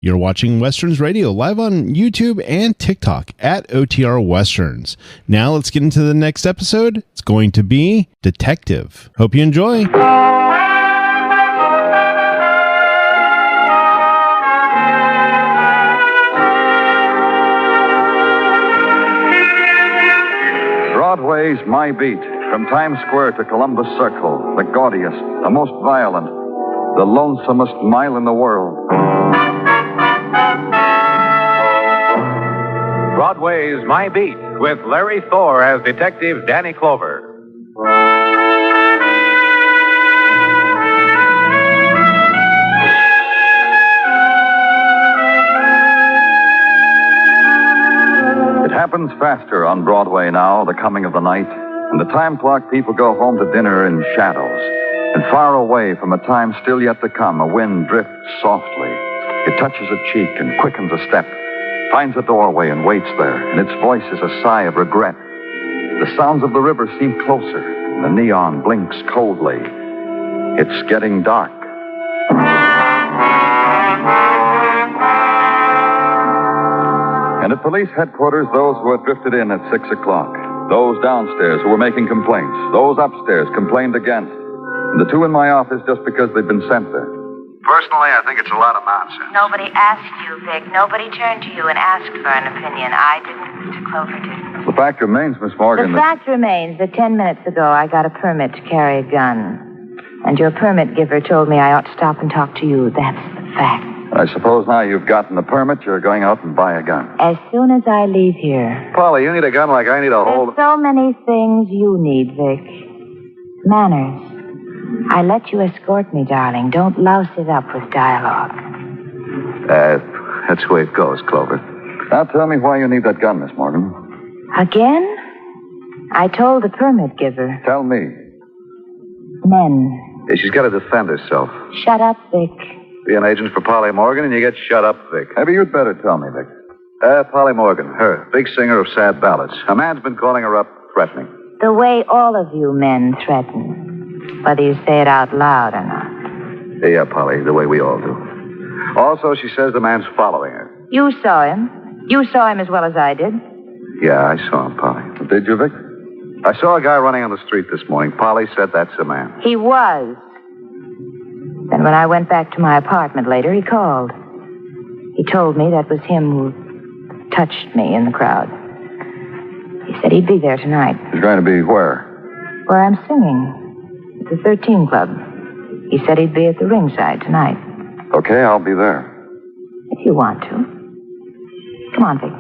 You're watching Westerns Radio live on YouTube and TikTok at OTR Westerns. Now let's get into the next episode. It's going to be Detective. Hope you enjoy. Broadway's My Beat. From Times Square to Columbus Circle, the gaudiest, the most violent, the lonesomest mile in the world. Broadway's My Beat, with Larry Thor as Detective Danny Clover. It happens faster on Broadway now, the coming of the night. And the time clock people go home to dinner in shadows. And far away from a time still yet to come, a wind drifts softly. It touches a cheek and quickens a step, finds a doorway and waits there, and its voice is a sigh of regret. The sounds of the river seem closer, and the neon blinks coldly. It's getting dark. And at police headquarters, those who had drifted in at 6 o'clock, those downstairs who were making complaints, those upstairs complained against, and the two in my office just because they'd been sent there. Personally, I think it's a lot of nonsense. Nobody asked you, Vic. Nobody turned to you and asked for an opinion. I didn't. Mr. Clover didn't. The fact remains, Miss Morgan, The fact remains that 10 minutes ago I got a permit to carry a gun. And your permit giver told me I ought to stop and talk to you. That's the fact. I suppose now you've gotten the permit, you're going out and buy a gun. As soon as I leave here. Polly, you need a gun like I need a whole... There's so many things you need, Vic. Manners. I let you escort me, darling. Don't louse it up with dialogue. That's the way it goes, Clover. Now tell me why you need that gun, Miss Morgan. Again? I told the permit giver. Tell me. Men. She's got to defend herself. Shut up, Vic. Be an agent for Polly Morgan and you get shut up, Vic. Maybe you'd better tell me, Vic. Polly Morgan, her, big singer of sad ballads. A man's been calling her up, threatening. The way all of you men threaten. Whether you say it out loud or not. Yeah, Polly, the way we all do. Also, she says the man's following her. You saw him. You saw him as well as I did. Yeah, I saw him, Polly. Did you, Vic? I saw a guy running on the street this morning. Polly said that's the man. He was. Then when I went back to my apartment later, he called. He told me that was him who touched me in the crowd. He said he'd be there tonight. He's going to be where? Where I'm singing. At the 13 Club. He said he'd be at the ringside tonight. Okay, I'll be there. If you want to. Come on, Vic.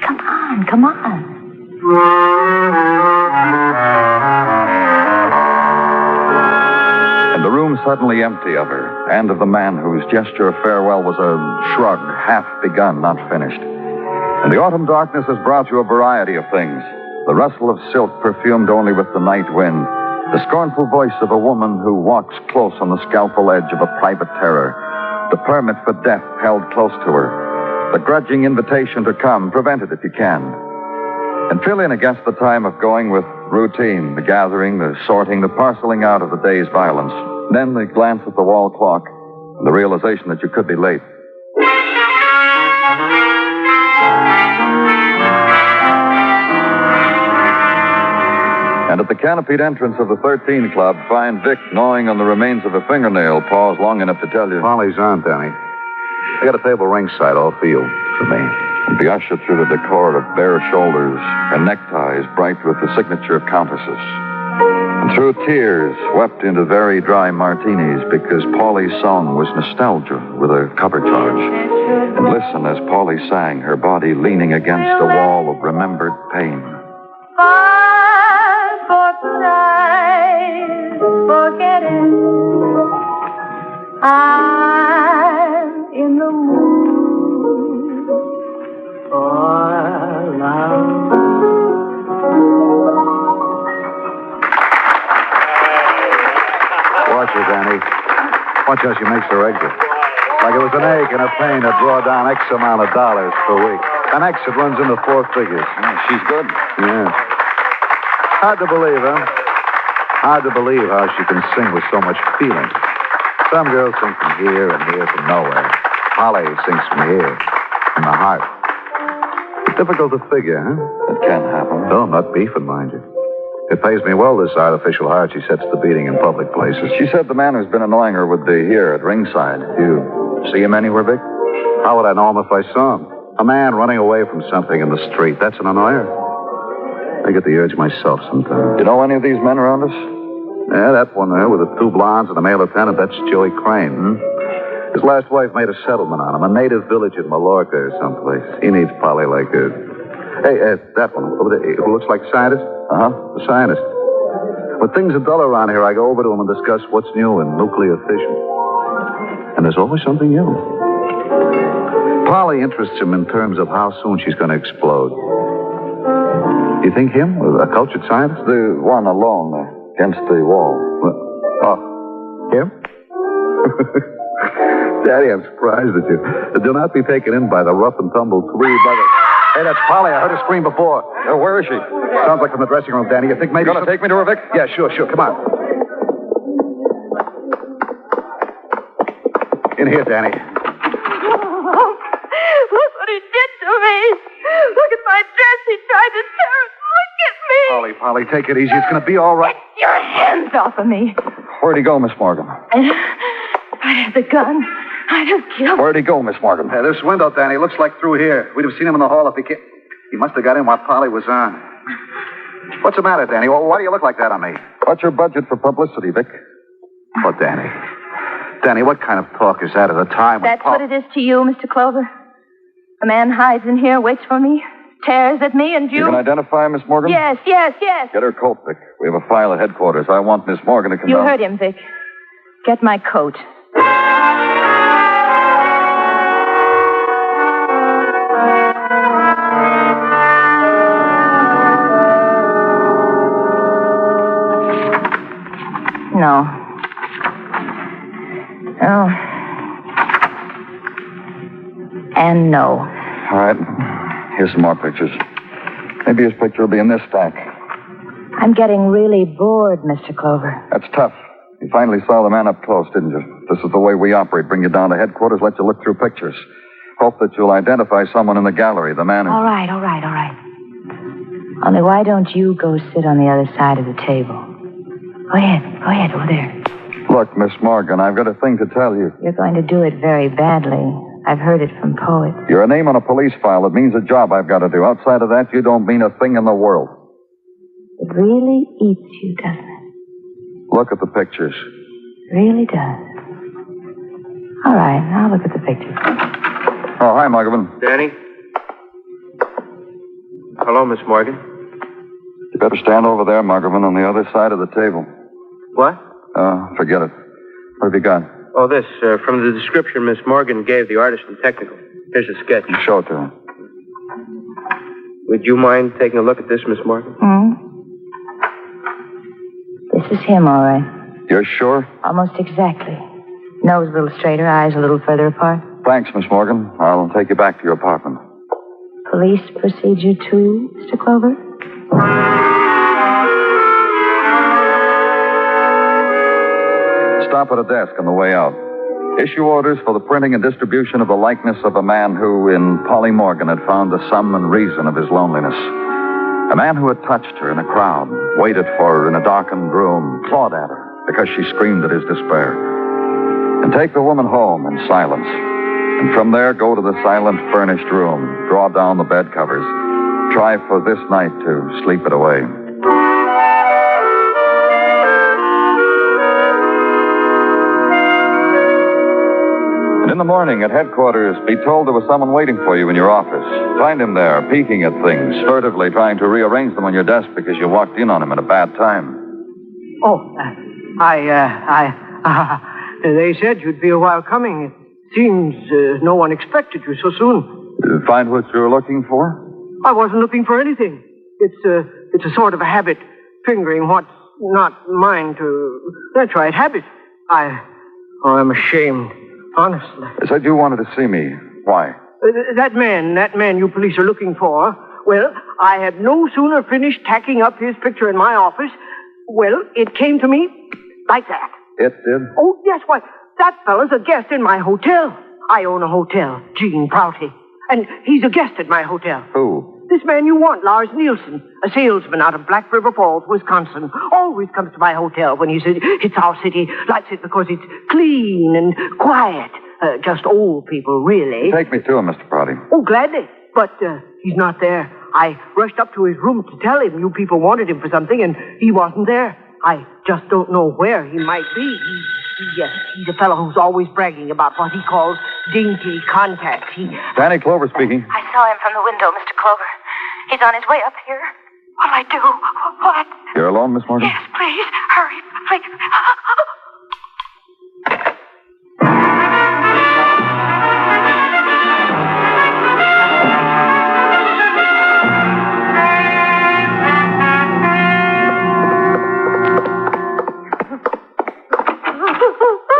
Come on, come on. And the room suddenly empty of her, and of the man whose gesture of farewell was a shrug, half begun, not finished. And the autumn darkness has brought you a variety of things. The rustle of silk perfumed only with the night wind. The scornful voice of a woman who walks close on the scalpel edge of a private terror. The permit for death held close to her. The grudging invitation to come, prevent it if you can. And fill in against the time of going with routine, the gathering, the sorting, the parceling out of the day's violence. Then the glance at the wall clock and the realization that you could be late. And at the canopied entrance of the 13 Club, find Vic gnawing on the remains of a fingernail. Pause long enough to tell you. Polly's on, Danny. I got a table ringside, all for you, for me. And be ushered through the decor of bare shoulders and neckties bright with the signature of countesses. And through tears swept into very dry martinis because Paulie's song was nostalgia with a cover charge. And listen as Paulie sang, her body leaning against a wall of remembered pain. Fight for tonight, forgetting I'm in the mood for love. Watch her, Danny. Watch how she makes her exit. Like it was an ache and a pain to draw down X amount of dollars per week. An exit runs into 4 figures. She's good. Yeah. Hard to believe, huh? Hard to believe how she can sing with so much feeling. Some girls sing from here and here from nowhere. Polly sinks me here. In the heart. It's difficult to figure, huh? It can't happen. No, I'm not beefing, mind you. It pays me well, this artificial heart she sets to beating in public places. She said the man who's been annoying her would be here at ringside. You see him anywhere, Vic? How would I know him if I saw him? A man running away from something in the street. That's an annoyer. I get the urge myself sometimes. You know any of these men around us? Yeah, that one there with the two blondes and the male lieutenant, that's Joey Crane. His last wife made a settlement on him, a native village in Mallorca or someplace. He needs Polly like her. Hey, that one, who looks like a scientist? Uh-huh. The scientist. When things are dull around here, I go over to him and discuss what's new in nuclear fission. And there's always something new. Polly interests him in terms of how soon she's going to explode. You think him, a cultured scientist? The one alone against the wall. Him? Daddy, I'm surprised at you. Do not be taken in by the rough and tumble tweed. Hey, that's Polly. I heard her scream before. Where is she? Sounds like from the dressing room, Danny. You think maybe... You gonna take me to her, Vic? Yeah, sure. Come on. In here, Danny. Look what he did to me. Look at my dress. He tried to tear it. Look at me. Polly, take it easy. It's going to be all right. Get your hands off of me. Where'd he go, Miss Morgan? If I had the gun, I'd have killed him. Where'd he go, Miss Morgan? This window, Danny, looks like through here. We'd have seen him in the hall if he came. He must have got in while Polly was on. What's the matter, Danny? Why do you look like that on me? What's your budget for publicity, Vic? Oh, Danny. Danny, what kind of talk is that at a time when That's what it is to you, Mr. Clover. A man hides in here, waits for me, tears at me, and You can identify Miss Morgan? Yes. Get her coat, Vic. We have a file at headquarters. I want Miss Morgan to come You down. heard him, Vic. Get my coat. No. Oh. And no. All right. Here's some more pictures. Maybe his picture will be in this stack. I'm getting really bored, Mr. Clover. That's tough. You finally saw the man up close, didn't you? This is the way we operate. Bring you down to headquarters, let you look through pictures. Hope that you'll identify someone in the gallery, the man who... All right. Only why don't you go sit on the other side of the table? Go ahead, over there. Look, Miss Morgan, I've got a thing to tell you. You're going to do it very badly. I've heard it from poets. You're a name on a police file. It means a job I've got to do. Outside of that, you don't mean a thing in the world. It really eats you, doesn't it? Look at the pictures. It really does. All right, I'll look at the pictures. Oh, hi, Morgan. Danny? Hello, Miss Morgan. You better stand over there, Margaret, on the other side of the table. What? Forget it. What have you got? Oh, this, from the description Miss Morgan gave the artist in technical. Here's a sketch. Show it to her. Would you mind taking a look at this, Miss Morgan? This is him, all right. You're sure? Almost exactly. Nose a little straighter, eyes a little further apart. Thanks, Miss Morgan. I'll take you back to your apartment. Police procedure 2, Mr. Clover? Stop at a desk on the way out. Issue orders for the printing and distribution of the likeness of a man who, in Polly Morgan, had found the sum and reason of his loneliness. A man who had touched her in a crowd, waited for her in a darkened room, clawed at her because she screamed at his despair. And take the woman home in silence. And from there, go to the silent, furnished room, draw down the bed covers, try for this night to sleep it away. And in the morning at headquarters, be told there was someone waiting for you in your office. Find him there, peeking at things, furtively trying to rearrange them on your desk because you walked in on him at a bad time. They said you'd be a while coming. It seems no one expected you so soon. Find what you're looking for? I wasn't looking for anything. It's a sort of a habit, fingering what's not mine to... That's right, habit. I'm ashamed, honestly. I said you wanted to see me. Why? That man you police are looking for, well, I had no sooner finished tacking up his picture in my office, well, it came to me like that. It did? Oh, yes, why, that fellow's a guest in my hotel. I own a hotel, Gene Prouty. And he's a guest at my hotel. Who? This man you want, Lars Nielsen, a salesman out of Black River Falls, Wisconsin, always comes to my hotel when he says it's our city, likes it because it's clean and quiet. Just old people, really. Take me to him, Mr. Prouty. Oh, gladly. But he's not there. I rushed up to his room to tell him you people wanted him for something, and he wasn't there. I just don't know where he might be. He's a fellow who's always bragging about what he calls dainty contacts. Danny Clover speaking. I saw him from the window, Mr. Clover. He's on his way up here. What'll I do? What? You're alone, Miss Morgan? Yes, please. Hurry, please.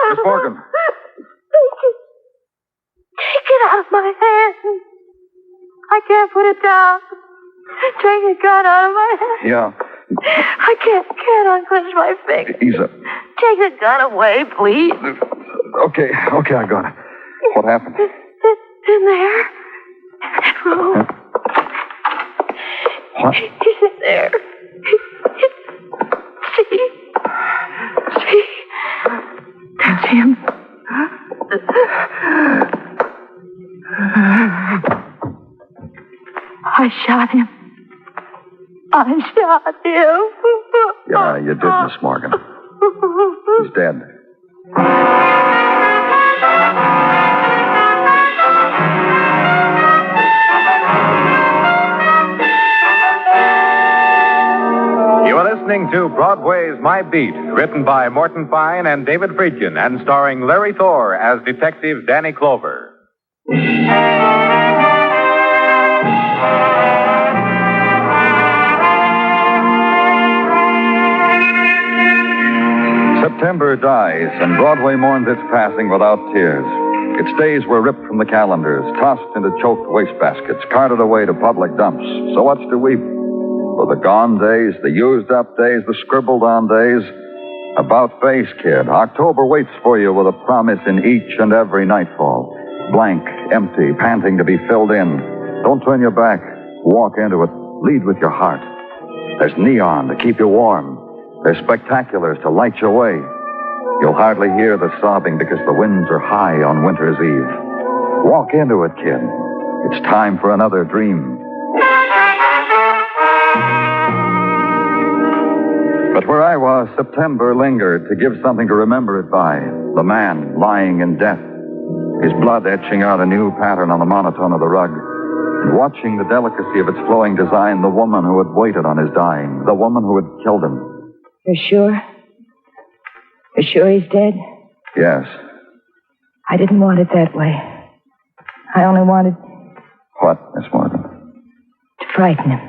Miss Morgan. Take it out of my hand. I can't put it down. Take the gun out of my hand. Yeah. I can't unclench my fingers. Ease up. Take the gun away, please. Okay, I got it. What happened? In there. In that room. What? He's in there. See? That's him. I shot him. Yeah, you did, Miss Morgan. He's dead. You are listening to Broadway's My Beat, written by Morton Fine and David Friedkin, and starring Larry Thor as Detective Danny Clover. September dies, and Broadway mourns its passing without tears. Its days were ripped from the calendars, tossed into choked wastebaskets, carted away to public dumps. So what's to weep? For the gone days, the used-up days, the scribbled-on days. About face, kid. October waits for you with a promise in each and every nightfall. Blank, empty, panting to be filled in. Don't turn your back. Walk into it. Lead with your heart. There's neon to keep you warm. There's spectaculars to light your way. You'll hardly hear the sobbing because the winds are high on winter's eve. Walk into it, kid. It's time for another dream. But where I was, September lingered to give something to remember it by. The man lying in death, his blood etching out a new pattern on the monotone of the rug. And watching the delicacy of its flowing design, the woman who had waited on his dying, the woman who had killed him. You're sure? You're sure he's dead? Yes. I didn't want it that way. I only wanted What, Miss Morgan? to frighten him.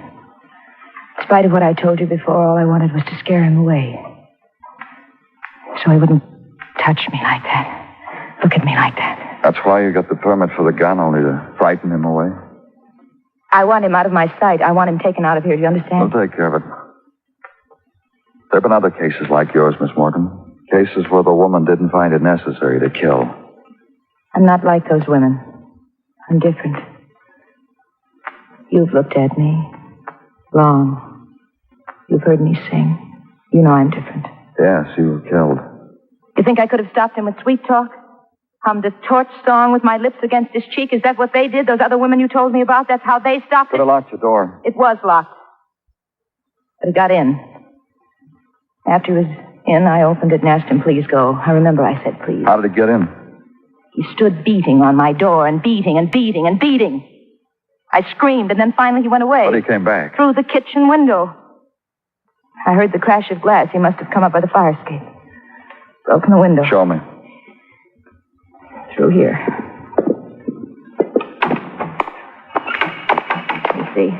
In spite of what I told you before, all I wanted was to scare him away. So he wouldn't touch me like that. Look at me like that. That's why you got the permit for the gun, only to frighten him away? I want him out of my sight. I want him taken out of here. Do you understand? We'll take care of it. There have been other cases like yours, Miss Morgan. Cases where the woman didn't find it necessary to kill. I'm not like those women. I'm different. You've looked at me long. You've heard me sing. You know I'm different. Yes, you were killed. You think I could have stopped him with sweet talk? Hummed a torch song with my lips against his cheek? Is that what they did, those other women you told me about? That's how they stopped Could it? have locked your door. It was locked. But he got in. After he was in, I opened it and asked him, please go. I remember I said, please. How did it get in? He stood beating on my door and beating and beating and beating. I screamed, and then finally he went away. But he came back. Through the kitchen window. I heard the crash of glass. He must have come up by the fire escape. Broken the window. Show me. Through here. You see?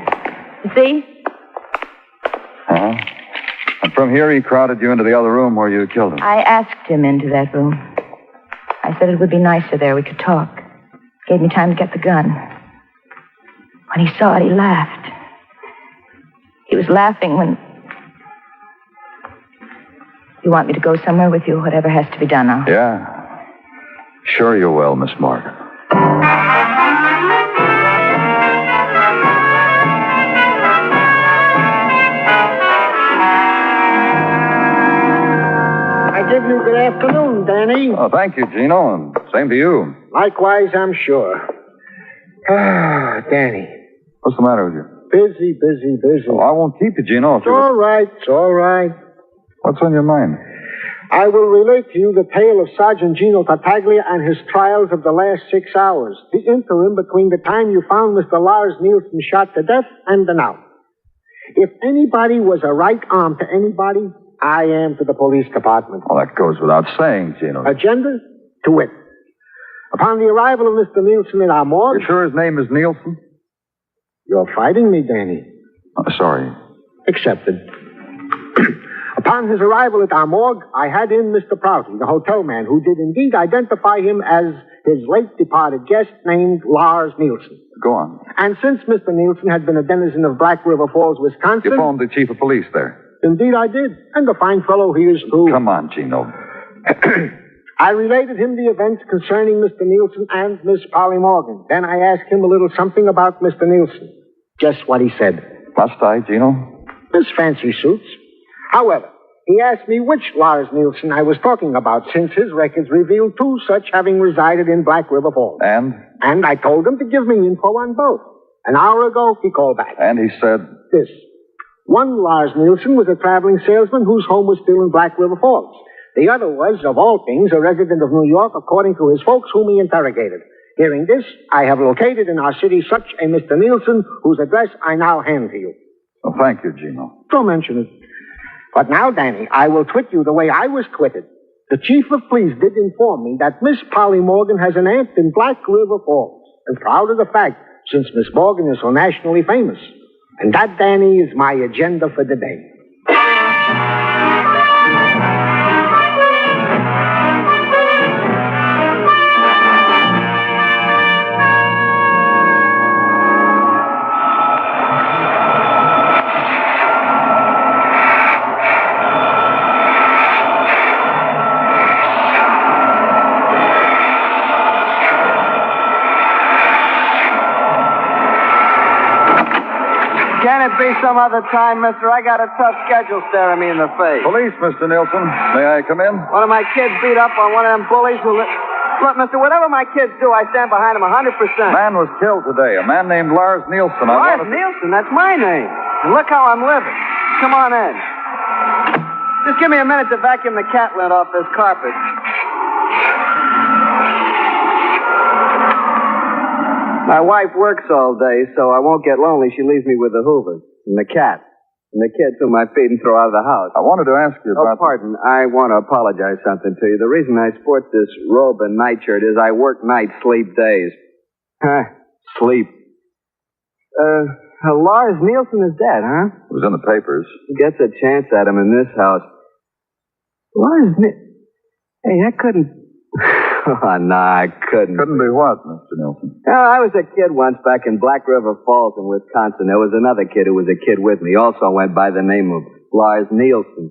You see? Uh-huh. And from here, he crowded you into the other room where you killed him. I asked him into that room. I said it would be nicer there. We could talk. Gave me time to get the gun. When he saw it, he laughed. He was laughing when... You want me to go somewhere with you? Whatever has to be done, now. Yeah. Sure you will, Miss Morgan. I give you good afternoon, Danny. Oh, thank you, Gino, and same to you. Likewise, I'm sure. Ah, Danny. What's the matter with you? Busy. Oh, I won't keep you, Gino. It's all right. What's on your mind? I will relate to you the tale of Sergeant Gino Tartaglia and his trials of the last 6 hours, the interim between the time you found Mr. Lars Nielsen shot to death and the now. If anybody was a right arm to anybody, I am to the police department. Well, that goes without saying, Gino. Agenda? To wit. Upon the arrival of Mr. Nielsen in our morgue... You sure his name is Nielsen? You're fighting me, Danny. Oh, sorry. Accepted. Upon his arrival at our morgue, I had in Mr. Prouty, the hotel man, who did indeed identify him as his late departed guest named Lars Nielsen. Go on. And since Mr. Nielsen had been a denizen of Black River Falls, Wisconsin... You phoned the chief of police there. Indeed I did. And a fine fellow he is, too. Come on, Gino. I related him the events concerning Mr. Nielsen and Miss Polly Morgan. Then I asked him a little something about Mr. Nielsen. Just what he said. Must I, Gino? Miss Fancy Suits. However, he asked me which Lars Nielsen I was talking about, since his records revealed two such having resided in Black River Falls. And I told him to give me info on both. An hour ago, he called back. And he said? This. One Lars Nielsen was a traveling salesman whose home was still in Black River Falls. The other was, of all things, a resident of New York, according to his folks whom he interrogated. Hearing this, I have located in our city such a Mr. Nielsen, whose address I now hand to you. Well, thank you, Gino. Don't mention it. But now, Danny, I will twit you the way I was twitted. The chief of police did inform me that Miss Polly Morgan has an aunt in Black River Falls, and proud of the fact, since Miss Morgan is so nationally famous. And that, Danny, is my agenda for the day. Can it be some other time, mister? I got a tough schedule staring me in the face. Police, Mr. Nielsen. May I come in? One of my kids beat up on one of them bullies who... Look, mister, whatever my kids do, I stand behind them 100%. A man was killed today. A man named Lars Nielsen. Lars Nielsen? That's my name. And look how I'm living. Come on in. Just give me a minute to vacuum the cat lint off this carpet. My wife works all day, so I won't get lonely. She leaves me with the Hoover and the cat and the kids whom I feed and throw out of the house. I wanted to ask you about... Oh, pardon. I want to apologize something to you. The reason I sport this robe and nightshirt is I work nights, sleep days. Sleep. Lars Nielsen is dead, huh? It was in the papers. Gets a chance at him in this house. Lars Nielsen... Hey, that couldn't... Oh, no, I couldn't. Couldn't be what, Mr. Nielsen? I was a kid once back in Black River Falls in Wisconsin. There was another kid who was a kid with me. Also went by the name of Lars Nielsen.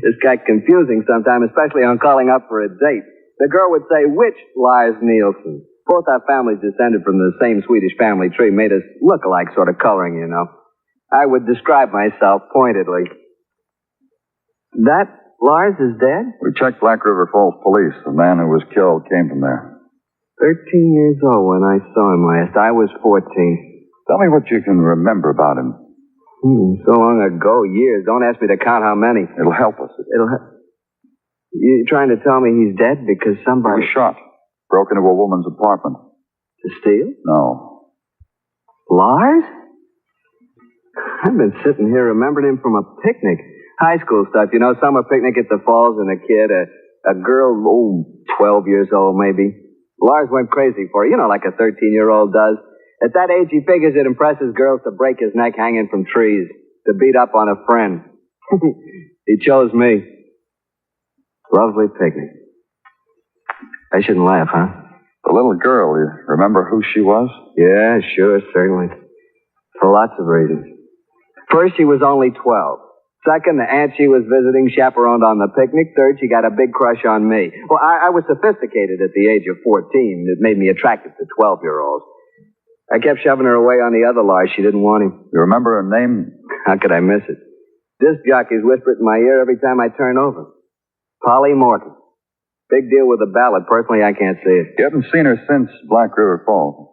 This got confusing sometimes, especially on calling up for a date. The girl would say, which Lars Nielsen? Both our families descended from the same Swedish family tree, made us look alike sort of coloring, you know. I would describe myself pointedly. That Lars is dead? We checked Black River Falls police. The man who was killed came from there. 13 years old when I saw him last. I was 14. Tell me what you can remember about him. So long ago, years. Don't ask me to count how many. It'll help us. You're trying to tell me he's dead because somebody... He was shot. Broke into a woman's apartment. To steal? No. Lars? I've been sitting here remembering him from a picnic. High school stuff, you know, summer picnic at the falls and a kid, a girl, 12 years old maybe. Lars went crazy for her, you know, like a 13-year-old does. At that age, he figures it impresses girls to break his neck hanging from trees, to beat up on a friend. He chose me. Lovely picnic. I shouldn't laugh, huh? The little girl, you remember who she was? Yeah, sure, certainly. For lots of reasons. First, she was only 12. Second, the aunt she was visiting chaperoned on the picnic. Third, she got a big crush on me. Well, I was sophisticated at the age of 14. It made me attractive to 12-year-olds. I kept shoving her away on the other Lars. She didn't want him. You remember her name? How could I miss it? Disc jockeys whisper it in my ear every time I turn over. Polly Morton. Big deal with the ballad. Personally, I can't see it. You haven't seen her since Black River Falls.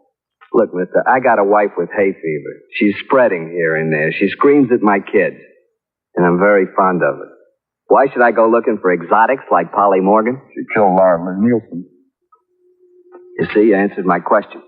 Look, mister, I got a wife with hay fever. She's spreading here and there. She screams at my kids. And I'm very fond of her. Why should I go looking for exotics like Polly Morgan? She killed Lara Nielsen. You see, you answered my question.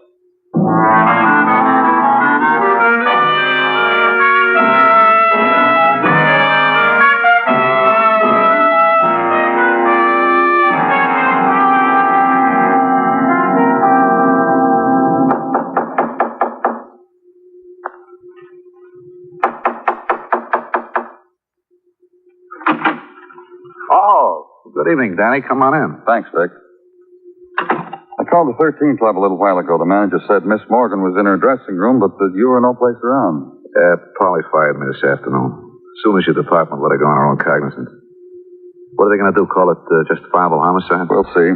Good evening, Danny. Come on in. Thanks, Vic. I called the 13th Club a little while ago. The manager said Miss Morgan was in her dressing room, but that you were no place around. Polly fired me this afternoon. As soon as your department let her go on her own cognizance. What are they going to do? Call it justifiable homicide? We'll see.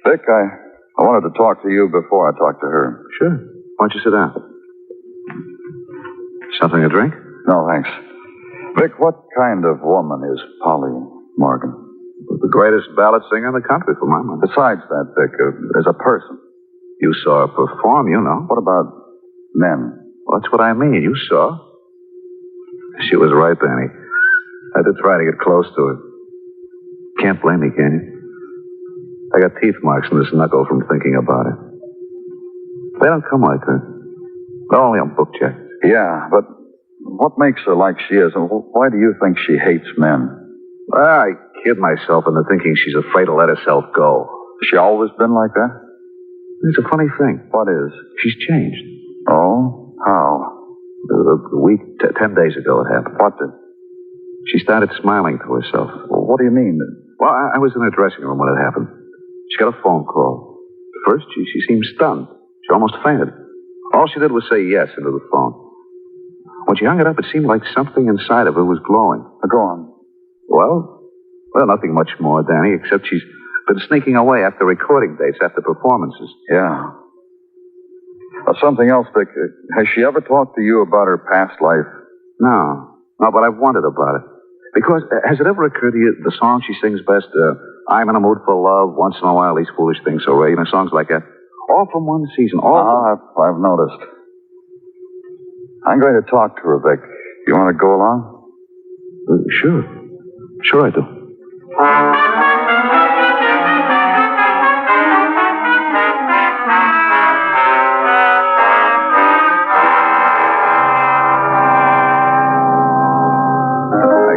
Vic, I wanted to talk to you before I talk to her. Sure. Why don't you sit down? Something to drink? No, thanks. Vic, what kind of woman is Polly Morgan? The greatest ballad singer in the country, for my money. Besides that, Vic, as a person. You saw her perform, you know. What about men? Well, that's what I mean. You saw. She was right, Danny. I did try to get close to her. Can't blame me, can you? I got teeth marks in this knuckle from thinking about it. They don't come like that. They're only on book checks. Yeah, but what makes her like she is? And why do you think she hates men? Well, I kid myself into thinking she's afraid to let herself go. Has she always been like that? It's a funny thing. What is? She's changed. Oh? How? A week, 10 days ago it happened. What did? She started smiling to herself. Well, what do you mean? Well, I was in her dressing room when it happened. She got a phone call. At first, she seemed stunned. She almost fainted. All she did was say yes into the phone. When she hung it up, it seemed like something inside of her was glowing. Go on. Well, nothing much more, Danny, except she's been sneaking away after recording dates, after performances. Yeah. Something else, Vic. Has she ever talked to you about her past life? No, but I've wondered about it. Because, has it ever occurred to you, the song she sings best, I'm in a mood for love, once in a while these foolish things so rare, songs like that, all from one season, I've noticed. I'm going to talk to her, Vic. You want to go along? Sure I do. I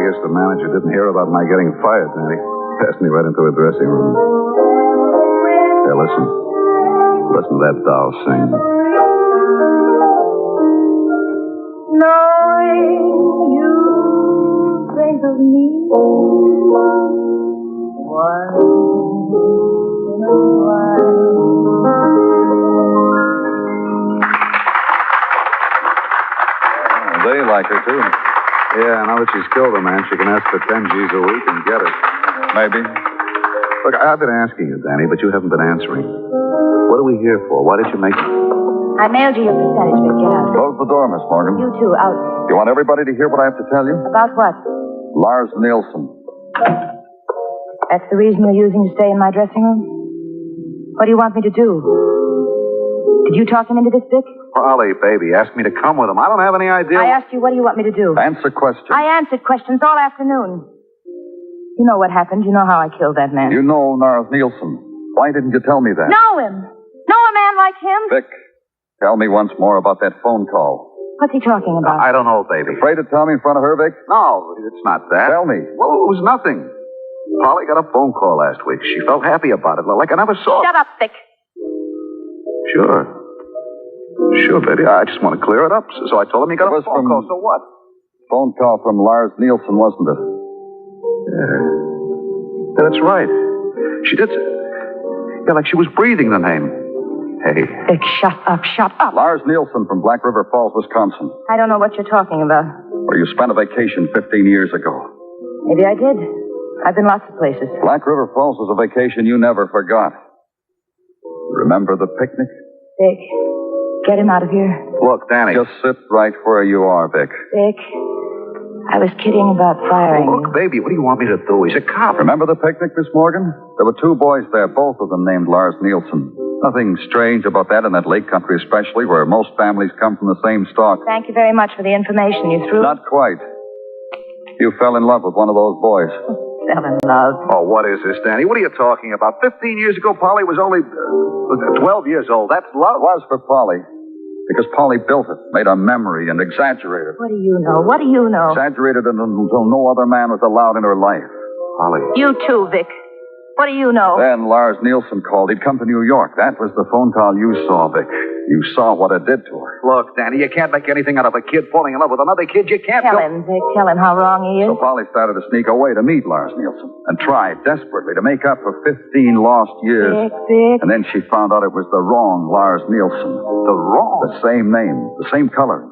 guess the manager didn't hear about my getting fired, Danny. Passed me right into her dressing room. Hey, listen. Listen to that doll sing. Knowing you think of me once in a while. They like her, too. Yeah, now that she's killed a man, she can ask for 10 G's a week and get it. Maybe. Look, I've been asking you, Danny, but you haven't been answering. What are we here for? Why did you make... I mailed you your percentage, but get out. Close the door, Miss Morgan. You too, out. You want everybody to hear what I have to tell you? About what? Lars Nielsen. That's the reason you're using to stay in my dressing room? What do you want me to do? Did you talk him into this, Vic? Polly, baby, asked me to come with him. I don't have any idea. I asked you, what do you want me to do? Answer questions. I answered questions all afternoon. You know what happened. You know how I killed that man. You know Lars Nielsen. Why didn't you tell me that? Know him. Know a man like him. Vic, tell me once more about that phone call. What's he talking about? I don't know, baby. Afraid to tell me in front of her, Vic? No, it's not that. Tell me. Well, it was nothing. Polly got a phone call last week. She felt happy about it, like I never saw. Shut up, Vic. Sure, baby. I just want to clear it up. So I told him he got a phone call. So what? Phone call from Lars Nielsen, wasn't it? Yeah, that's right. She did. Yeah, like she was breathing the name. Hey. Vic, shut up. Lars Nielsen from Black River Falls, Wisconsin. I don't know what you're talking about. Where you spent a vacation 15 years ago. Maybe I did. I've been lots of places. Black River Falls was a vacation you never forgot. Remember the picnic? Vic, get him out of here. Look, Danny. Just sit right where you are, Vic. Vic, I was kidding about firing. Look, baby, what do you want me to do? He's a cop. Remember the picnic, Miss Morgan? There were 2 boys there, both of them named Lars Nielsen. Nothing strange about that in that lake country especially, where most families come from the same stock. Thank you very much for the information. You threw? Not quite. You fell in love with one of those boys. Fell in love. Oh, what is this, Danny? What are you talking about? 15 years ago, Polly was only 12 years old. That's love. It was for Polly. Because Polly built it, made a memory, and exaggerated. What do you know? What do you know? Exaggerated it until no other man was allowed in her life. Polly. You too, Vic. What do you know? Then Lars Nielsen called. He'd come to New York. That was the phone call you saw, Vic. You saw what it did to her. Look, Danny, you can't make anything out of a kid falling in love with another kid. You can't Tell him, Vic. Tell him how wrong he is. So Polly started to sneak away to meet Lars Nielsen and tried desperately to make up for 15 lost years. Vic. And then she found out it was the wrong Lars Nielsen. The wrong? The same name, the same color.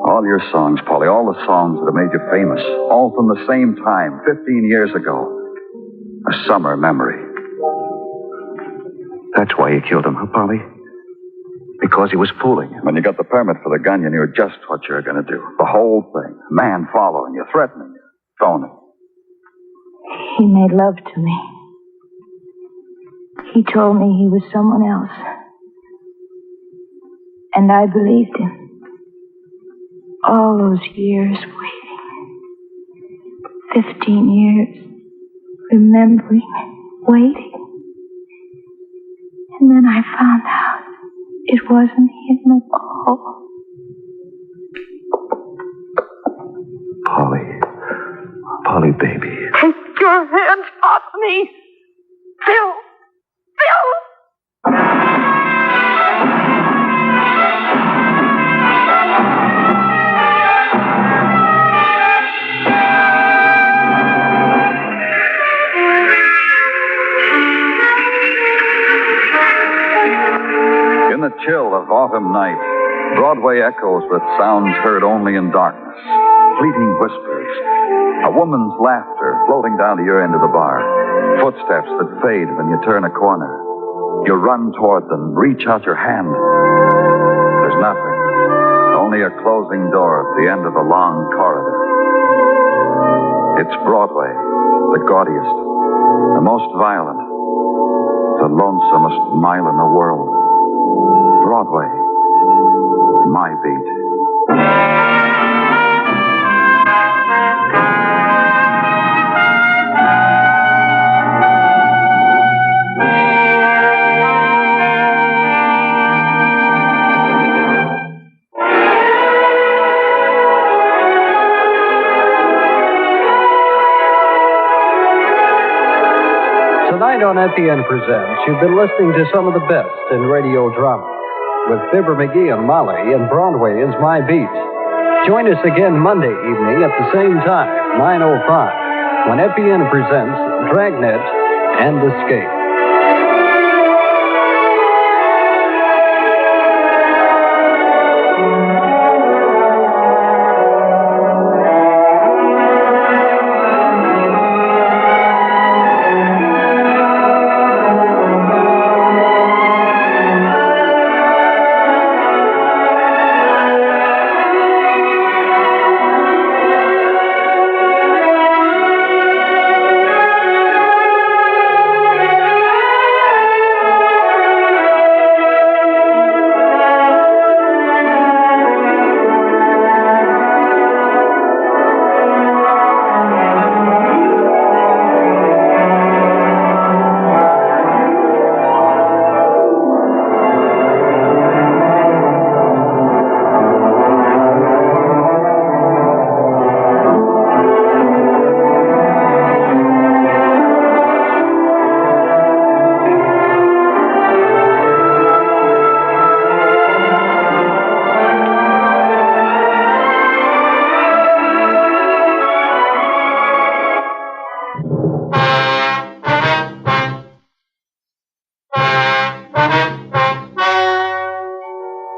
All your songs, Polly, all the songs that have made you famous, all from the same time, 15 years ago. A summer memory. That's why you killed him, huh, Polly? Because he was fooling you. When you got the permit for the gun, you knew just what you were going to do. The whole thing. A man following you, threatening you, phoning. He made love to me. He told me he was someone else. And I believed him. All those years waiting. 15 years. Remembering. Waiting. And then I found out it wasn't him at all. Polly, baby. Take your hands off me. Phil! In the chill of autumn night, Broadway echoes with sounds heard only in darkness. Fleeting whispers. A woman's laughter floating down to your end of the bar. Footsteps that fade when you turn a corner. You run toward them, reach out your hand. There's nothing. Only a closing door at the end of a long corridor. It's Broadway, the gaudiest, the most violent, the lonesomest mile in the world. Broadway, my beat. Tonight on FEN Presents, you've been listening to some of the best in radio drama with Fibber McGee and Molly, and Broadway is My Beat. Join us again Monday evening at the same time, 9:05, when FEN presents Dragnet and Escape.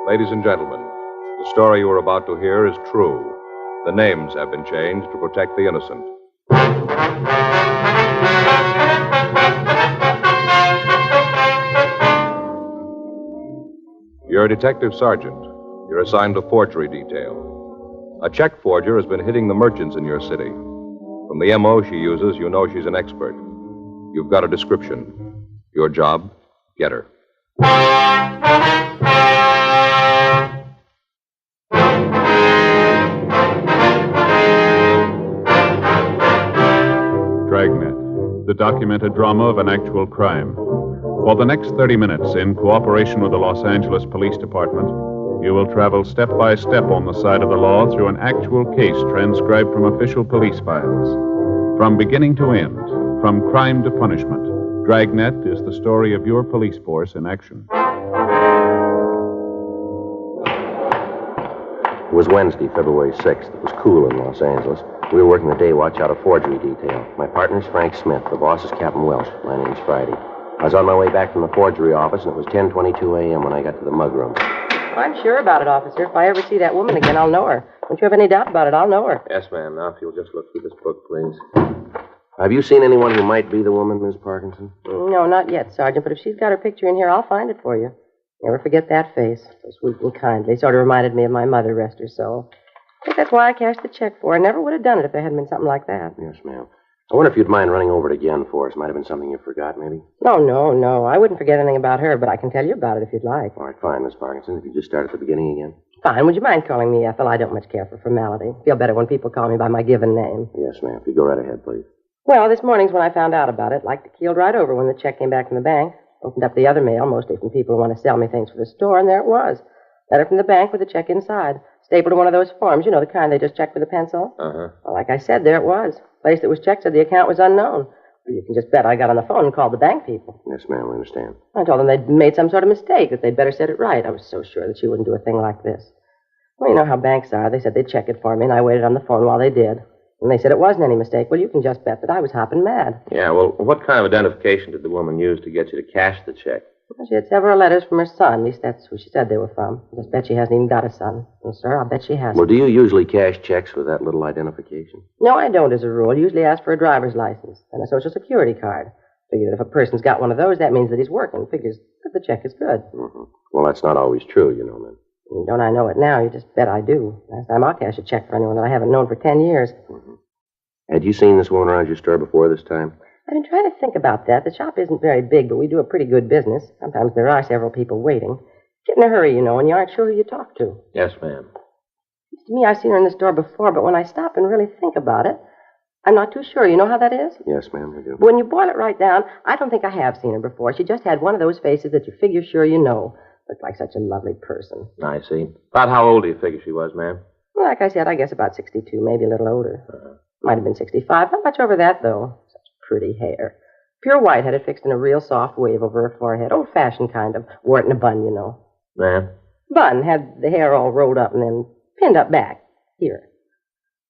Ladies and gentlemen, the story you are about to hear is true. The names have been changed to protect the innocent. You're a detective sergeant. You're assigned to forgery detail. A check forger has been hitting the merchants in your city. From the M.O. she uses, you know she's an expert. You've got a description. Your job, get her. Dragnet, the documented drama of an actual crime. For the next 30 minutes, in cooperation with the Los Angeles Police Department, you will travel step by step on the side of the law through an actual case transcribed from official police files. From beginning to end, from crime to punishment, Dragnet is the story of your police force in action. It was Wednesday, February 6th. It was cool in Los Angeles. We were working the day watch out of forgery detail. My partner's Frank Smith. The boss is Captain Welsh. My name's Friday. I was on my way back from the forgery office, and it was 10:22 a.m. when I got to the mug room. I'm sure about it, officer. If I ever see that woman again, I'll know her. Don't you have any doubt about it? I'll know her. Yes, ma'am. Now, if you'll just look through this book, please. Have you seen anyone who might be the woman, Miss Parkinson? No, not yet, Sergeant, but if she's got her picture in here, I'll find it for you. Never forget that face. So sweet and kindly. Sort of reminded me of my mother, rest her soul. I think that's why I cashed the check for her. I never would have done it if there hadn't been something like that. Yes, ma'am. I wonder if you'd mind running over it again for us. Might have been something you forgot, maybe. No. I wouldn't forget anything about her, but I can tell you about it if you'd like. All right, fine, Miss Parkinson. If you just start at the beginning again. Fine. Would you mind calling me Ethel? I don't much care for formality. Feel better when people call me by my given name. Yes, ma'am. If you go right ahead, please. Well, this morning's when I found out about it. Like to keeled right over when the check came back from the bank. Opened up the other mail, mostly from people who want to sell me things for the store, and there it was. Letter from the bank with the check inside. Stapled to one of those forms, you know, the kind they just check with a pencil. Uh-huh. Well, like I said, there it was. Place that was checked said the account was unknown. Well, you can just bet I got on the phone and called the bank people. Yes, ma'am, we understand. I told them they'd made some sort of mistake, that they'd better set it right. I was so sure that she wouldn't do a thing like this. Well, you know how banks are. They said they'd check it for me, and I waited on the phone while they did. And they said it wasn't any mistake. Well, you can just bet that I was hopping mad. Yeah, well, what kind of identification did the woman use to get you to cash the check? Well, she had several letters from her son. At least that's who she said they were from. I just bet she hasn't even got a son. Well, sir, I'll bet she hasn't. Well, do you usually cash checks with that little identification? No, I don't, as a rule. Usually ask for a driver's license and a Social Security card. Figure that if a person's got one of those, that means that he's working. Figures that the check is good. Mm-hmm. Well, that's not always true, you know, then. Don't I know it now? You just bet I do. Last time I'll cash a check for anyone that I haven't known for 10 years. Mm-hmm. Had you seen this woman around your store before this time? I've been trying to think about that. The shop isn't very big, but we do a pretty good business. Sometimes there are several people waiting. Get in a hurry, you know, and you aren't sure who you talk to. Yes, ma'am. To me, I've seen her in the store before, but when I stop and really think about it, I'm not too sure. You know how that is? Yes, ma'am, I do. But when you boil it right down, I don't think I have seen her before. She just had one of those faces that you figure sure you know. Looked like such a lovely person. I see. About how old do you figure she was, ma'am? Well, like I said, I guess about 62, maybe a little older. Might have been 65. Not much over that, though. Such pretty hair. Pure white, had it fixed in a real soft wave over her forehead. Old-fashioned kind of. Wore it in a bun, you know. Ma'am? Bun. Had the hair all rolled up and then pinned up back. Here.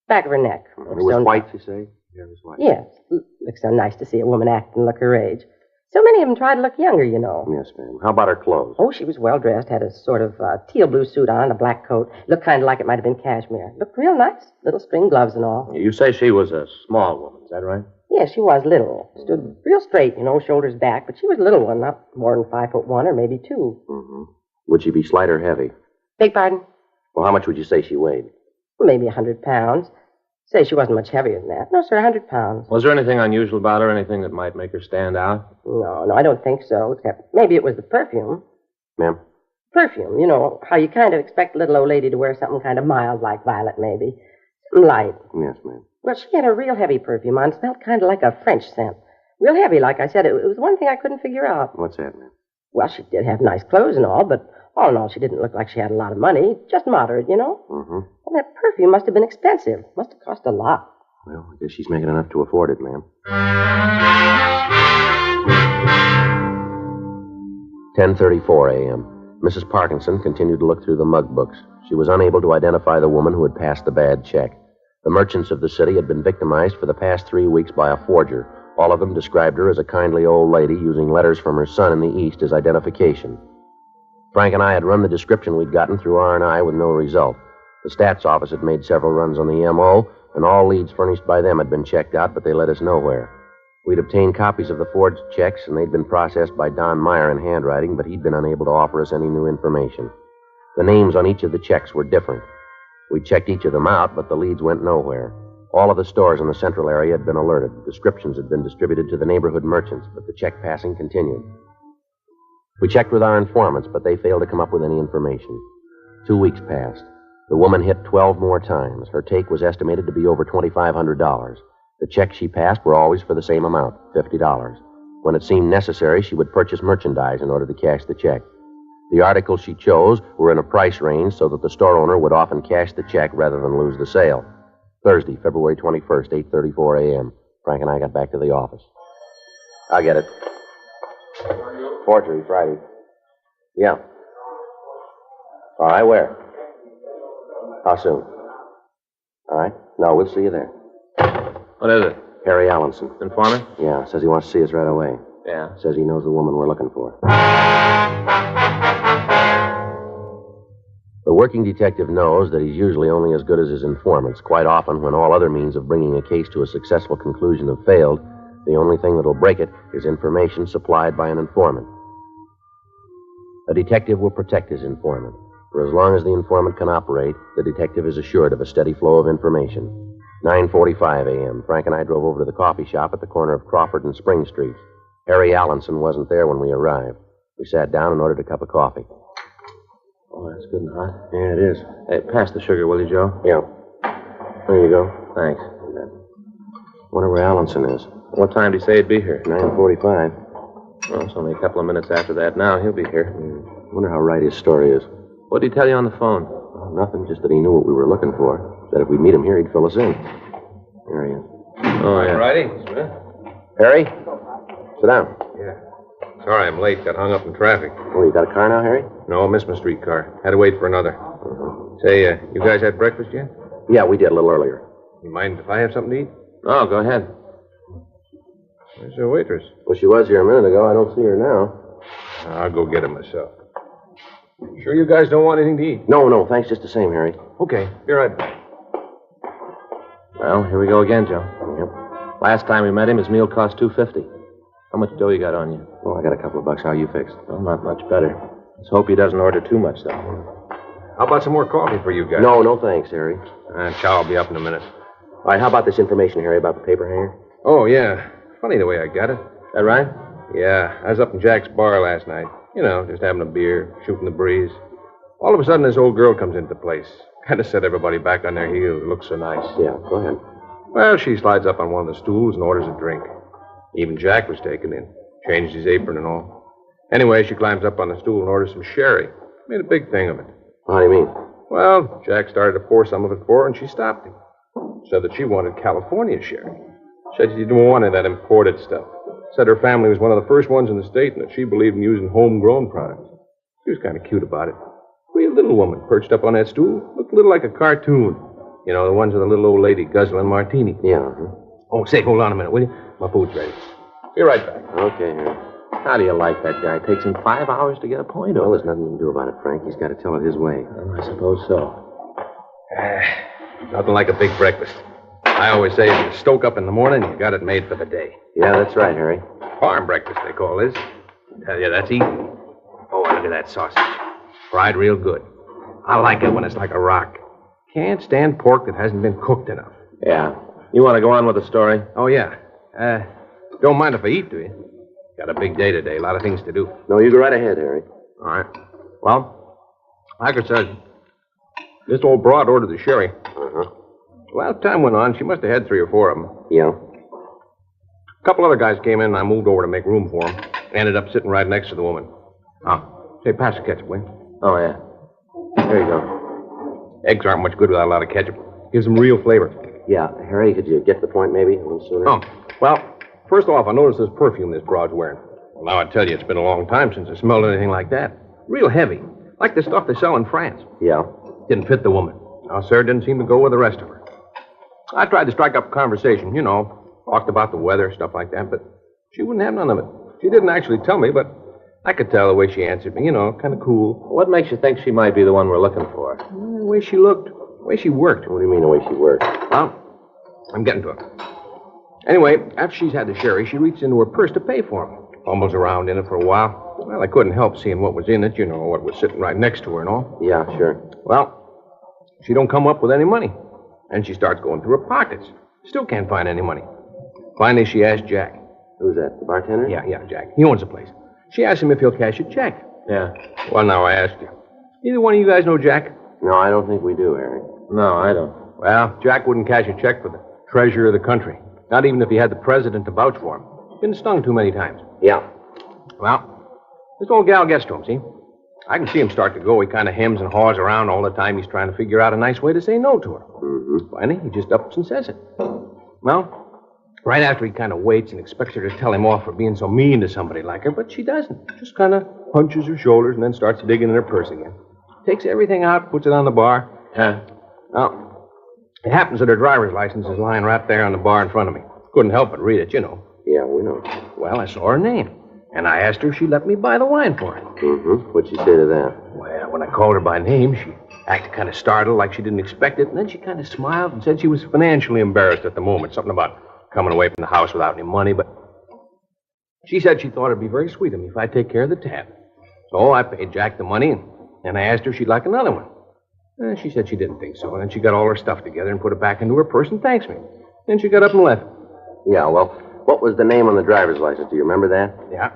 Back of her neck. And it was white, you say? Yeah, it was white. Yes. Looks so nice to see a woman act and look her age. So many of them try to look younger, you know. Yes, ma'am. How about her clothes? Oh, she was well-dressed. Had a sort of teal blue suit on, a black coat. Looked kind of like it might have been cashmere. Looked real nice. Little string gloves and all. You say she was a small woman, is that right? Yes, she was little. Stood real straight, you know, shoulders back. But she was a little one, not more than 5'1" or maybe 2. Mm-hmm. Would she be slight or heavy? Beg pardon? Well, how much would you say she weighed? Maybe 100 pounds. Say she wasn't much heavier than that. No, sir, 100 pounds. Was there anything unusual about her, anything that might make her stand out? No, I don't think so, except maybe it was the perfume. Ma'am? Perfume, you know, how you kind of expect a little old lady to wear something kind of mild, like violet, maybe. Something light. Yes, ma'am. Well, she had a real heavy perfume on. Smelled kind of like a French scent. Real heavy, like I said. It was one thing I couldn't figure out. What's that, ma'am? Well, she did have nice clothes and all, but all in all, she didn't look like she had a lot of money. Just moderate, you know? Mm-hmm. Well, that perfume must have been expensive. Must have cost a lot. Well, I guess she's making enough to afford it, ma'am. 10:34 a.m. Mrs. Parkinson continued to look through the mug books. She was unable to identify the woman who had passed the bad check. The merchants of the city had been victimized for the past 3 weeks by a forger. All of them described her as a kindly old lady using letters from her son in the East as identification. Frank and I had run the description we'd gotten through R&I with no result. The stats office had made several runs on the MO, and all leads furnished by them had been checked out, but they led us nowhere. We'd obtained copies of the forged checks, and they'd been processed by Don Meyer in handwriting, but he'd been unable to offer us any new information. The names on each of the checks were different. We checked each of them out, but the leads went nowhere. All of the stores in the central area had been alerted. Descriptions had been distributed to the neighborhood merchants, but the check passing continued. We checked with our informants, but they failed to come up with any information. 2 weeks passed. The woman hit 12 more times. Her take was estimated to be over $2,500. The checks she passed were always for the same amount, $50. When it seemed necessary, she would purchase merchandise in order to cash the check. The articles she chose were in a price range so that the store owner would often cash the check rather than lose the sale. Thursday, February 21st, 8:34 a.m. Frank and I got back to the office. I'll get it. Forgery, Friday. Yeah. All right, where? How soon? All right. No, we'll see you there. What is it? Harry Allenson. Informant? Yeah, says he wants to see us right away. Yeah. Says he knows the woman we're looking for. The working detective knows that he's usually only as good as his informants. Quite often, when all other means of bringing a case to a successful conclusion have failed, the only thing that'll break it is information supplied by an informant. A detective will protect his informant. For as long as the informant can operate, the detective is assured of a steady flow of information. 9:45 a.m. Frank and I drove over to the coffee shop at the corner of Crawford and Spring Streets. Harry Allenson wasn't there when we arrived. We sat down and ordered a cup of coffee. Oh, that's good and hot. Yeah, it is. Hey, pass the sugar, will you, Joe? Yeah. There you go. Thanks. Wonder where Allenson is. What time did he say he'd be here? 9:45. Well, it's only a couple of minutes after that now. He'll be here. Wonder how right his story is. What did he tell you on the phone? Well, nothing, just that he knew what we were looking for. Said if we'd meet him here, he'd fill us in. There he is. Oh, yeah. Righty, Smith. Harry? Sit down. Yeah. Sorry I'm late. Got hung up in traffic. Oh, you got a car now, Harry? No, I missed my streetcar. Had to wait for another. Say, you guys had breakfast yet? Yeah, we did a little earlier. You mind if I have something to eat? Oh, go ahead. Where's the waitress? Well, she was here a minute ago. I don't see her now. I'll go get her myself. Sure you guys don't want anything to eat? No, thanks just the same, Harry. Okay, be right back. Well, here we go again, Joe. Yep. Last time we met him, his meal cost $2.50. How much dough you got on you? Oh, I got a couple of bucks. How you fixed? Well, not much better. Let's hope he doesn't order too much, though. How about some more coffee for you guys? No, thanks, Harry. Chow will be up in a minute. All right, how about this information, Harry, about the paper hanger? Oh, yeah. Funny the way I got it. That right? Yeah, I was up in Jack's bar last night. You know, just having a beer, shooting the breeze. All of a sudden, this old girl comes into place. Kind of set everybody back on their heels. It looks so nice. Yeah, go ahead. Well, she slides up on one of the stools and orders a drink. Even Jack was taken in. Changed his apron and all. Anyway, she climbs up on the stool and orders some sherry. Made a big thing of it. How do you mean? Well, Jack started to pour some of it for her, and she stopped him. Said that she wanted California sherry. Said she didn't want any of that imported stuff. Said her family was one of the first ones in the state and that she believed in using homegrown products. She was kind of cute about it. Real little woman perched up on that stool. Looked a little like a cartoon. You know, the ones with the little old lady guzzling martini. Yeah. Oh, say, hold on a minute, will you? My food's ready. Be right back. Okay, Harry. How do you like that guy? It takes him 5 hours to get a point Well, over. there's nothing you can do about it, Frank. He's got to tell it his way. Well, I suppose so. Nothing like a big breakfast. I always say if you stoke up in the morning, you got it made for the day. Yeah, that's right, Harry. Farm breakfast, they call this. Tell you, that's eating. Oh, look at that sausage. Fried real good. I like it when it's like a rock. Can't stand pork that hasn't been cooked enough. Yeah. You want to go on with the story? Oh, yeah. Don't mind if I eat, do you? Got a big day today. A lot of things to do. No, you go right ahead, Harry. All right. Well, like I said, this old broad ordered the sherry. Uh-huh. Well, as time went on, she must have had 3 or 4 of them. Yeah. A couple other guys came in, and I moved over to make room for them. Ended up sitting right next to the woman. Say, pass the ketchup, will you? Oh, yeah. Here you go. Eggs aren't much good without a lot of ketchup. Gives them real flavor. Yeah, Harry, could you get to the point maybe a little sooner? Oh, well, first off, I noticed this perfume this broad's wearing. Well, now I tell you, it's been a long time since I smelled anything like that. Real heavy. Like the stuff they sell in France. Yeah. Didn't fit the woman. Now, sir, didn't seem to go with the rest of her. I tried to strike up a conversation, you know, talked about the weather, stuff like that, but she wouldn't have none of it. She didn't actually tell me, but I could tell the way she answered me, kind of cool. What makes you think she might be the one we're looking for? The way she looked, the way she worked. What do you mean, the way she worked? Well, I'm getting to it. Anyway, after she's had the sherry, she reached into her purse to pay for him. Fumbles around in it for a while. Well, I couldn't help seeing what was in it, what was sitting right next to her and all. Yeah, sure. Well, she don't come up with any money. And she starts going through her pockets. Still can't find any money. Finally, she asked Jack. Who's that, the bartender? Yeah, Jack. He owns the place. She asked him if he'll cash a check. Yeah. Well, now I ask you. Either one of you guys know Jack? No, I don't think we do, Harry. No, I don't. Well, Jack wouldn't cash a check for the treasurer of the country. Not even if he had the president to vouch for him. Been stung too many times. Yeah. Well, this old gal gets to him, see? I can see him start to go. He kind of hems and haws around all the time. He's trying to figure out a nice way to say no to her. Mm-hmm. Finally, he just ups and says it. Well, right after he kind of waits and expects her to tell him off for being so mean to somebody like her, but she doesn't. Just kind of hunches her shoulders and then starts digging in her purse again. Takes everything out, puts it on the bar. Yeah. Well, it happens that her driver's license is lying right there on the bar in front of me. Couldn't help but read it, Yeah, we know. Well, I saw her name, and I asked her if she'd let me buy the wine for it. Mm-hmm. What'd she say to that? Well, when I called her by name, she acted kind of startled, like she didn't expect it, and then she kind of smiled and said she was financially embarrassed at the moment. Something about coming away from the house without any money, but she said she thought it'd be very sweet of me if I'd take care of the tab. So I paid Jack the money, and I asked her if she'd like another one. And she said she didn't think so, and then she got all her stuff together and put it back into her purse and thanks me. Then she got up and left. Yeah, well, what was the name on the driver's license? Do you remember that? Yeah.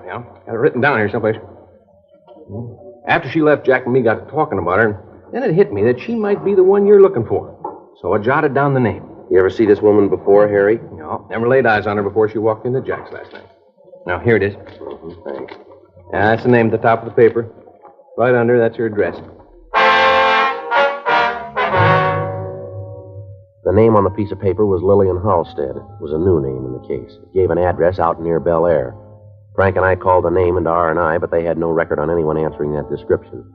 Got it written down here someplace. After she left, Jack and me got to talking about her, and then it hit me that she might be the one you're looking for. So I jotted down the name. You ever see this woman before, Harry? No, never laid eyes on her before she walked into Jack's last night. Now, here it is. Mm-hmm, thanks. That's the name at the top of the paper. Right under, that's her address. The name on the piece of paper was Lillian Halstead. It was a new name in the case. It gave an address out near Bel Air. Frank and I called the name into R&I, but they had no record on anyone answering that description.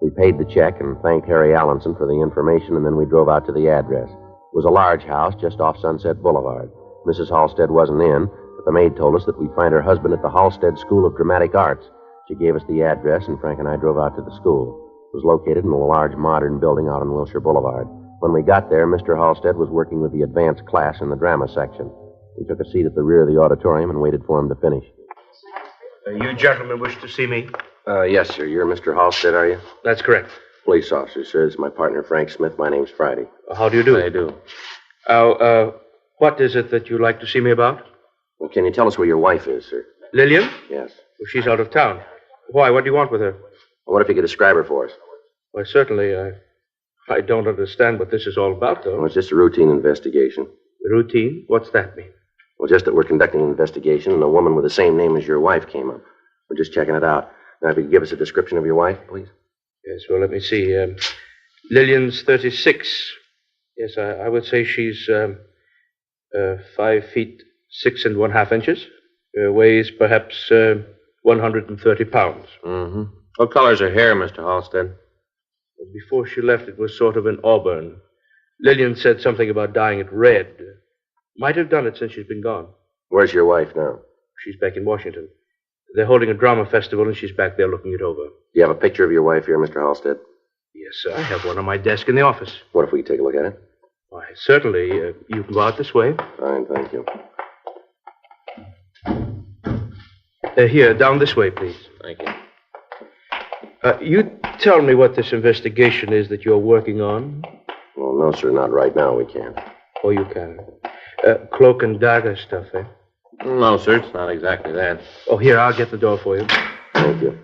We paid the check and thanked Harry Allenson for the information, and then we drove out to the address. It was a large house just off Sunset Boulevard. Mrs. Halstead wasn't in, but the maid told us that we'd find her husband at the Halstead School of Dramatic Arts. She gave us the address, and Frank and I drove out to the school. It was located in a large modern building out on Wilshire Boulevard. When we got there, Mr. Halstead was working with the advanced class in the drama section. We took a seat at the rear of the auditorium and waited for him to finish. You gentlemen wish to see me? Yes, sir. You're Mr. Halstead, are you? That's correct. Police officer, sir. This is my partner, Frank Smith. My name's Friday. How do you do? I do. What is it that you'd like to see me about? Well, can you tell us where your wife is, sir? Lillian? Yes. Well, she's out of town. Why? What do you want with her? Well, what if you could describe her for us? Well, certainly. I don't understand what this is all about, though. Well, it's just a routine investigation. Routine? What's that mean? Well, just that we're conducting an investigation and a woman with the same name as your wife came up. We're just checking it out. Now, if you could give us a description of your wife, please. Yes, well, let me see. Lillian's 36. Yes, I would say she's 5 feet 6 1/2 inches. Weighs perhaps 130 pounds. Mm-hmm. What color's her hair, Mr. Halstead? Before she left, it was sort of an auburn. Lillian said something about dyeing it red. Might have done it since she's been gone. Where's your wife now? She's back in Washington. They're holding a drama festival, and she's back there looking it over. Do you have a picture of your wife here, Mr. Halstead? Yes, sir. I have one on my desk in the office. What if we take a look at it? Why, certainly. You can go out this way. Fine, thank you. Here, down this way, please. Thank you. You tell me what this investigation is that you're working on. Well, no, sir, not right now. We can't. Oh, you can. Cloak and dagger stuff, eh? No, sir, it's not exactly that. Oh, here, I'll get the door for you. Thank you.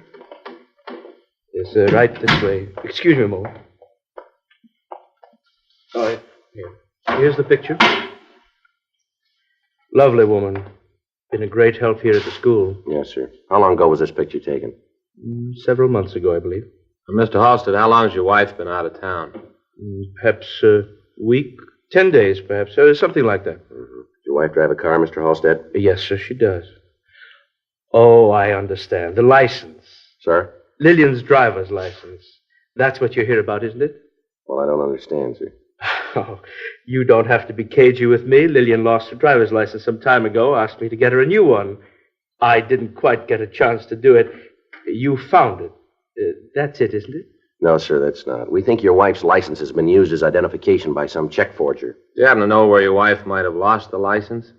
It's right this way. Excuse me a moment. Oh, yeah. Here. Here's the picture. Lovely woman. Been a great help here at the school. Yes, sir. How long ago was this picture taken? Several months ago, I believe. Mr. Halstead, how long has your wife been out of town? Perhaps a week, 10 days, perhaps. Something like that. Mm-hmm. Does your wife drive a car, Mr. Halstead? Yes, sir, she does. Oh, I understand. The license. Sir? Lillian's driver's license. That's what you're here about, isn't it? Well, I don't understand, sir. Oh, you don't have to be cagey with me. Lillian lost her driver's license some time ago, asked me to get her a new one. I didn't quite get a chance to do it. You found it. That's it, isn't it? No, sir, that's not. We think your wife's license has been used as identification by some check forger. Do you happen to know where your wife might have lost the license?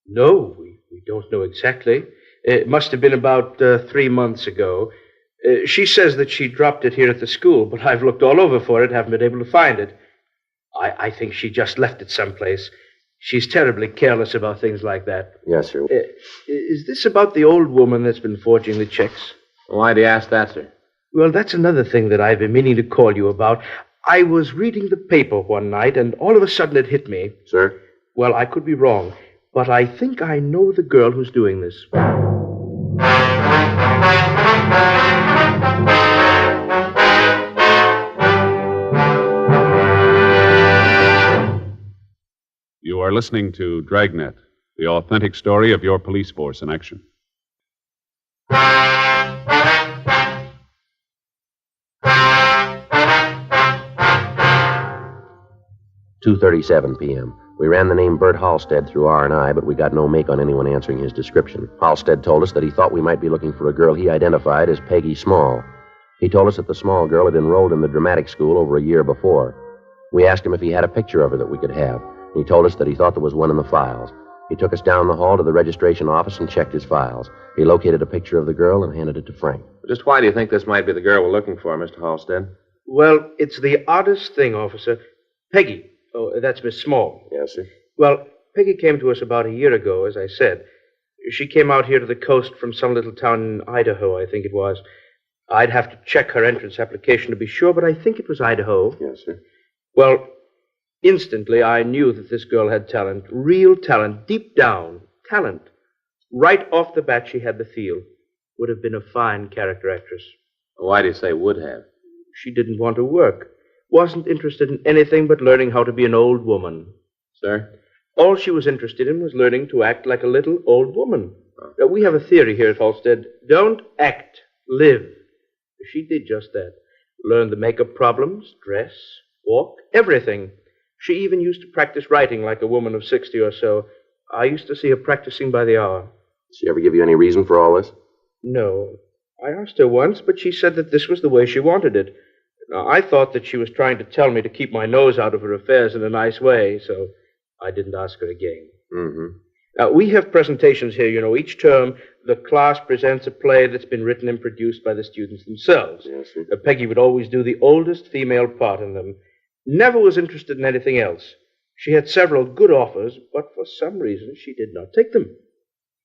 No, we don't know exactly. It must have been about 3 months ago. She says that she dropped it here at the school, but I've looked all over for it, haven't been able to find it. I think she just left it someplace. She's terribly careless about things like that. Yes, sir. Is this about the old woman that's been forging the checks? Why do you ask that, sir? Well, that's another thing that I've been meaning to call you about. I was reading the paper one night, and all of a sudden it hit me. Sir? Well, I could be wrong, but I think I know the girl who's doing this. You are listening to Dragnet, the authentic story of your police force in action. 2:37 p.m. We ran the name Bert Halstead through R&I, but we got no make on anyone answering his description. Halstead told us that he thought we might be looking for a girl he identified as Peggy Small. He told us that the Small girl had enrolled in the dramatic school over a year before. We asked him if he had a picture of her that we could have. He told us that he thought there was one in the files. He took us down the hall to the registration office and checked his files. He located a picture of the girl and handed it to Frank. Just why do you think this might be the girl we're looking for, Mr. Halstead? Well, it's the oddest thing, officer. Peggy. Oh, that's Miss Small. Yes, sir. Well, Peggy came to us about a year ago, as I said. She came out here to the coast from some little town in Idaho, I think it was. I'd have to check her entrance application to be sure, but I think it was Idaho. Yes, sir. Well, instantly I knew that this girl had talent, real talent, deep down, talent. Right off the bat, she had the feel. Would have been a fine character actress. Why do you say would have? She didn't want to work. Wasn't interested in anything but learning how to be an old woman. Sir? All she was interested in was learning to act like a little old woman. Now, we have a theory here at Halstead. Don't act, live. She did just that. Learned the makeup problems, dress, walk, everything. She even used to practice writing like a woman of 60 or so. I used to see her practicing by the hour. Did she ever give you any reason for all this? No. I asked her once, but she said that this was the way she wanted it. Now, I thought that she was trying to tell me to keep my nose out of her affairs in a nice way, so I didn't ask her again. Mm-hmm. Now, we have presentations here, you know. Each term, the class presents a play that's been written and produced by the students themselves. Yes, sir. Peggy would always do the oldest female part in them. Never was interested in anything else. She had several good offers, but for some reason she did not take them.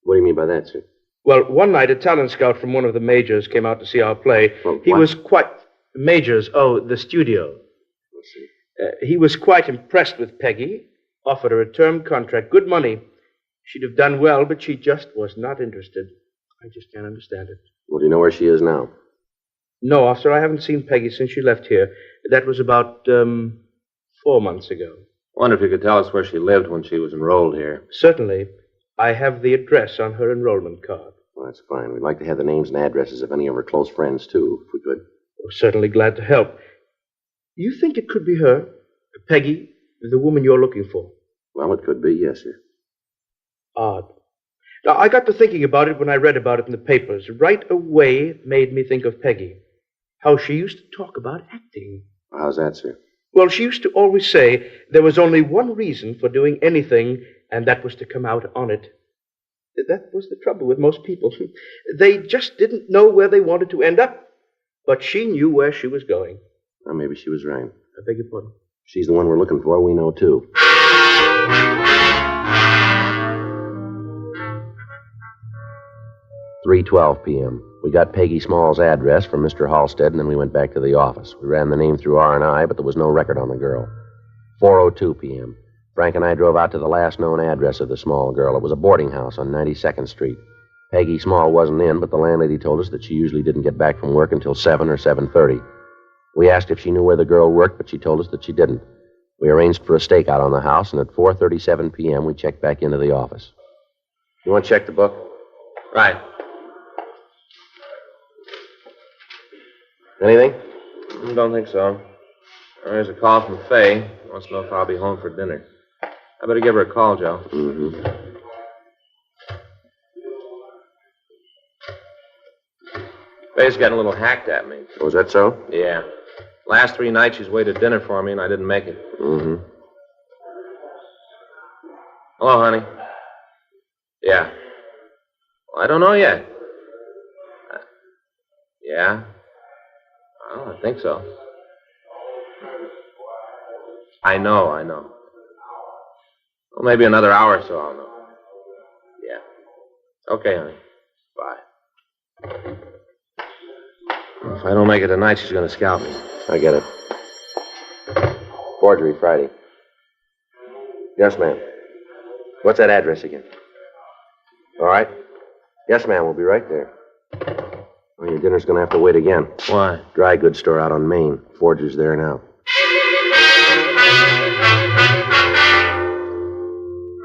What do you mean by that, sir? Well, one night a talent scout from one of the majors came out to see our play. Well, he what? was quite... Majors, the studio. Let's see. He was quite impressed with Peggy, offered her a term contract, good money. She'd have done well, but she just was not interested. I just can't understand it. Well, do you know where she is now? No, officer, I haven't seen Peggy since she left here. That was about 4 months ago. Wonder if you could tell us where she lived when she was enrolled here. Certainly. I have the address on her enrollment card. Well, that's fine. We'd like to have the names and addresses of any of her close friends, too, if we could. We're certainly glad to help. You think it could be her? Peggy, the woman you're looking for? Well, it could be, yes, sir. Odd. Now, I got to thinking about it when I read about it in the papers. Right away, it made me think of Peggy. How she used to talk about acting. How's that, sir? Well, she used to always say there was only one reason for doing anything, and that was to come out on it. That was the trouble with most people. They just didn't know where they wanted to end up. But she knew where she was going. Well, maybe she was right. I beg your pardon? She's the one we're looking for, we know, too. 3:12 p.m. We got Peggy Small's address from Mr. Halstead, and then we went back to the office. We ran the name through R&I, but there was no record on the girl. 4:02 p.m. Frank and I drove out to the last known address of the Small girl. It was a boarding house on 92nd Street. Peggy Small wasn't in, but the landlady told us that she usually didn't get back from work until 7 or 7:30. We asked if she knew where the girl worked, but she told us that she didn't. We arranged for a stakeout on the house, and at 4:37 p.m., we checked back into the office. You want to check the book? Right. Anything? Don't think so. There's a call from Faye. Wants to know if I'll be home for dinner. I better give her a call, Joe. Mm-hmm. Faye's getting a little hacked at me. Was that so? Yeah. Last 3 nights she's waited dinner for me and I didn't make it. Mm-hmm. Hello, honey. Yeah. Well, I don't know yet. Yeah? Well, I think so. I know. Well, maybe another hour or so I'll know. Yeah. Okay, honey. Bye. Well, if I don't make it tonight, she's going to scalp me. I get it. Forgery Friday. Yes, ma'am. What's that address again? All right. Yes, ma'am. We'll be right there. Well, your dinner's going to have to wait again. Why? Dry goods store out on Main. Forger's there now.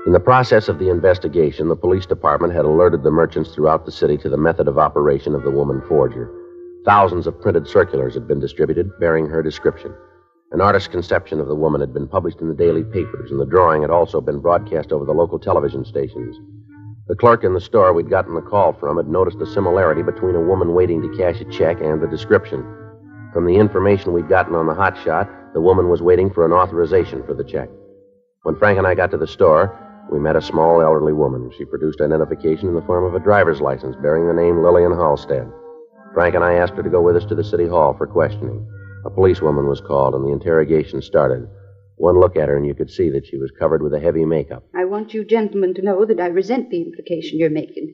In the process of the investigation, the police department had alerted the merchants throughout the city to the method of operation of the woman forger. Thousands of printed circulars had been distributed bearing her description. An artist's conception of the woman had been published in the daily papers, and the drawing had also been broadcast over the local television stations. The clerk in the store we'd gotten the call from had noticed a similarity between a woman waiting to cash a check and the description. From the information we'd gotten on the hotshot, the woman was waiting for an authorization for the check. When Frank and I got to the store, we met a small elderly woman. She produced identification in the form of a driver's license bearing the name Lillian Halstead. Frank and I asked her to go with us to the city hall for questioning. A policewoman was called, and the interrogation started. One look at her, and you could see that she was covered with a heavy makeup. I want you gentlemen to know that I resent the implication you're making.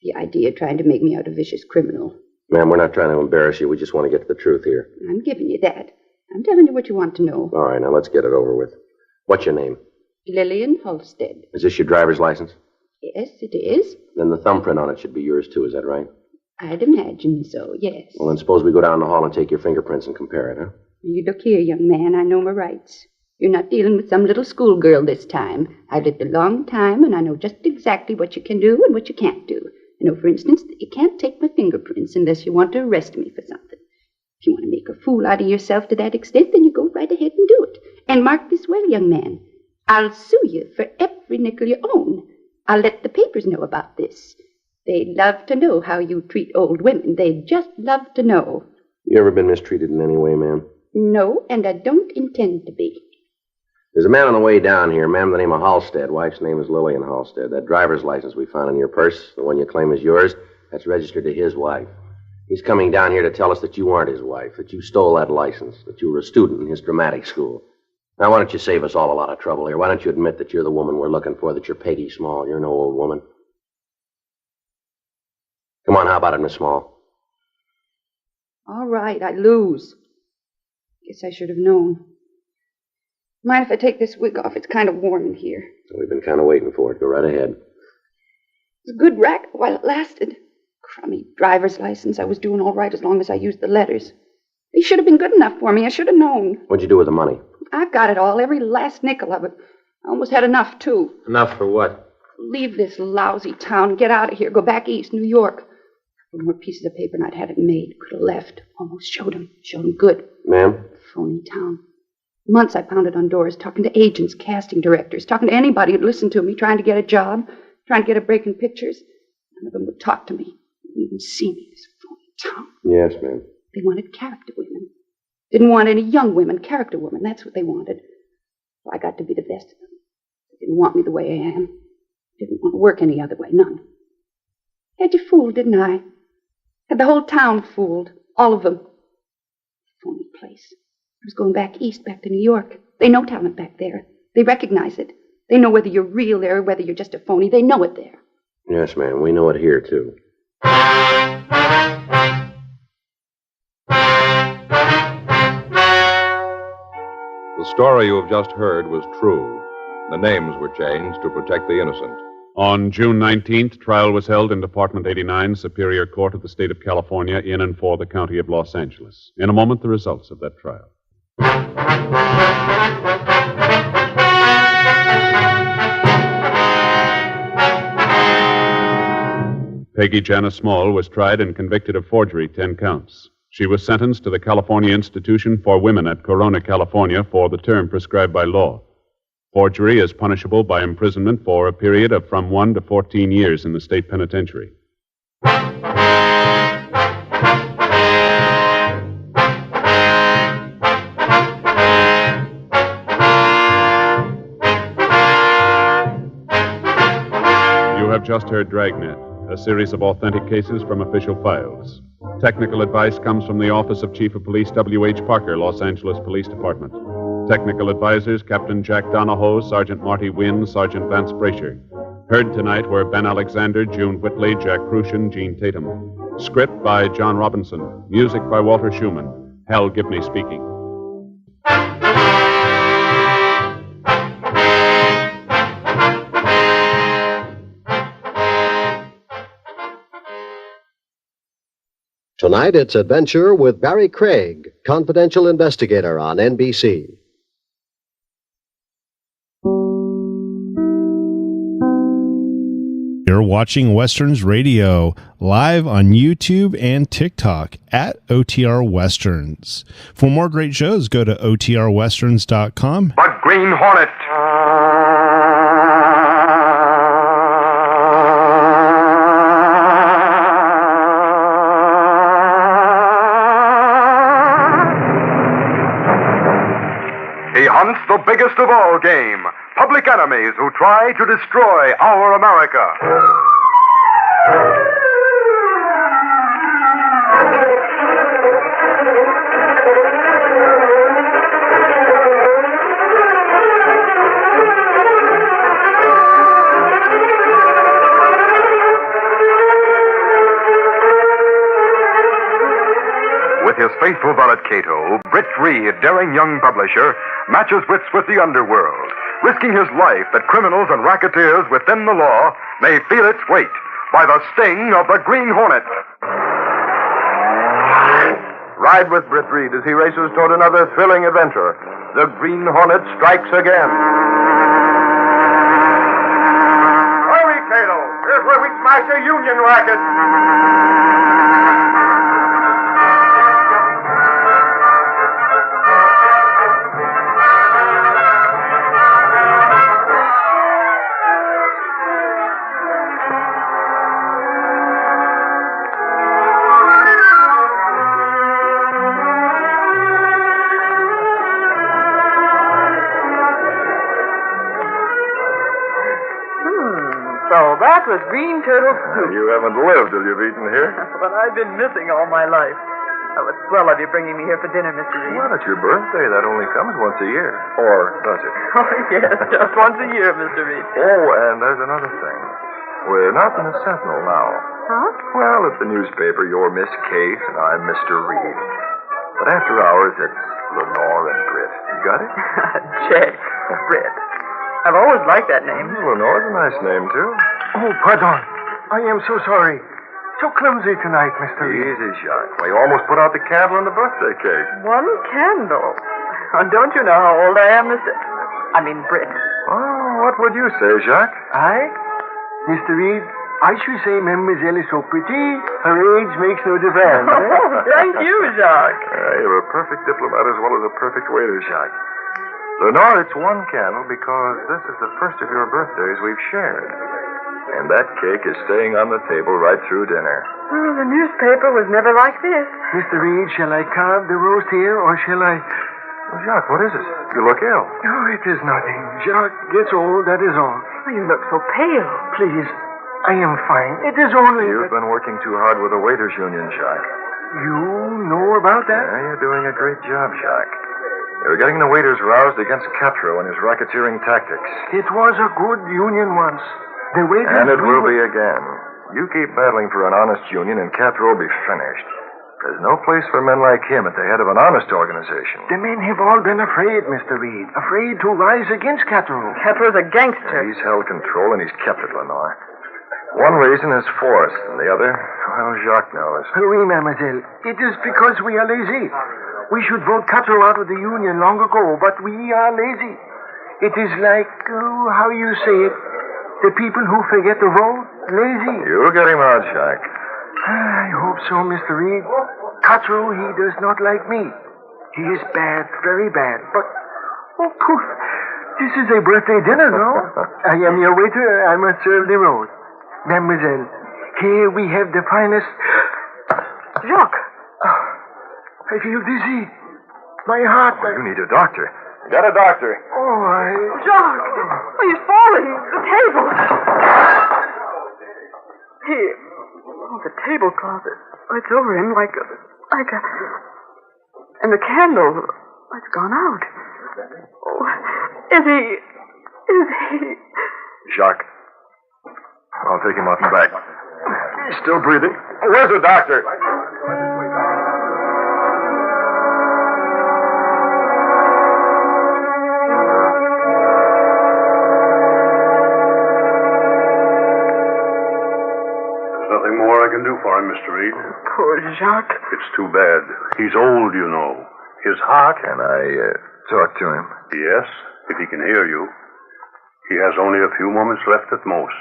The idea of trying to make me out a vicious criminal. Ma'am, we're not trying to embarrass you. We just want to get to the truth here. I'm giving you that. I'm telling you what you want to know. All right, now let's get it over with. What's your name? Lillian Halstead. Is this your driver's license? Yes, it is. Then the thumbprint on it should be yours, too. Is that right? I'd imagine so, yes. Well, then suppose we go down the hall and take your fingerprints and compare it, huh? You look here, young man. I know my rights. You're not dealing with some little schoolgirl this time. I've lived a long time, and I know just exactly what you can do and what you can't do. You know, for instance, that you can't take my fingerprints unless you want to arrest me for something. If you want to make a fool out of yourself to that extent, then you go right ahead and do it. And mark this well, young man. I'll sue you for every nickel you own. I'll let the papers know about this. They'd love to know how you treat old women. They'd just love to know. You ever been mistreated in any way, ma'am? No, and I don't intend to be. There's a man on the way down here, ma'am, the name of Halstead. Wife's name is Lillian Halstead. That driver's license we found in your purse, the one you claim is yours, that's registered to his wife. He's coming down here to tell us that you aren't his wife, that you stole that license, that you were a student in his dramatic school. Now, why don't you save us all a lot of trouble here? Why don't you admit that you're the woman we're looking for, that you're Peggy Small? You're no old woman. Come on, how about it, Miss Small? All right, I lose. Guess I should have known. Mind if I take this wig off? It's kind of warm in here. We've been kind of waiting for it. Go right ahead. It was a good racket while it lasted. Crummy driver's license. I was doing all right as long as I used the letters. They should have been good enough for me. I should have known. What'd you do with the money? I've got it all, every last nickel of it. I almost had enough, too. Enough for what? Leave this lousy town, get out of here, go back east, New York. One more pieces of paper and I'd had it made. Could have left. Almost showed him good. Ma'am? Phony town. Months I pounded on doors, talking to agents, casting directors, talking to anybody who'd listen to me, trying to get a job, trying to get a break in pictures. None of them would talk to me, wouldn't even see me, this phony town. Yes, ma'am. They wanted character women. Didn't want any young women, character women. That's what they wanted. So I got to be the best of them. They didn't want me the way I am. Didn't want to work any other way, none. Had you fooled, didn't I? Had the whole town fooled. All of them. Phony place. I was going back east, back to New York. They know talent back there. They recognize it. They know whether you're real there or whether you're just a phony. They know it there. Yes, ma'am. We know it here, too. The story you have just heard was true. The names were changed to protect the innocent. On June 19th, trial was held in Department 89, Superior Court of the State of California, in and for the County of Los Angeles. In a moment, the results of that trial. Peggy Janice Small was tried and convicted of forgery, 10 counts. She was sentenced to the California Institution for Women at Corona, California, for the term prescribed by law. Forgery is punishable by imprisonment for a period of from 1 to 14 years in the state penitentiary. have just heard Dragnet, a series of authentic cases from official files. Technical advice comes from the Office of Chief of Police W.H. Parker, Los Angeles Police Department. Technical advisors, Captain Jack Donahoe, Sergeant Marty Wynn, Sergeant Vance Brasher. Heard tonight were Ben Alexander, June Whitley, Jack Crucian, Gene Tatum. Script by John Robinson. Music by Walter Schumann. Hal Gibney speaking. Tonight, it's Adventure with Barry Craig, confidential investigator on NBC. You're watching Westerns Radio live on YouTube and TikTok at OTR Westerns. For more great shows, go to OTRWesterns.com. But Green Hornet. He hunts the biggest of all game, public enemies who try to destroy our America. With his faithful valet Cato, Britt Reed, daring young publisher, matches wits with the underworld, risking his life that criminals and racketeers within the law may feel its weight by the sting of the Green Hornet. Ride with Britt Reed as he races toward another thrilling adventure. The Green Hornet strikes again. Hurry, Cato! Here's where we smash a Union racket! That was green turtle soup. You haven't lived till you've eaten here. But I've been missing all my life. Oh, it's swell of you bringing me here for dinner, Mr. Reed. Well, it's your birthday. That only comes once a year. Or does it? Oh, yes, just once a year, Mr. Reed. Oh, and there's another thing. We're not in the Sentinel now. Huh? Well, at the newspaper, you're Miss Case and I'm Mr. Reed. But after hours, it's Lenore and Britt. You got it? Jack. Britt. I've always liked that name. Lenore's a nice name, too. Oh, pardon. I am so sorry. So clumsy tonight, Mr. Reed. Easy, Jacques. Well, you almost put out the candle in the birthday cake. One candle. Oh, don't you know how old I am, Britt? Oh, what would you say, Jacques? I? Mr. Reed, I should say Mademoiselle is so pretty, her age makes no difference. Oh, thank you, Jacques. You're a perfect diplomat as well as a perfect waiter, Jacques. Lenore, it's one candle because this is the first of your birthdays we've shared. And that cake is staying on the table right through dinner. Oh, the newspaper was never like this. Mr. Reed, shall I carve the roast here, or shall I... Well, Jacques, what is it? You look ill. Oh, it is nothing. Jacques gets old, that is all. Oh, you look so pale. Please, I am fine. It is only... You've been working too hard with the waiters' union, Jacques. You know about that? Yeah, you're doing a great job, Jacques. You're getting the waiters roused against Catro and his racketeering tactics. It was a good union once. The waiters... And it will be again. You keep battling for an honest union and Catro will be finished. There's no place for men like him at the head of an honest organization. The men have all been afraid, Mr. Reed. Afraid to rise against Catro. Catro's a gangster. He's held control and he's kept it, Lenore. One reason is force, and the other, well, Jacques knows. Oui, mademoiselle. It is because we are lazy. We should vote Catro out of the union long ago, but we are lazy. It is like, how you say it, the people who forget to vote, lazy. You get him out, Jacques. I hope so, Mr. Reed. Catro, he does not like me. He is bad, very bad, but, oh, poof. This is a birthday dinner, no? I am your waiter. I must serve the roast. Mademoiselle, here we have the finest... Jacques! Oh, I feel dizzy. My heart... You need a doctor. Get a doctor. Oh, Jacques! Oh, he's falling. The table. Here. Oh, the tablecloth. It's over him like a... And the candle, it's gone out. Oh, is he... Jacques. I'll take him out and back. He's still breathing. Where's the doctor? There's nothing more I can do for him, Mr. Reed. Poor Jacques. It's too bad. He's old, you know. His heart... Can I talk to him? Yes, if he can hear you. He has only a few moments left at most.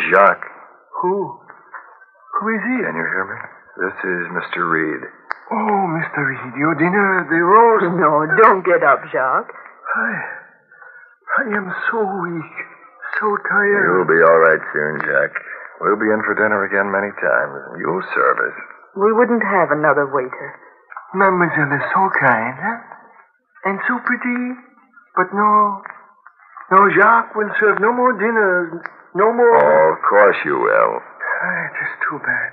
Jacques. Who is he? Can you hear me? This is Mr. Reed. Oh, Mr. Reed, your dinner, the roast. No, don't get up, Jacques. I am so weak, so tired. You'll be all right soon, Jack. We'll be in for dinner again many times, and you'll serve us. We wouldn't have another waiter. Mademoiselle is so kind, huh? And so pretty. But no, Jacques will serve no more dinner. No more. Oh, of course you will. It is too bad.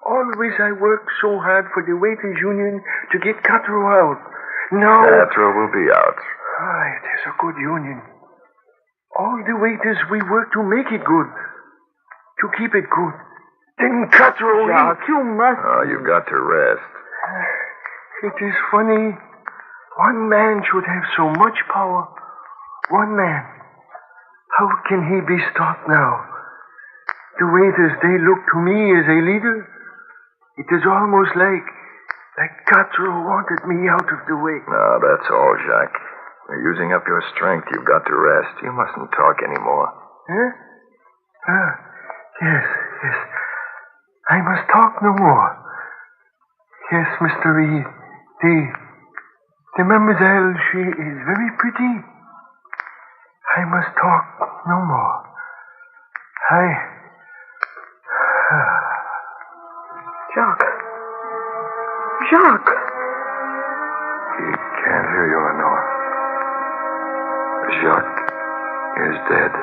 Always I work so hard for the Waiters' Union to get Cutthroat out. Now... Cutthroat will be out. It is a good union. All the waiters, we work to make it good. To keep it good. Then Cutthroat... Jacques, you must... Oh, you've got to rest. It is funny. One man should have so much power. One man. How can he be stopped now? The waiters, they look to me as a leader. It is almost like Cutthroat wanted me out of the way. No, that's all, Jacques. You're using up your strength. You've got to rest. You mustn't talk anymore. Huh? Yes. I must talk no more. Yes, Mr. Reed. The mademoiselle, she is very pretty. I must talk no more. Jacques. He can't hear you, Lenore. Jacques is dead.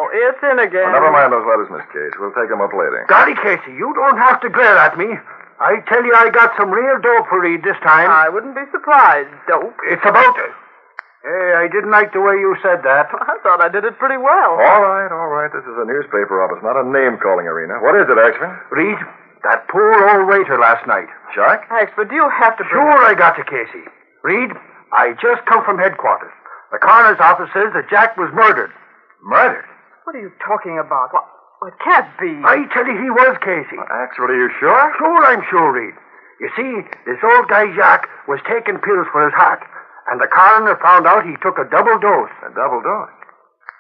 It's in again. Well, never mind those letters, Miss Case. We'll take them up later. Golly, Casey, you don't have to glare at me. I tell you, I got some real dope for Reed this time. I wouldn't be surprised. Dope? It's about... Hey, I didn't like the way you said that. I thought I did it pretty well. All right. This is a newspaper office, not a name-calling arena. What is it, Axford? Reed, that poor old waiter last night. Jacques? Axford, do you have to... Sure, I got you, Casey. Reed, I just come from headquarters. The coroner's office says that Jack was murdered. Murdered? What are you talking about? Well, it can't be. I tell you, he was, Casey. Axford, are you sure? Sure, I'm sure, Reed. You see, this old guy Jacques was taking pills for his heart, and the coroner found out he took a double dose. A double dose?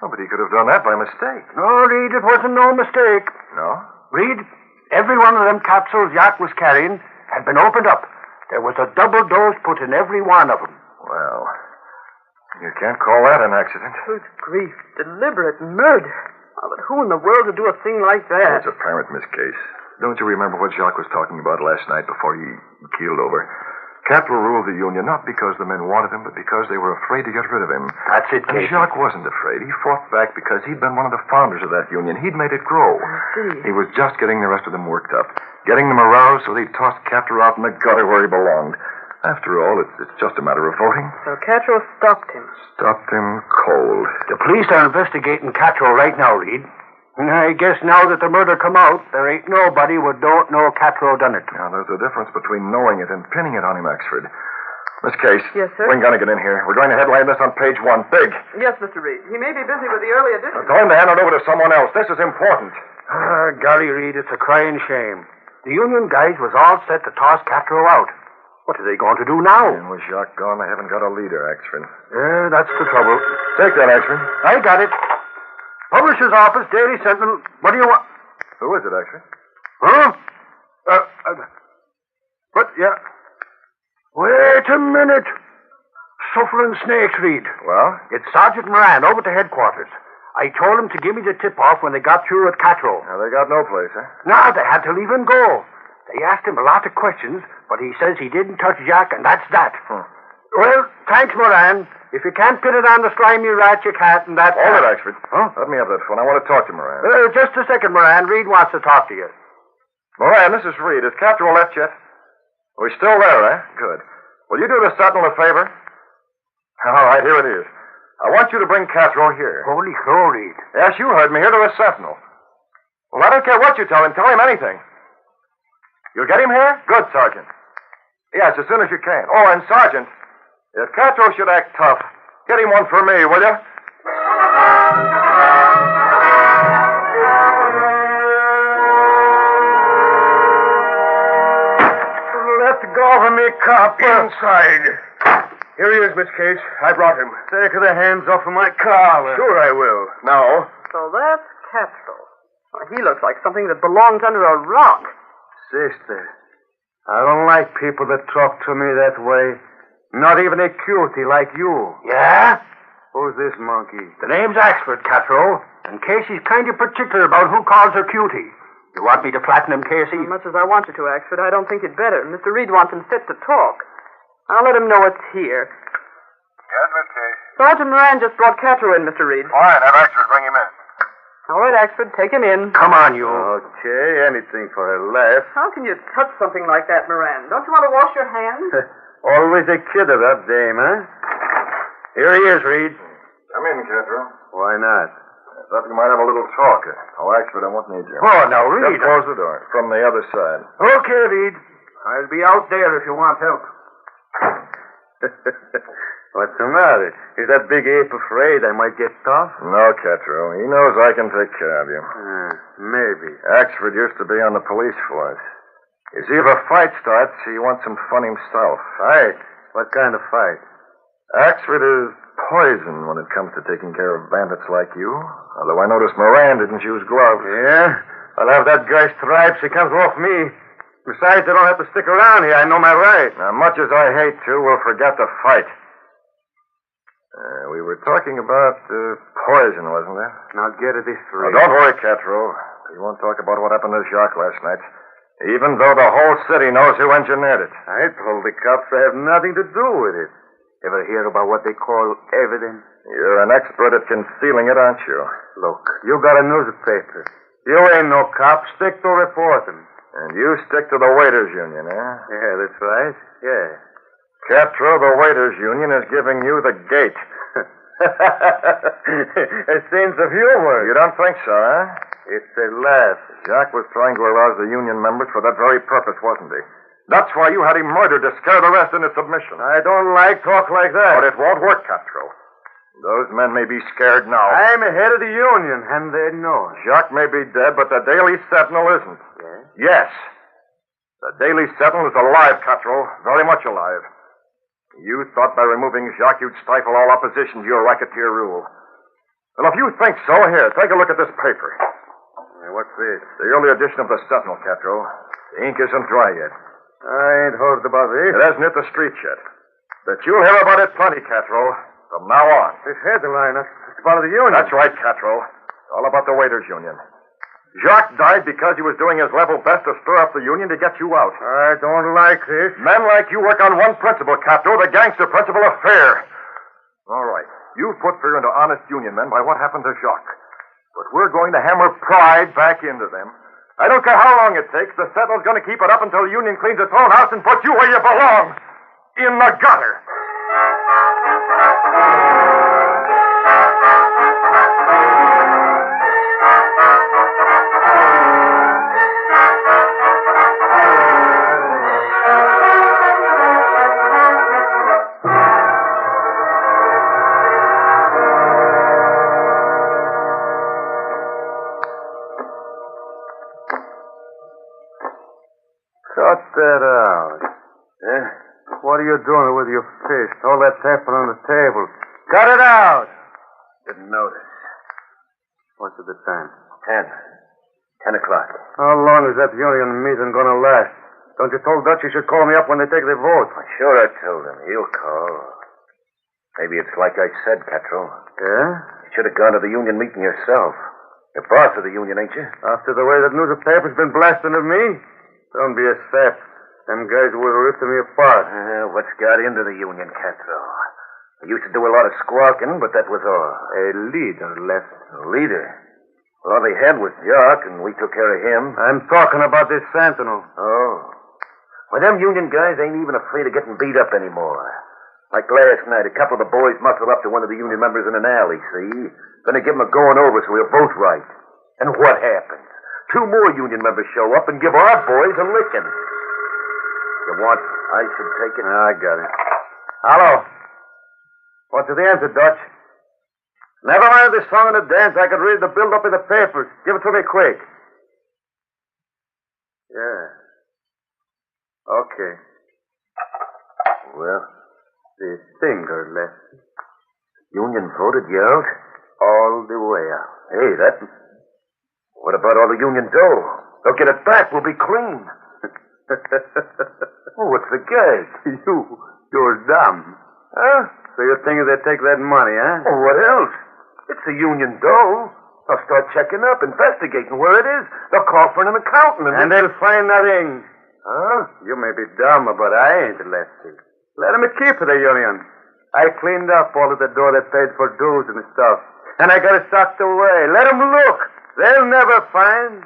Oh, but he could have done that by mistake. No, Reed, it wasn't no mistake. No? Reed, every one of them capsules Jacques was carrying had been opened up. There was a double dose put in every one of them. Well, you can't call that an accident. Good grief. Deliberate murder. Oh, but who in the world would do a thing like that? It's apparent, Miss Case. Don't you remember what Jacques was talking about last night before he keeled over? Cutthroat ruled the Union not because the men wanted him, but because they were afraid to get rid of him. That's it, And Casey. Jacques wasn't afraid. He fought back because he'd been one of the founders of that Union. He'd made it grow. I see. He was just getting the rest of them worked up, getting them aroused so they'd toss Cutthroat out in the gutter where he belonged. After all, it's just a matter of voting. So Cutthroat stopped him. Stopped him cold. The police are investigating Cutthroat right now, Reed. And I guess now that the murder come out, there ain't nobody who don't know Cutthroat done it. Now, there's a difference between knowing it and pinning it on him, Axford. Miss Case. Yes, sir? Bring Gunnigan in here. We're going to headline this on page 1. Big. Yes, Mr. Reed. He may be busy with the early edition. Tell him to hand it over to someone else. This is important. Golly, Reed, it's a crying shame. The Union guys was all set to toss Cutthroat out. What are they going to do now? And with Jacques gone, they haven't got a leader, Axford. Yeah, that's the trouble. Take that, Axford. I got it. Publisher's office, Daily Sentinel. What do you want? Who is it, Axford? Huh? What? Yeah. Wait a minute. Suffering Snakes, Reed. Well? It's Sergeant Moran over to headquarters. I told him to give me the tip-off when they got through at Catro. Now, they got no place, huh? No, they had to leave him go. They asked him a lot of questions, but he says he didn't touch Jack, and that's that. Well, thanks, Moran. If you can't pin it on the slimy rat, you can't, and that's Hold that. it, Axford. Huh? Let me have that phone. I want to talk to Moran. Just a second, Moran. Reed wants to talk to you. Moran, this is Reed. Has Catro left yet? We're still there, eh? Good. Will you do the Sentinel a favor? All right, here it is. I want you to bring Catro here. Holy crow, Reed. Yes, you heard me. Here to the Sentinel. Well, I don't care what you tell him. Tell him anything. You'll get him here? Good, Sergeant. Yes, as soon as you can. Oh, and Sergeant, if Catro should act tough, get him one for me, will you? Let go of me, cop. Inside. Here he is, Miss Case. I brought him. Take the hands off of my collar. Sure I will. Now. So that's Catro. He looks like something that belongs under a rock. Sister, I don't like people that talk to me that way. Not even a cutie like you. Yeah? Who's this monkey? The name's Axford, Catro. And Casey's kind of particular about who calls her cutie. You want me to flatten him, Casey? As much as I want you to, Axford, I don't think you'd better. Mr. Reed wants him fit to talk. I'll let him know it's here. Yes, Miss Case. Sergeant Moran just brought Catro in, Mr. Reed. Fine, have Axford bring him in. All right, Axford, take him in. Come on, you. Okay, anything for a laugh. How can you touch something like that, Moran? Don't you want to wash your hands? Always a kid of that dame, huh? Here he is, Reed. Come in, Catro. Why not? I thought we might have a little talk. Oh, Axford, I won't need you. Oh, now, Reed. Just close the door. From the other side. Okay, Reed. I'll be out there if you want help. What's the matter? Is that big ape afraid I might get tough? No, Catro. He knows I can take care of you. Maybe. Axford used to be on the police force. You see, if a fight starts, he wants some fun himself. Fight? What kind of fight? Axford is poison when it comes to taking care of bandits like you. Although I noticed Moran didn't use gloves. Yeah? I'll have that guy's stripes. He comes off me. Besides, I don't have to stick around here. I know my rights. Now, much as I hate to, we'll forget the fight. We were talking about poison, wasn't it? Now get it this Now, straight. don't worry, Catro. We won't talk about what happened to Jacques last night. Even though the whole city knows who engineered it. I told the cops I have nothing to do with it. Ever hear about what they call evidence? You're an expert at concealing it, aren't you? Look, you got a newspaper. You ain't no cop. Stick to reporting. And you stick to the waiters' union, eh? Yeah, that's right. Yeah. Catro, the waiters' union is giving you the gate. A sense of humor. You don't think so, huh? It's a laugh. Jacques was trying to arouse the union members for that very purpose, wasn't he? That's why you had him murdered to scare the rest into submission. I don't like talk like that. But it won't work, Catro. Those men may be scared now. I'm head of the union, and they know it. Jacques may be dead, but the Daily Sentinel isn't. Yeah? Yes. The Daily Sentinel is alive, Catro. Very much alive. You thought by removing Jacques you'd stifle all opposition to your racketeer rule. Well, if you think so, here, take a look at this paper. What's this? The early edition of the Sentinel, Catro. The ink isn't dry yet. I ain't heard about this. It hasn't hit the streets yet. But you'll hear about it plenty, Catro. From now on. This headline, that's about the union. That's right, Catro. All about the waiters' union. Jacques died because he was doing his level best to stir up the union to get you out. I don't like this. Men like you work on one principle, Catro, the gangster principle of fear. All right. You've put fear into honest union men by what happened to Jacques. But we're going to hammer pride back into them. I don't care how long it takes. The Sentinel's going to keep it up until the union cleans its own house and puts you where you belong. In the gutter. Cut that out. Yeah? What are you doing with your fist? All that tapping on the table. Cut it out! Didn't notice. What's the time? 10 o'clock. How long is that union meeting going to last? Don't you told Dutch he should call me up when they take their vote? Sure, I told him. He'll call. Maybe it's like I said, Petro. Yeah? You should have gone to the union meeting yourself. You're boss of the union, ain't you? After the way that newspaper's been blasting of me? Don't be a sap. Them guys would have ripped me apart. What's got into the union, Petro? I used to do a lot of squawking, but that was all. A leader left. A leader? Well, all they had was Jock, and we took care of him. I'm talking about this Sentinel. Oh. Well, them union guys ain't even afraid of getting beat up anymore. Like last night, a couple of the boys muscled up to one of the union members in an alley, see? Gonna give him a going over so he'll vote right. And what happens? 2 more union members show up and give our boys a licking. You want I should take it? I got it. Hello. What's the answer, Dutch? Never mind the song and the dance. I could read the build-up in the papers. Give it to me quick. Yeah. Okay. Well, the finger left. Union voted you out? All the way out. Hey, that... What about all the union dough? They'll get it back. We'll be clean. Oh, what's the gag? You're dumb. Huh? So you think they take that money, huh? Oh, what else? It's the union dough. They'll start checking up, investigating where it is. They'll call for an accountant. And they'll find nothing. Huh? You may be dumb, but I ain't lefty. Let them keep the union. I cleaned up all of the dough that paid for dues and stuff. And I got it socked away. Let them look. They'll never find.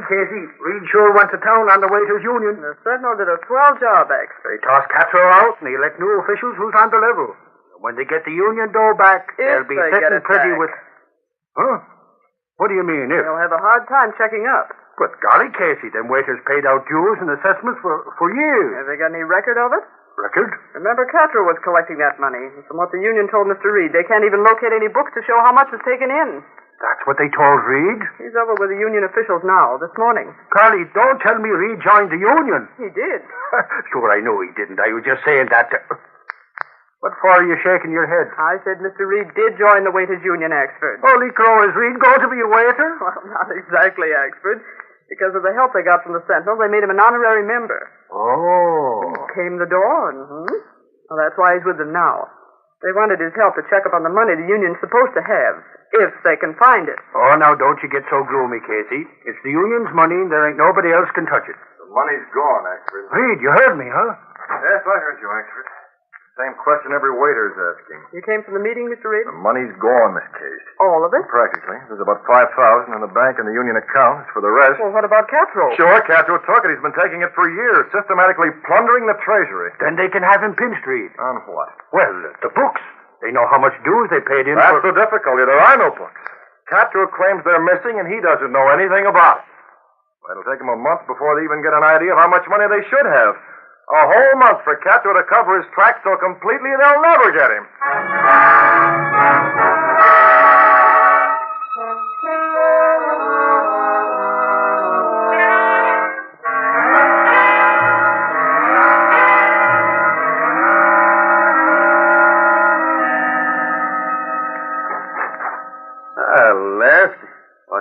Casey, Reed sure went to town on the way to his union. The Sentinel did a swell job, Axford. They tossed Castro out, and he elect new officials who's on the level. When they get the union dough back, they'll be sitting pretty with... Huh? What do you mean, if? They'll have a hard time checking up. But golly, Casey, them waiters paid out dues and assessments for years. Have they got any record of it? Record? Remember, Castro was collecting that money. And from what the union told Mr. Reed, they can't even locate any books to show how much was taken in. That's what they told Reed? He's over with the union officials now, this morning. Carly, don't tell me Reed joined the union. He did. Sure, I know he didn't. I was just saying that. What for are you shaking your head? I said Mr. Reed did join the waiters' union, Axford. Holy crow, is Reed going to be a waiter? Well, not exactly, Axford. Because of the help they got from the Sentinel, they made him an honorary member. Oh. Came the door, Well, that's why he's with them now. They wanted his help to check up on the money the union's supposed to have, if they can find it. Oh, now don't you get so gloomy, Casey. It's the union's money, and there ain't nobody else can touch it. The money's gone, Axford. Reed, you heard me, huh? Yes, I heard you, Axford. Same question every waiter's asking. You came from the meeting, Mr. Reed? The money's gone, Miss Case. All of it? Practically. There's about $5,000 in the bank and the union account. As for the rest... Well, what about Castro? Sure, Castro took it. He's been taking it for years, systematically plundering the treasury. Then they can have him pinched, Reed. On what? Well, the books. They know how much dues they paid in. That's the difficulty. There are no books. Castro claims they're missing, and he doesn't know anything about it. It'll take him a month before they even get an idea of how much money they should have. A whole month for Castro to cover his tracks so completely they'll never get him.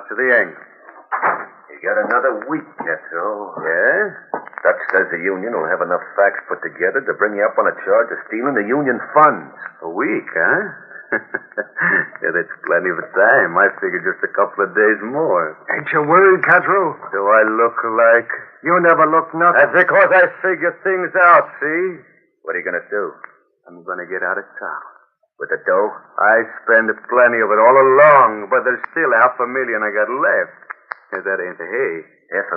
to the angle. You got another week, Castro. Yeah? Dutch says the union will have enough facts put together to bring you up on a charge of stealing the union funds. A week, huh? Yeah, that's plenty of time. I figured just a couple of days more. Ain't you worried, Castro? Do I look like... You never look nothing. That's because I figure things out, see? What are you going to do? I'm going to get out of town. With the dough? I spend plenty of it all along, but there's still $500,000 I got left. If that ain't the hay.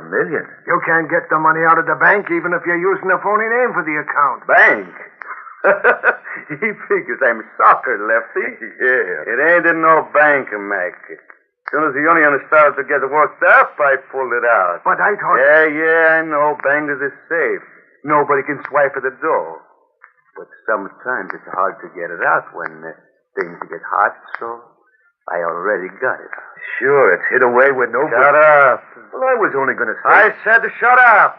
$500,000? You can't get the money out of the bank even if you're using a phony name for the account. Bank? He figures I'm soccer, Lefty. Yeah. It ain't in no bank, Mac. As soon as the union started to get worked up, I pulled it out. But I thought... Yeah, I know. Banged is safe. Nobody can swipe at the door. But sometimes it's hard to get it out when things get hot, so I already got it. Sure, it's hid away with no... Shut up. Well, I was only going to say... I said to shut up.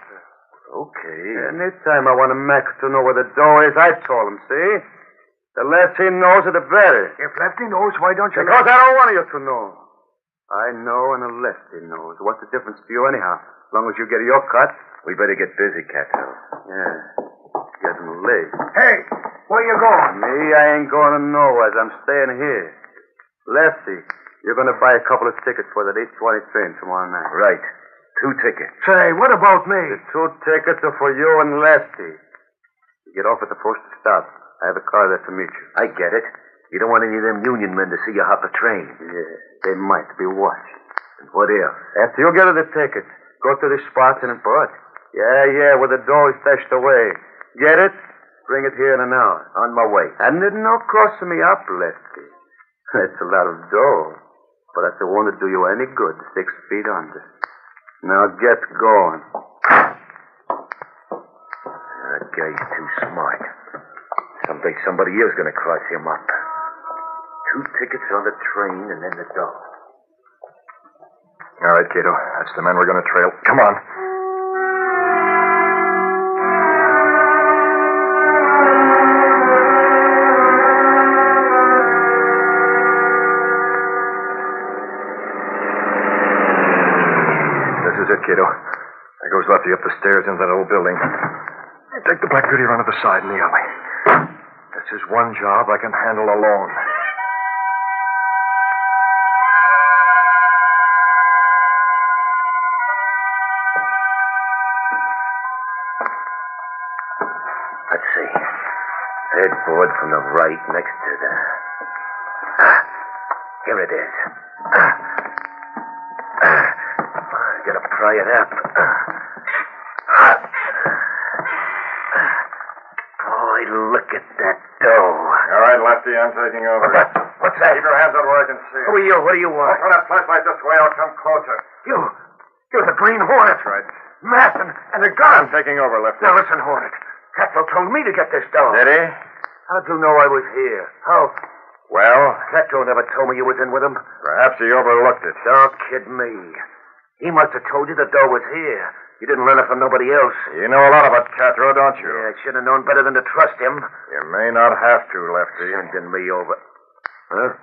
Okay. And this time I want Max to know where the door is. I told him, see? The less he knows, the better. If Lefty knows, why don't you... Because I don't want you to know. I know and the Lefty knows. What's the difference to you anyhow? As long as you get your cut. We better get busy, Castro. Yeah. Getting late. Hey, where you going? Me, I ain't going nowhere. I'm staying here. Lefty, you're going to buy a couple of tickets for that 8:20 train tomorrow night. Right. 2 tickets. Say, what about me? The 2 tickets are for you and Lefty. You get off at the first stop. I have a car there to meet you. I get it. You don't want any of them union men to see you hop a train. Yeah, they might be watching. And what else? After you get the tickets, go to the spot in the bud. Yeah, where the door is stashed away. Get it? Bring it here in an hour. On my way. And there's no crossing me up, Lefty. That's a lot of dough. But if it won't do you any good, 6 feet under. Now get going. That guy's too smart. Someday somebody is going to cross him up. 2 tickets on the train and then the dough. All right, Cato. That's the man we're going to trail. Come on. This is it, Cato. There goes Lefty up the stairs into that old building. Take the Black Beauty around to the side in the alley. This is one job I can handle alone. Let's see. Headboard from the right next to the... Here it is. Gotta pry it up. Boy, look at that dough. All right, Lefty, I'm taking over. What's that? Keep your hands out where I can see. Who are you? What do you want? Throw that flashlight this way. I'll come closer. You're the Green Hornet. That's right. Mask and a gun. I'm taking over, Lefty. Now listen, Hornet. Castro told me to get this dough. Did he? How'd you know I was here? How? Well, Castro never told me you was in with him. perhaps he overlooked it. Don't kid me. He must have told you the dough was here. You didn't learn it from nobody else. You know a lot about Castro, don't you? Yeah, I should have known better than to trust him. You may not have to, Lefty. Sending me over. Huh?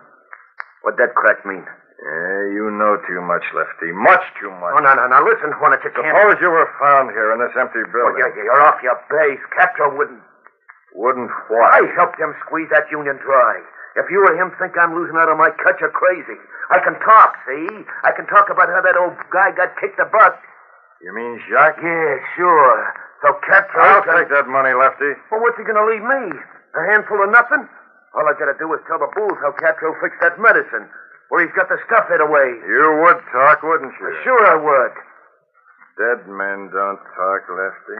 What'd that crack mean? Yeah, you know too much, Lefty. Much too much. Oh, no. Listen, Hornet, you can't... Suppose you were found here in this empty building. Oh, you're off your base. Castro wouldn't... Wouldn't what? I helped him squeeze that union dry. If you or him think I'm losing out on my cut, you're crazy. I can talk, see? I can talk about how that old guy got kicked the butt. You mean Jacques? Yeah, sure. So Castro... I'll take that money, Lefty. Well, what's he gonna leave me? A handful of nothing? All I gotta do is tell the bulls how Castro fixed that medicine, where he's got the stuff hid away. You would talk, wouldn't you? Sure I would. Dead men don't talk, Lefty.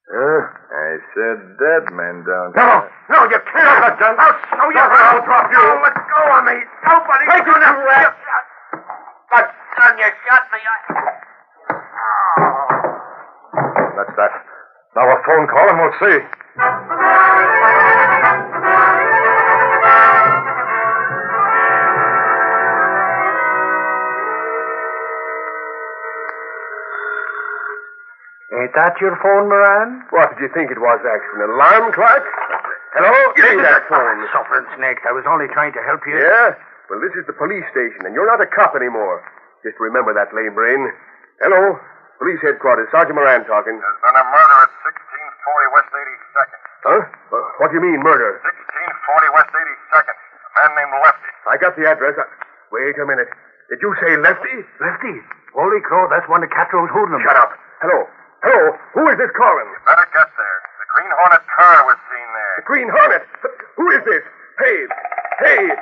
Huh? I said dead men don't No, talk. no, you can't. I'll show you. I'll drop you. No, let go of me. Nobody. Take you now. But, son, you shot me. That's that. Now a phone call and we'll see. Ain't that your phone, Moran? What did you think it was, actually? An alarm clock? Hello? Give me that phone. Suffering snakes. I was only trying to help you. Yeah? Well, this is the police station, and you're not a cop anymore. Just remember that, lame brain. Hello. Police headquarters. Sergeant Moran talking. There's been a murder at 1640 West 82nd. Huh? What do you mean, murder? 1640 West 82nd. A man named Lefty. I got the address. Wait a minute. Did you say Lefty? Lefty? Holy crow, that's one of Catro's hoodlums. Shut up. Hello. Hello. Who is this calling? You better get there. The Green Hornet car was seen there. The Green Hornet? Who is this? Hey.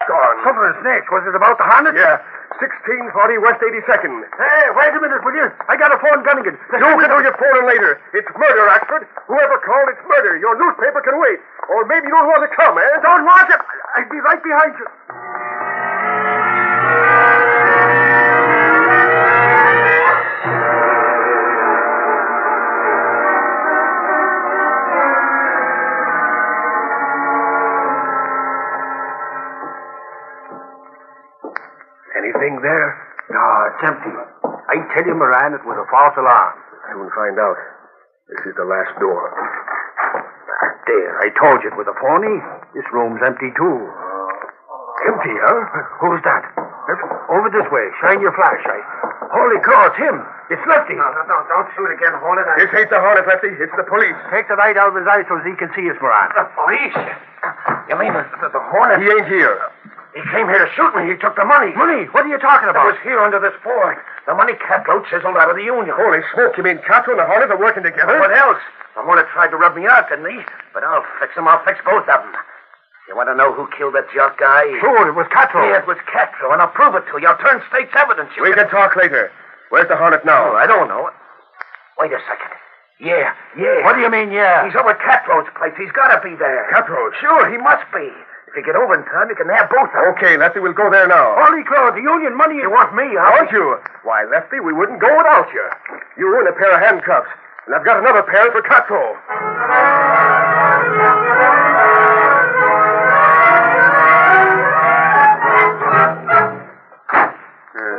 Gone. Something of snakes. Was it about the Hornet? Yeah. 1640 West 82nd. Hey, wait a minute, will you? I got a phone gunning it. You can do your phoning later. It's murder, Axford. Whoever called, it's murder. Your newspaper can wait. Or maybe you don't want to come, eh? Don't want it. I'll be right behind you. Anything there? No, it's empty. I tell you, Moran, it was a false alarm. Soon find out. This is the last door. There, I told you it was a phony. This room's empty, too. Empty, huh? Who's that? Over this way. Shine your flash. Holy crow, it's him. It's Lefty. No, don't shoot again, Hornet. This ain't the Hornet, Lefty. It's the police. Take the light out of his eyes so he can see us, Moran. The police? You mean the Hornet? He ain't here. He came here to shoot me. He took the money. Money? What are you talking about? It was here under this fort. The money Catlow chiseled out of the Union. Holy smoke, you mean Catlow and the Hornet are working together? What else? The Hornet tried to rub me out, didn't he? But I'll fix him. I'll fix both of them. You want to know who killed that junk guy? Sure, it was Catlow. Yeah, it was Catlow, and I'll prove it to you. I'll turn state's evidence. We can talk later. Where's the Hornet now? Oh, I don't know. Wait a second. Yeah. What do you mean, yeah? He's over at Catlow's place. He's got to be there. Catlow's? Sure, he must be. If you get over in time, you can have both of them. Okay, Lefty, we'll go there now. Holy crow, the Union money. You want me, huh? Don't you? Why, Lefty, we wouldn't go without you. You and a pair of handcuffs. And I've got another pair for Catlow.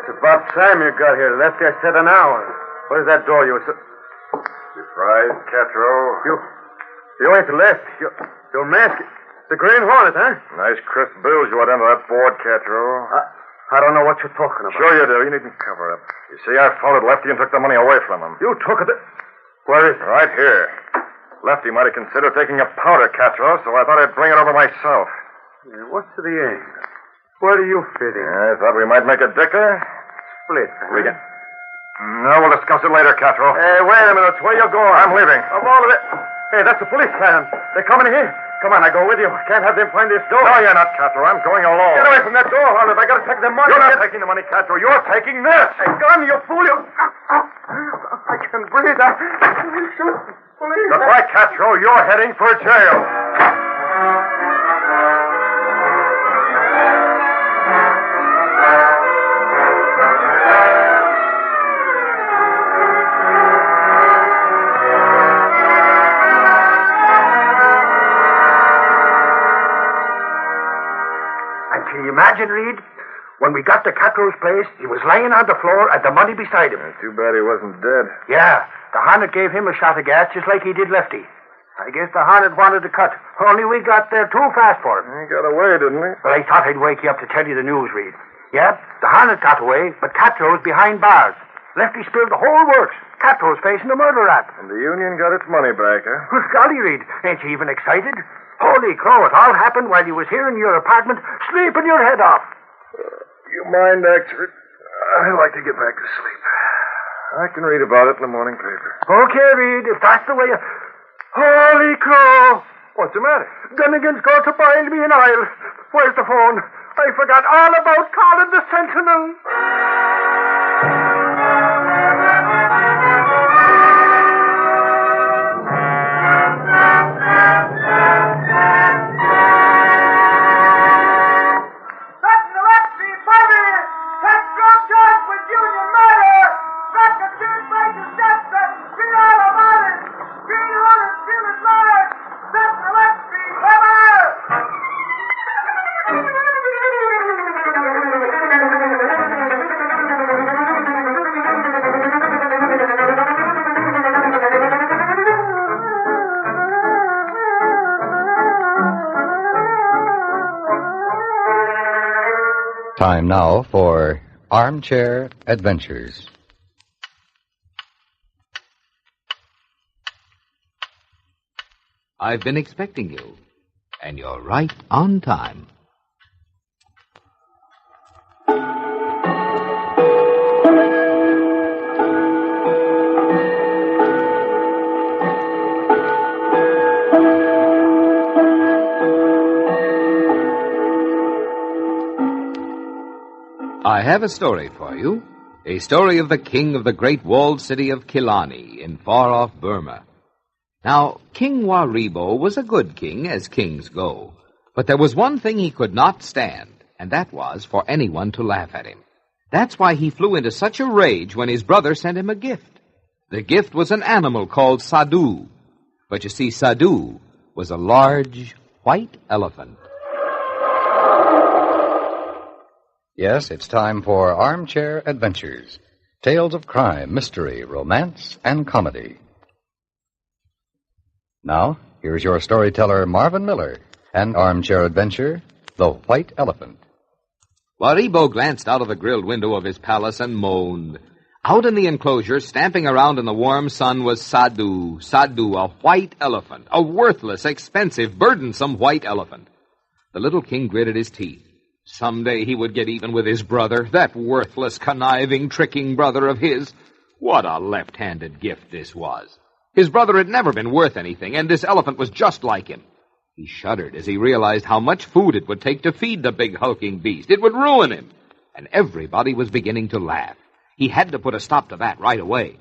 It's about time you got here, Lefty. I said an hour. Where's that door you were... Surprised, Catro? You ain't Lefty. You're masked. The Green Hornet, huh? Nice crisp bills you had under that board, Catro. I don't know what you're talking about. Sure you do. You needn't cover up. You see, I followed Lefty and took the money away from him. You took it? Where is it? Right here. Lefty might have considered taking a powder, Catro, so I thought I'd bring it over myself. Yeah, what's the aim? Where do you fit in? I thought we might make a dicker. Split, huh? No, we'll discuss it later, Catro. Hey, wait a minute. Where you going? I'm leaving. Of all of it... Hey, that's the police van. They're coming here. Come on, I go with you. Can't have them find this door. No, you're not, Catro. I'm going alone. Get away from that door, Hornet. I gotta take the money. You're not taking the money, Catro. You're taking this. Hey, gun, you fool, you... I can breathe. Police. That's right, Catro. You're heading for jail. Can you imagine, Reed? When we got to Catlow's place, he was laying on the floor and the money beside him. Too bad he wasn't dead. Yeah, the Hornet gave him a shot of gas just like he did Lefty. I guess the Hornet wanted to cut. Only we got there too fast for him. He got away, didn't he? Well, I thought I'd wake you up to tell you the news, Reed. Yeah, the Hornet got away, but Catlow's behind bars. Lefty spilled the whole works. Catlow's facing a murder rap. And the Union got its money back, huh? Well, golly, Reed, ain't you even excited? Holy crow, it all happened while you was here in your apartment, sleeping your head off. You mind, Axford? I'd like to get back to sleep. I can read about it in the morning paper. Okay, Reed, if that's the way you... Holy crow! What's the matter? Dunnigan's going to boil me an oil. Where's the phone? I forgot all about calling the Sentinel. Time now for Armchair Adventures. I've been expecting you, and you're right on time. I have a story for you. A story of the king of the great walled city of Killarney in far-off Burma. Now, King Waribo was a good king, as kings go. But there was one thing he could not stand, and that was for anyone to laugh at him. That's why he flew into such a rage when his brother sent him a gift. The gift was an animal called Sadhu. But you see, Sadhu was a large white elephant. Yes, it's time for Armchair Adventures. Tales of crime, mystery, romance, and comedy. Now, here's your storyteller, Marvin Miller, and Armchair Adventure, The White Elephant. Waribo glanced out of the grilled window of his palace and moaned. Out in the enclosure, stamping around in the warm sun, was Sadhu. Sadhu, a white elephant. A worthless, expensive, burdensome white elephant. The little king gritted his teeth. Someday he would get even with his brother, that worthless, conniving, tricking brother of his. What a left-handed gift this was. His brother had never been worth anything, and this elephant was just like him. He shuddered as he realized how much food it would take to feed the big hulking beast. It would ruin him. And everybody was beginning to laugh. He had to put a stop to that right away.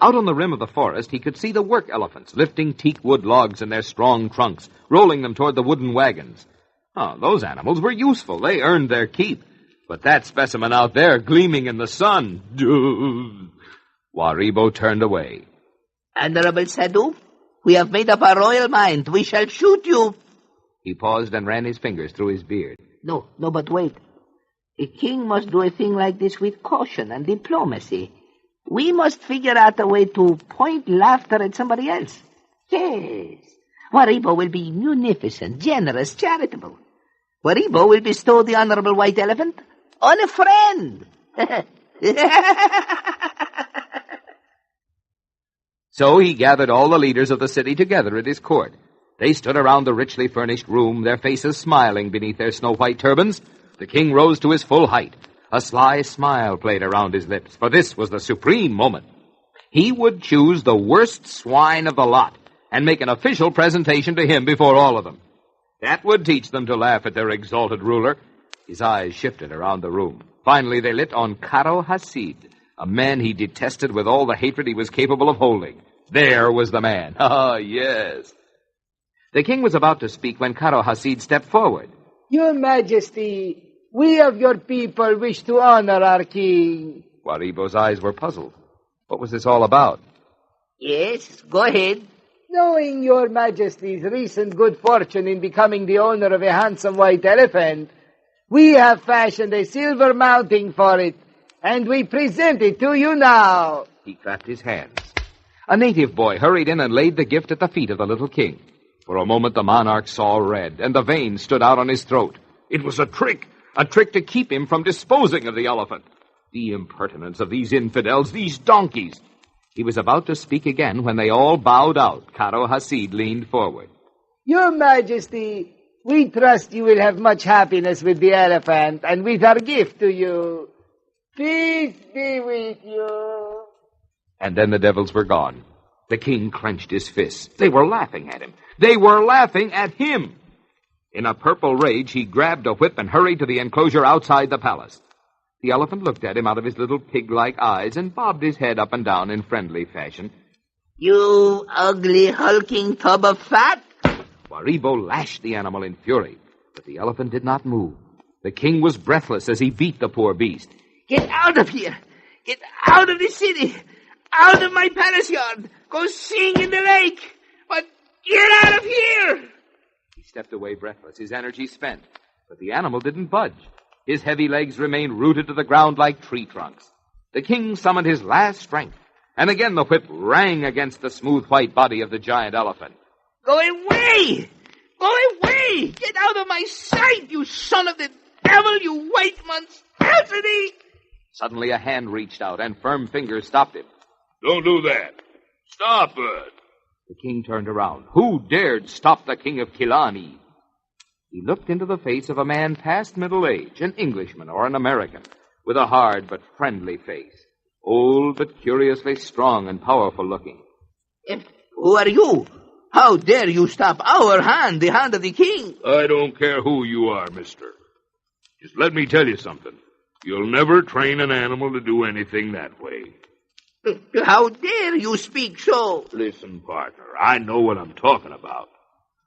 Out on the rim of the forest, he could see the work elephants lifting teak wood logs in their strong trunks, rolling them toward the wooden wagons. Oh, those animals were useful. They earned their keep. But that specimen out there, gleaming in the sun... Waribo turned away. Honorable Sadhu, we have made up our royal mind. We shall shoot you. He paused and ran his fingers through his beard. No, but wait. A king must do a thing like this with caution and diplomacy. We must figure out a way to point laughter at somebody else. Yes. Waribo will be munificent, generous, charitable. Waribo will bestow the honorable white elephant on a friend. So he gathered all the leaders of the city together at his court. They stood around the richly furnished room, their faces smiling beneath their snow-white turbans. The king rose to his full height. A sly smile played around his lips, for this was the supreme moment. He would choose the worst swine of the lot and make an official presentation to him before all of them. That would teach them to laugh at their exalted ruler. His eyes shifted around the room. Finally, they lit on Karo Hasid, a man he detested with all the hatred he was capable of holding. There was the man. Ah, yes. The king was about to speak when Karo Hasid stepped forward. Your Majesty, we of your people wish to honor our king. Waribo's eyes were puzzled. What was this all about? Yes, go ahead. Knowing your Majesty's recent good fortune in becoming the owner of a handsome white elephant, we have fashioned a silver mounting for it, and we present it to you now. He clapped his hands. A native boy hurried in and laid the gift at the feet of the little king. For a moment the monarch saw red, and the veins stood out on his throat. It was a trick to keep him from disposing of the elephant. The impertinence of these infidels, these donkeys. He was about to speak again when they all bowed out. Karo Hasid leaned forward. Your Majesty, we trust you will have much happiness with the elephant and with our gift to you. Peace be with you. And then the devils were gone. The king clenched his fists. They were laughing at him. They were laughing at him. In a purple rage, he grabbed a whip and hurried to the enclosure outside the palace. The elephant looked at him out of his little pig-like eyes and bobbed his head up and down in friendly fashion. You ugly, hulking tub of fat! Waribo lashed the animal in fury, but the elephant did not move. The king was breathless as he beat the poor beast. Get out of here! Get out of the city! Out of my palace yard! Go sing in the lake! But get out of here! He stepped away breathless, his energy spent, but the animal didn't budge. His heavy legs remained rooted to the ground like tree trunks. The king summoned his last strength, and again the whip rang against the smooth white body of the giant elephant. Go away! Go away! Get out of my sight, you son of the devil, you white monstrosity! Suddenly a hand reached out, and firm fingers stopped him. Don't do that. Stop it. The king turned around. Who dared stop the king of Killarney? He looked into the face of a man past middle age, an Englishman or an American, with a hard but friendly face. Old but curiously strong and powerful looking. Who are you? How dare you stop our hand, the hand of the king? I don't care who you are, mister. Just let me tell you something. You'll never train an animal to do anything that way. How dare you speak so? Listen, partner, I know what I'm talking about.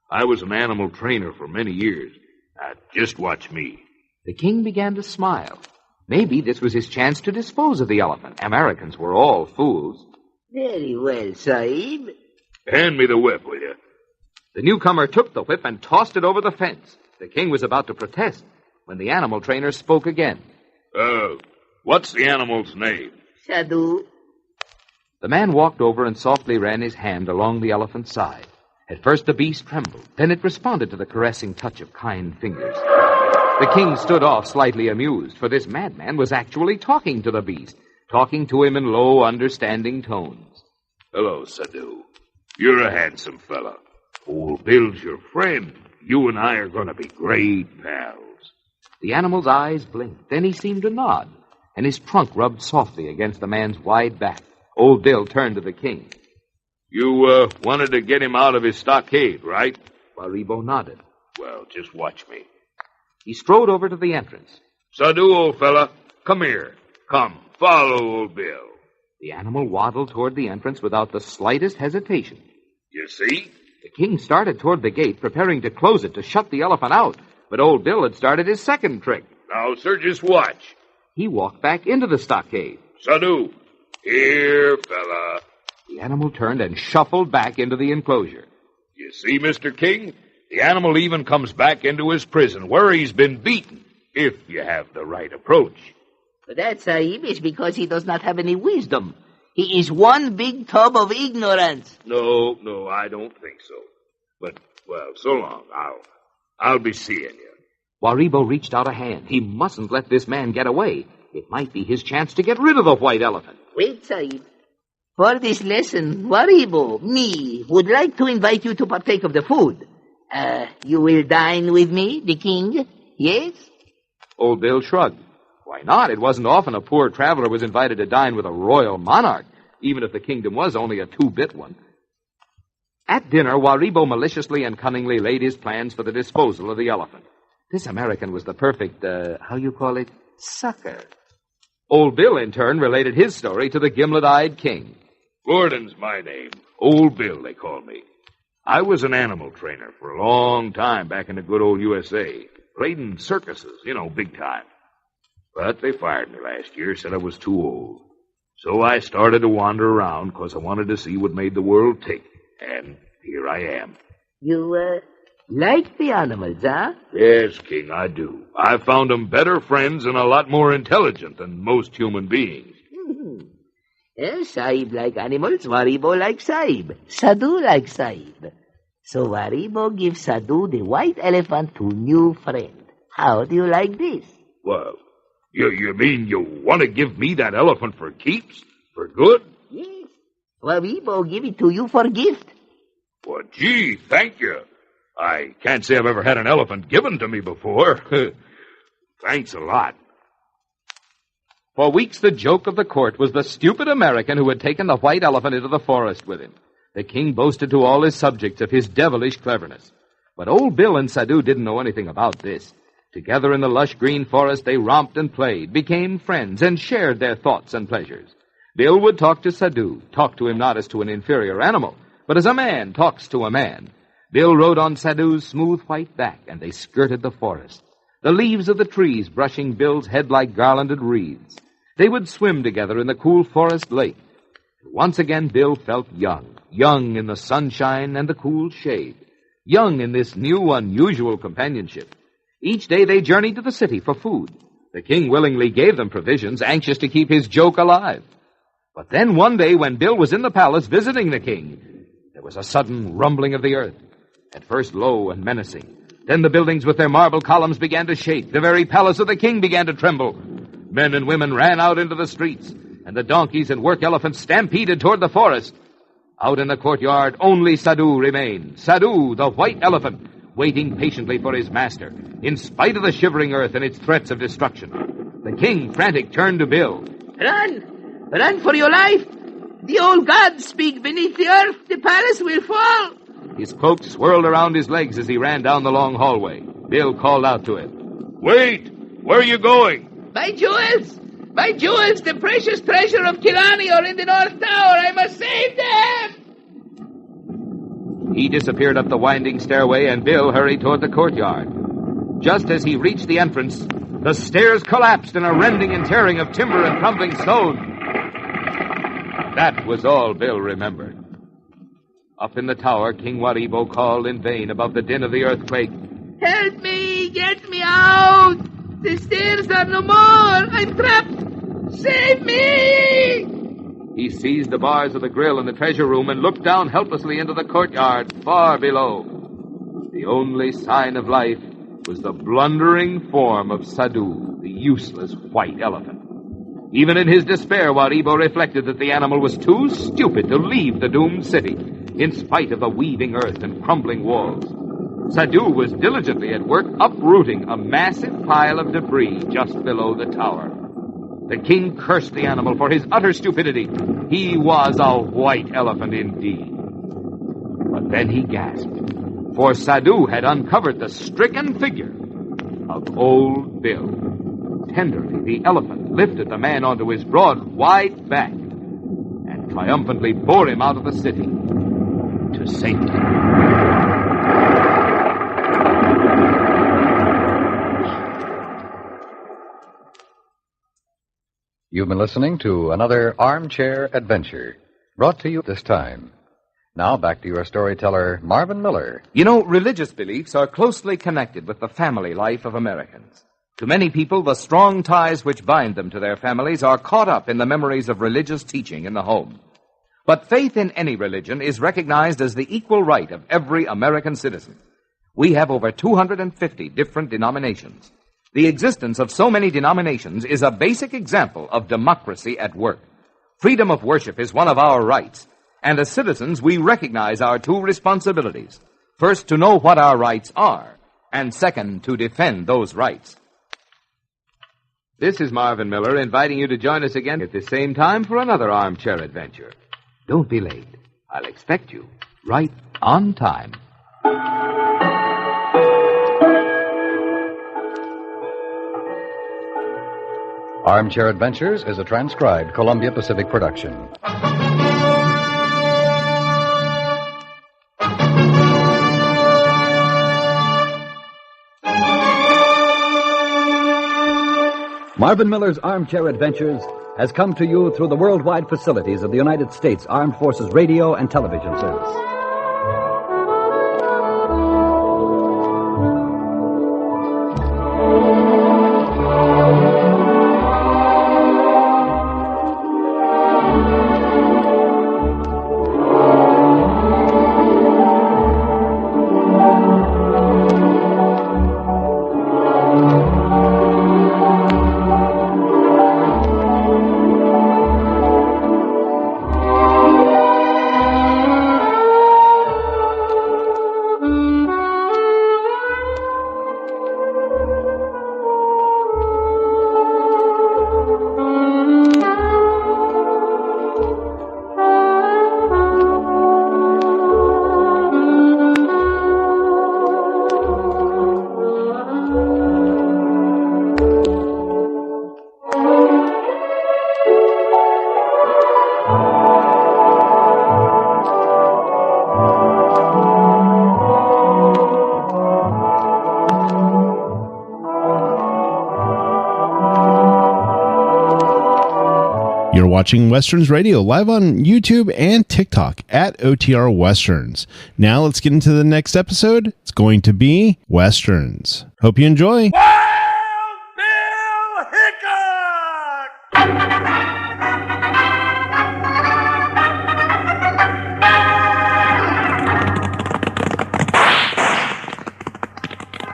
I was an animal trainer for many years. Now, just watch me. The king began to smile. Maybe this was his chance to dispose of the elephant. Americans were all fools. Very well, Sahib. Hand me the whip, will you? The newcomer took the whip and tossed it over the fence. The king was about to protest when the animal trainer spoke again. What's the animal's name? Sadhu. The man walked over and softly ran his hand along the elephant's side. At first the beast trembled. Then it responded to the caressing touch of kind fingers. The king stood off slightly amused, for this madman was actually talking to the beast, talking to him in low, understanding tones. Hello, Sadhu. You're a handsome fella. Old Bill's your friend. You and I are going to be great pals. The animal's eyes blinked. Then he seemed to nod, and his trunk rubbed softly against the man's wide back. Old Bill turned to the king. You, wanted to get him out of his stockade, right? Waribo nodded. Well, just watch me. He strode over to the entrance. Sadhu, old fella, come here. Come, follow old Bill. The animal waddled toward the entrance without the slightest hesitation. You see? The king started toward the gate, preparing to close it to shut the elephant out. But old Bill had started his second trick. Now, sir, just watch. He walked back into the stockade. Sadhu, here, fella. The animal turned and shuffled back into the enclosure. You see, Mr. King? The animal even comes back into his prison, where he's been beaten, if you have the right approach. But that, Sahib, is because he does not have any wisdom. He is one big tub of ignorance. No, I don't think so. But, well, so long. I'll be seeing you. Waribo reached out a hand. He mustn't let this man get away. It might be his chance to get rid of the white elephant. Wait, Sahib. For this lesson, Waribo, me, would like to invite you to partake of the food. You will dine with me, the king? Yes? Old Bill shrugged. Why not? It wasn't often a poor traveler was invited to dine with a royal monarch, even if the kingdom was only a 2-bit one. At dinner, Waribo maliciously and cunningly laid his plans for the disposal of the elephant. This American was the perfect, sucker. Old Bill, in turn, related his story to the gimlet-eyed king. Gordon's my name. Old Bill, they call me. I was an animal trainer for a long time back in the good old USA. Played in circuses, big time. But they fired me last year, said I was too old. So I started to wander around because I wanted to see what made the world tick. And here I am. You, like the animals, huh? Yes, King, I do. I found them better friends and a lot more intelligent than most human beings. Sahib like animals, Waribo like Sahib. Sadhu like Sahib. So Waribo gives Sadhu the white elephant to new friend. How do you like this? Well, you mean you want to give me that elephant for keeps? For good? Yes. Waribo give it to you for gift. Well, gee, thank you. I can't say I've ever had an elephant given to me before. Thanks a lot. For weeks, the joke of the court was the stupid American who had taken the white elephant into the forest with him. The king boasted to all his subjects of his devilish cleverness. But old Bill and Sadhu didn't know anything about this. Together in the lush green forest, they romped and played, became friends, and shared their thoughts and pleasures. Bill would talk to Sadhu, talk to him not as to an inferior animal, but as a man talks to a man. Bill rode on Sadhu's smooth white back, and they skirted the forest, the leaves of the trees brushing Bill's head like garlanded wreaths. They would swim together in the cool forest lake. Once again, Bill felt young in the sunshine and the cool shade, young in this new, unusual companionship. Each day they journeyed to the city for food. The king willingly gave them provisions, anxious to keep his joke alive. But then one day when Bill was in the palace visiting the king, there was a sudden rumbling of the earth, at first low and menacing. Then the buildings with their marble columns began to shake. The very palace of the king began to tremble. Men and women ran out into the streets, and the donkeys and work elephants stampeded toward the forest. Out in the courtyard, only Sadu remained. Sadu, the white elephant, waiting patiently for his master, in spite of the shivering earth and its threats of destruction. The king, frantic, turned to Bill. Run! Run for your life! The old gods speak beneath the earth. The palace will fall. His cloak swirled around his legs as he ran down the long hallway. Bill called out to him. Wait! Where are you going? My jewels! My jewels, the precious treasure of Kilani, are in the North Tower. I must save them! He disappeared up the winding stairway, and Bill hurried toward the courtyard. Just as he reached the entrance, the stairs collapsed in a rending and tearing of timber and crumbling stone. That was all Bill remembered. Up in the tower, King Waribo called in vain above the din of the earthquake. Help me! Get me out! The stairs are no more! I'm trapped! Save me! He seized the bars of the grill in the treasure room and looked down helplessly into the courtyard far below. The only sign of life was the blundering form of Sadu, the useless white elephant. Even in his despair, Waribo reflected that the animal was too stupid to leave the doomed city, in spite of the weaving earth and crumbling walls. Sadu was diligently at work uprooting a massive pile of debris just below the tower. The king cursed the animal for his utter stupidity. He was a white elephant indeed. But then he gasped, for Sadu had uncovered the stricken figure of Old Bill. Tenderly, the elephant lifted the man onto his broad, wide back and triumphantly bore him out of the city to safety. You've been listening to another Armchair Adventure, brought to you this time. Now back to your storyteller, Marvin Miller. You know, religious beliefs are closely connected with the family life of Americans. To many people, the strong ties which bind them to their families are caught up in the memories of religious teaching in the home. But faith in any religion is recognized as the equal right of every American citizen. We have over 250 different denominations. The existence of so many denominations is a basic example of democracy at work. Freedom of worship is one of our rights, and as citizens we recognize our two responsibilities. First, to know what our rights are, and second, to defend those rights. This is Marvin Miller inviting you to join us again at the same time for another armchair adventure. Don't be late. I'll expect you right on time. Armchair Adventures is a transcribed Columbia Pacific production. Marvin Miller's Armchair Adventures has come to you through the worldwide facilities of the United States Armed Forces Radio and Television Service. You're watching Westerns Radio live on YouTube and TikTok at OTR Westerns. Now let's get into the next episode. It's going to be Westerns. Hope you enjoy.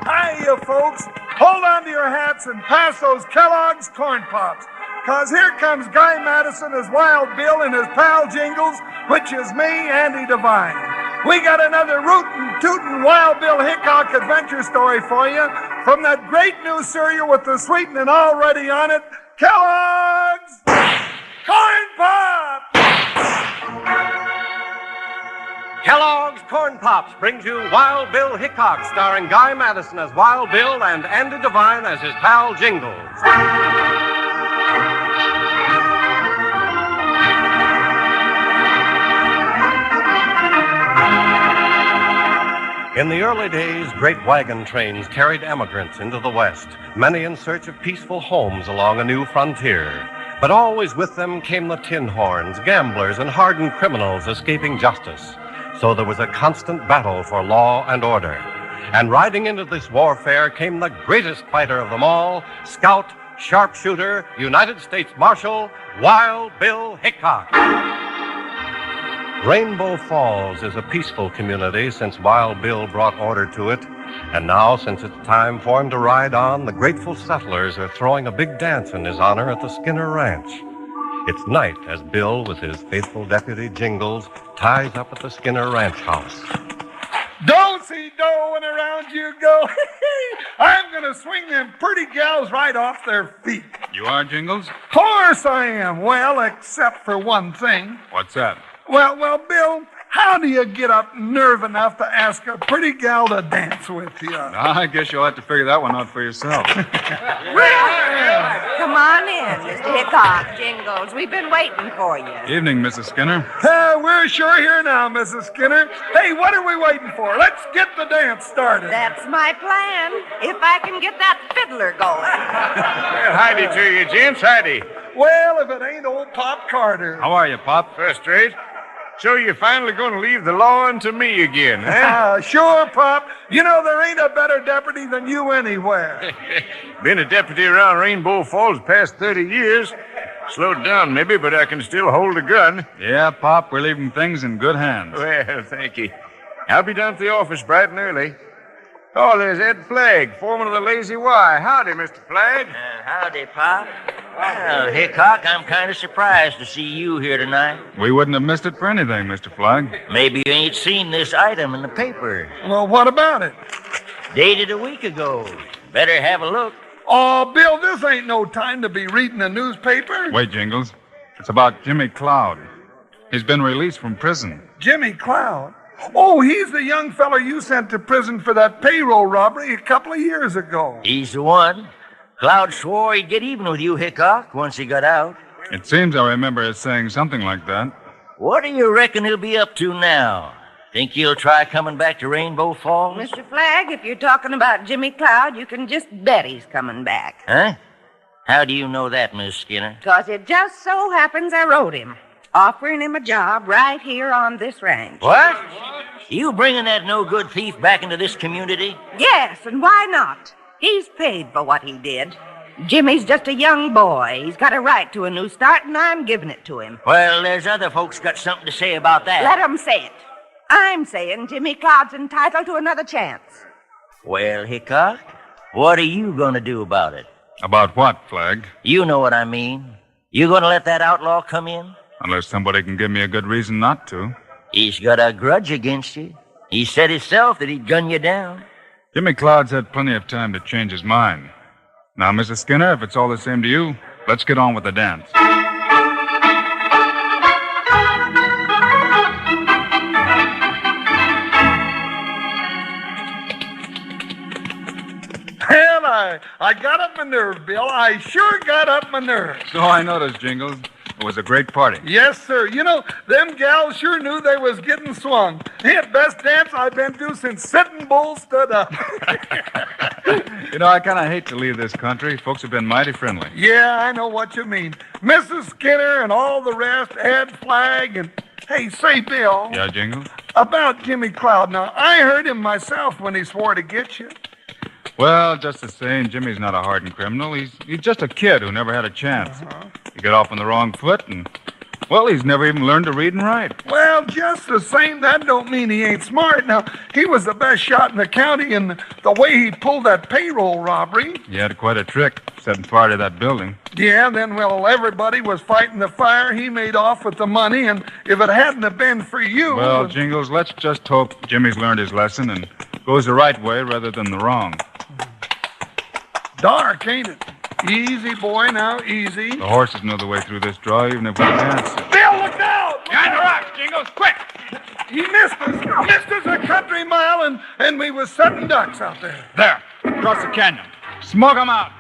Hiya, folks. Ho, hold on to your hats and pass those Kellogg's Corn Pops. Because here comes Guy Madison as Wild Bill and his pal Jingles, which is me, Andy Devine. We got another rootin', tootin' Wild Bill Hickok adventure story for you from that great new cereal with the sweetening already on it, Kellogg's Corn Pops! Kellogg's Corn Pops brings you Wild Bill Hickok, starring Guy Madison as Wild Bill and Andy Devine as his pal Jingles. In the early days, great wagon trains carried emigrants into the West, many in search of peaceful homes along a new frontier. But always with them came the tin horns, gamblers, and hardened criminals escaping justice. So there was a constant battle for law and order. And riding into this warfare came the greatest fighter of them all, scout, sharpshooter, United States Marshal, Wild Bill Hickok. Rainbow Falls is a peaceful community since Wild Bill brought order to it. And now, since it's time for him to ride on, the grateful settlers are throwing a big dance in his honor at the Skinner Ranch. It's night as Bill, with his faithful deputy Jingles, ties up at the Skinner Ranch house. Do-si-do and around you go. I'm going to swing them pretty gals right off their feet. You are, Jingles? Of course I am. Well, except for one thing. What's that? Well, Bill, how do you get up nerve enough to ask a pretty gal to dance with you? I guess you'll have to figure that one out for yourself. Come on in, Mr. Hickok, Jingles. We've been waiting for you. Evening, Mrs. Skinner. We're sure here now, Mrs. Skinner. Hey, what are we waiting for? Let's get the dance started. That's my plan, if I can get that fiddler going. Well, howdy to you, gents. Howdy. Well, if it ain't old Pop Carter. How are you, Pop? First rate. So you're finally going to leave the law unto me again, huh? Sure, Pop. You know, there ain't a better deputy than you anywhere. Been a deputy around Rainbow Falls the past 30 years. Slowed down, maybe, but I can still hold a gun. Yeah, Pop, we're leaving things in good hands. Well, thank you. I'll be down at the office bright and early. Oh, there's Ed Flagg, foreman of the Lazy Y. Howdy, Mr. Flagg. Howdy, Pop. Well, Hickok, I'm kind of surprised to see you here tonight. We wouldn't have missed it for anything, Mr. Flagg. Maybe you ain't seen this item in the paper. Well, what about it? Dated a week ago. Better have a look. Oh, Bill, this ain't no time to be reading a newspaper. Wait, Jingles. It's about Jimmy Cloud. He's been released from prison. Jimmy Cloud? Oh, he's the young feller you sent to prison for that payroll robbery a couple of years ago. He's the one. Cloud swore he'd get even with you, Hickok, once he got out. It seems I remember us saying something like that. What do you reckon he'll be up to now? Think he'll try coming back to Rainbow Falls? Mr. Flagg, if you're talking about Jimmy Cloud, you can just bet he's coming back. Huh? How do you know that, Miss Skinner? 'Cause it just so happens I wrote him, offering him a job right here on this ranch. What? You bringing that no-good thief back into this community? Yes, and why not? He's paid for what he did. Jimmy's just a young boy. He's got a right to a new start, and I'm giving it to him. Well, there's other folks got something to say about that. Let 'em say it. I'm saying Jimmy Cloud's entitled to another chance. Well, Hickok, what are you going to do about it? About what, Flagg? You know what I mean. You going to let that outlaw come in? Unless somebody can give me a good reason not to. He's got a grudge against you. He said himself that he'd gun you down. Jimmy Cloud's had plenty of time to change his mind. Now, Mrs. Skinner, if it's all the same to you, let's get on with the dance. Man, I got up my nerve, Bill. I sure got up my nerve. So I noticed, Jingles. It was a great party. Yes, sir. You know, them gals sure knew they was getting swung. The best dance I've been to since Sitting Bull stood up. You know, I kind of hate to leave this country. Folks have been mighty friendly. Yeah, I know what you mean. Mrs. Skinner and all the rest, Ed Flagg, and... Hey, say, Bill. Yeah, Jingles? About Jimmy Cloud. Now, I heard him myself when he swore to get you. Well, just the same, Jimmy's not a hardened criminal. He's just a kid who never had a chance. He got off on the wrong foot, and Well, he's never even learned to read and write. Well, just the same, that don't mean he ain't smart. Now, he was the best shot in the county, and the way he pulled that payroll robbery. He had quite a trick, setting fire to that building. Yeah, then, well, everybody was fighting the fire. He made off with the money, and if it hadn't have been for you... Well, Jingles, let's just hope Jimmy's learned his lesson and goes the right way rather than the wrong. Dark, ain't it? Easy, boy, now, easy. The horses know the way through this draw, even if we can't. Bill, look out! Behind the rocks, Jingles, quick! He missed us a country mile, and we was setting ducks out there. There, across the canyon. Smoke 'em out.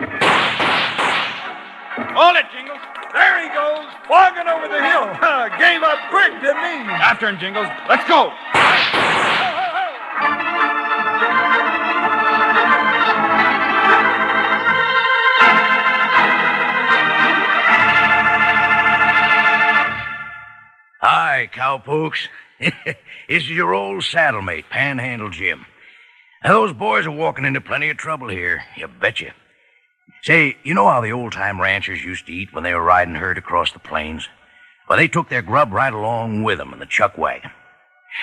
Hold it, Jingles. There he goes, walking over the hill. Gave up quick, didn't he? After him, Jingles. Let's go. Hi, cowpokes. This is your old saddlemate, Panhandle Jim. Now, those boys are walking into plenty of trouble here, you betcha. Say, you know how the old-time ranchers used to eat when they were riding herd across the plains? Well, they took their grub right along with them in the chuck wagon.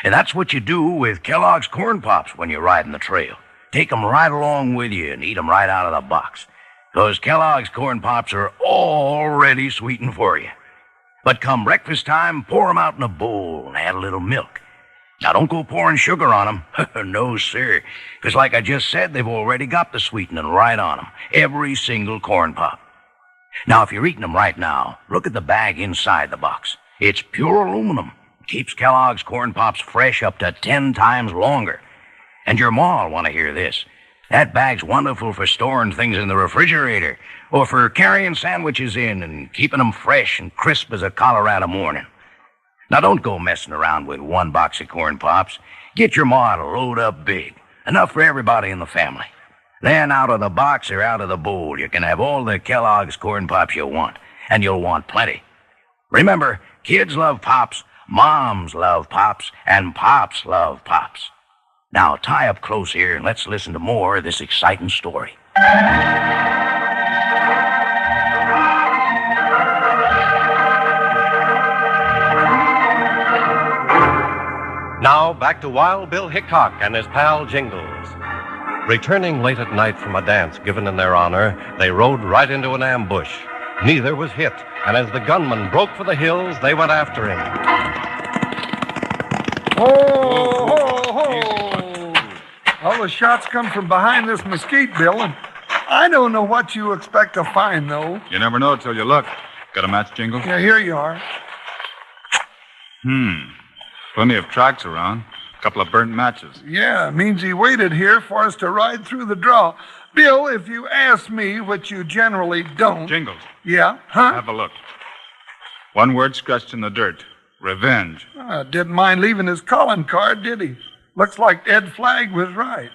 And that's what you do with Kellogg's Corn Pops when you're riding the trail. Take 'em right along with you and eat 'em right out of the box. Because Kellogg's Corn Pops are already sweetened for you. But come breakfast time, pour 'em out in a bowl and add a little milk. Now, don't go pouring sugar on 'em. No, sir. Because like I just said, they've already got the sweetening right on 'em. Every single corn pop. Now, if you're eating 'em right now, look at the bag inside the box. It's pure aluminum. It keeps Kellogg's Corn Pops fresh up to 10 times longer. And your ma'll want to hear this. That bag's wonderful for storing things in the refrigerator or for carrying sandwiches in and keeping them fresh and crisp as a Colorado morning. Now, don't go messing around with one box of Corn Pops. Get your ma to load up big, enough for everybody in the family. Then out of the box or out of the bowl, you can have all the Kellogg's Corn Pops you want, and you'll want plenty. Remember, kids love Pops, moms love Pops, and Pops love Pops. Now, tie up close here and let's listen to more of this exciting story. Now, back to Wild Bill Hickok and his pal Jingles. Returning late at night from a dance given in their honor, they rode right into an ambush. Neither was hit, and as the gunman broke for the hills, they went after him. All the shots come from behind this mesquite, Bill, and I don't know what you expect to find, though. You never know till you look. Got a match, Jingles? Yeah, here you are. Plenty of tracks around. A couple of burnt matches. Yeah, means he waited here for us to ride through the draw. Bill, if you ask me, which you generally don't... Jingles. Yeah? Huh? Have a look. One word scratched in the dirt. Revenge. Didn't mind leaving his calling card, did he? Looks like Ed Flagg was right.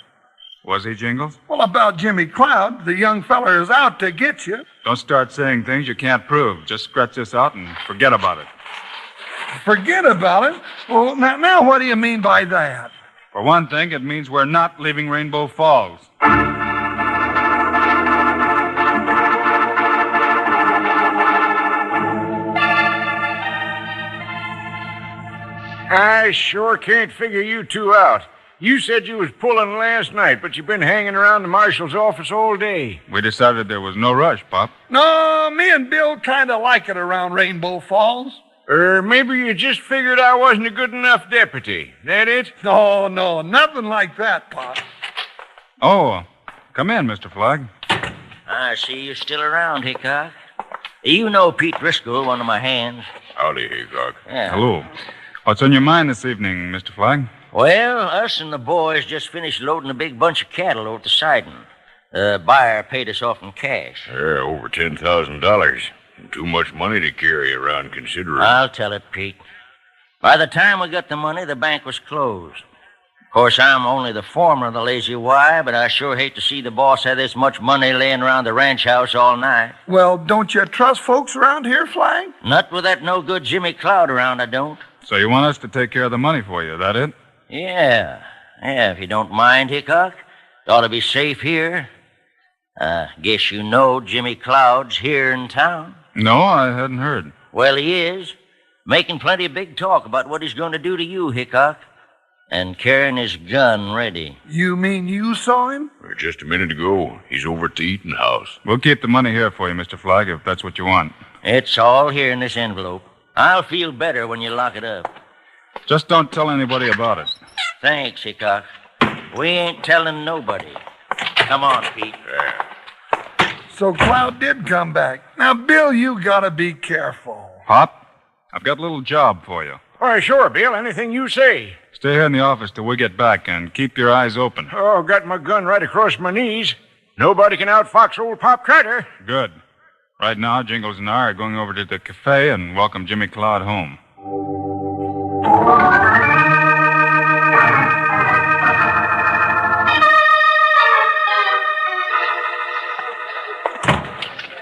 Was he, Jingles? Well, about Jimmy Cloud, the young feller is out to get you. Don't start saying things you can't prove. Just scratch this out and forget about it. Forget about it? Well, now what do you mean by that? For one thing, it means we're not leaving Rainbow Falls. I sure can't figure you two out. You said you was pulling last night, but you've been hanging around the marshal's office all day. We decided there was no rush, Pop. No, me and Bill kind of like it around Rainbow Falls. Maybe you just figured I wasn't a good enough deputy. That it? No, nothing like that, Pop. Oh, come in, Mr. Flagg. I see you're still around, Hickok. You know Pete Driscoll, one of my hands. Howdy, Hickok. Yeah. Hello. What's on your mind this evening, Mr. Flagg? Well, us and the boys just finished loading a big bunch of cattle over at the siding. The buyer paid us off in cash. Yeah, over $10,000. Too much money to carry around, considering. I'll tell it, Pete. By the time we got the money, the bank was closed. Of course, I'm only the foreman of the Lazy Y, but I sure hate to see the boss have this much money laying around the ranch house all night. Well, don't you trust folks around here, Flagg? Not with that no-good Jimmy Cloud around, I don't. So you want us to take care of the money for you, that it? Yeah, if you don't mind, Hickok. It ought to be safe here. Guess you know Jimmy Cloud's here in town. No, I hadn't heard. Well, he is. Making plenty of big talk about what he's going to do to you, Hickok. And carrying his gun ready. You mean you saw him? Just a minute ago. He's over at the eating house. We'll keep the money here for you, Mr. Flagg, if that's what you want. It's all here in this envelope. I'll feel better when you lock it up. Just don't tell anybody about it. Thanks, Hickok. We ain't telling nobody. Come on, Pete. So Cloud did come back. Now, Bill, you gotta be careful. Pop, I've got a little job for you. Why, sure, Bill. Anything you say. Stay here in the office till we get back and keep your eyes open. Oh, got my gun right across my knees. Nobody can outfox old Pop Carter. Good. Right now, Jingles and I are going over to the cafe and welcome Jimmy Cloud home.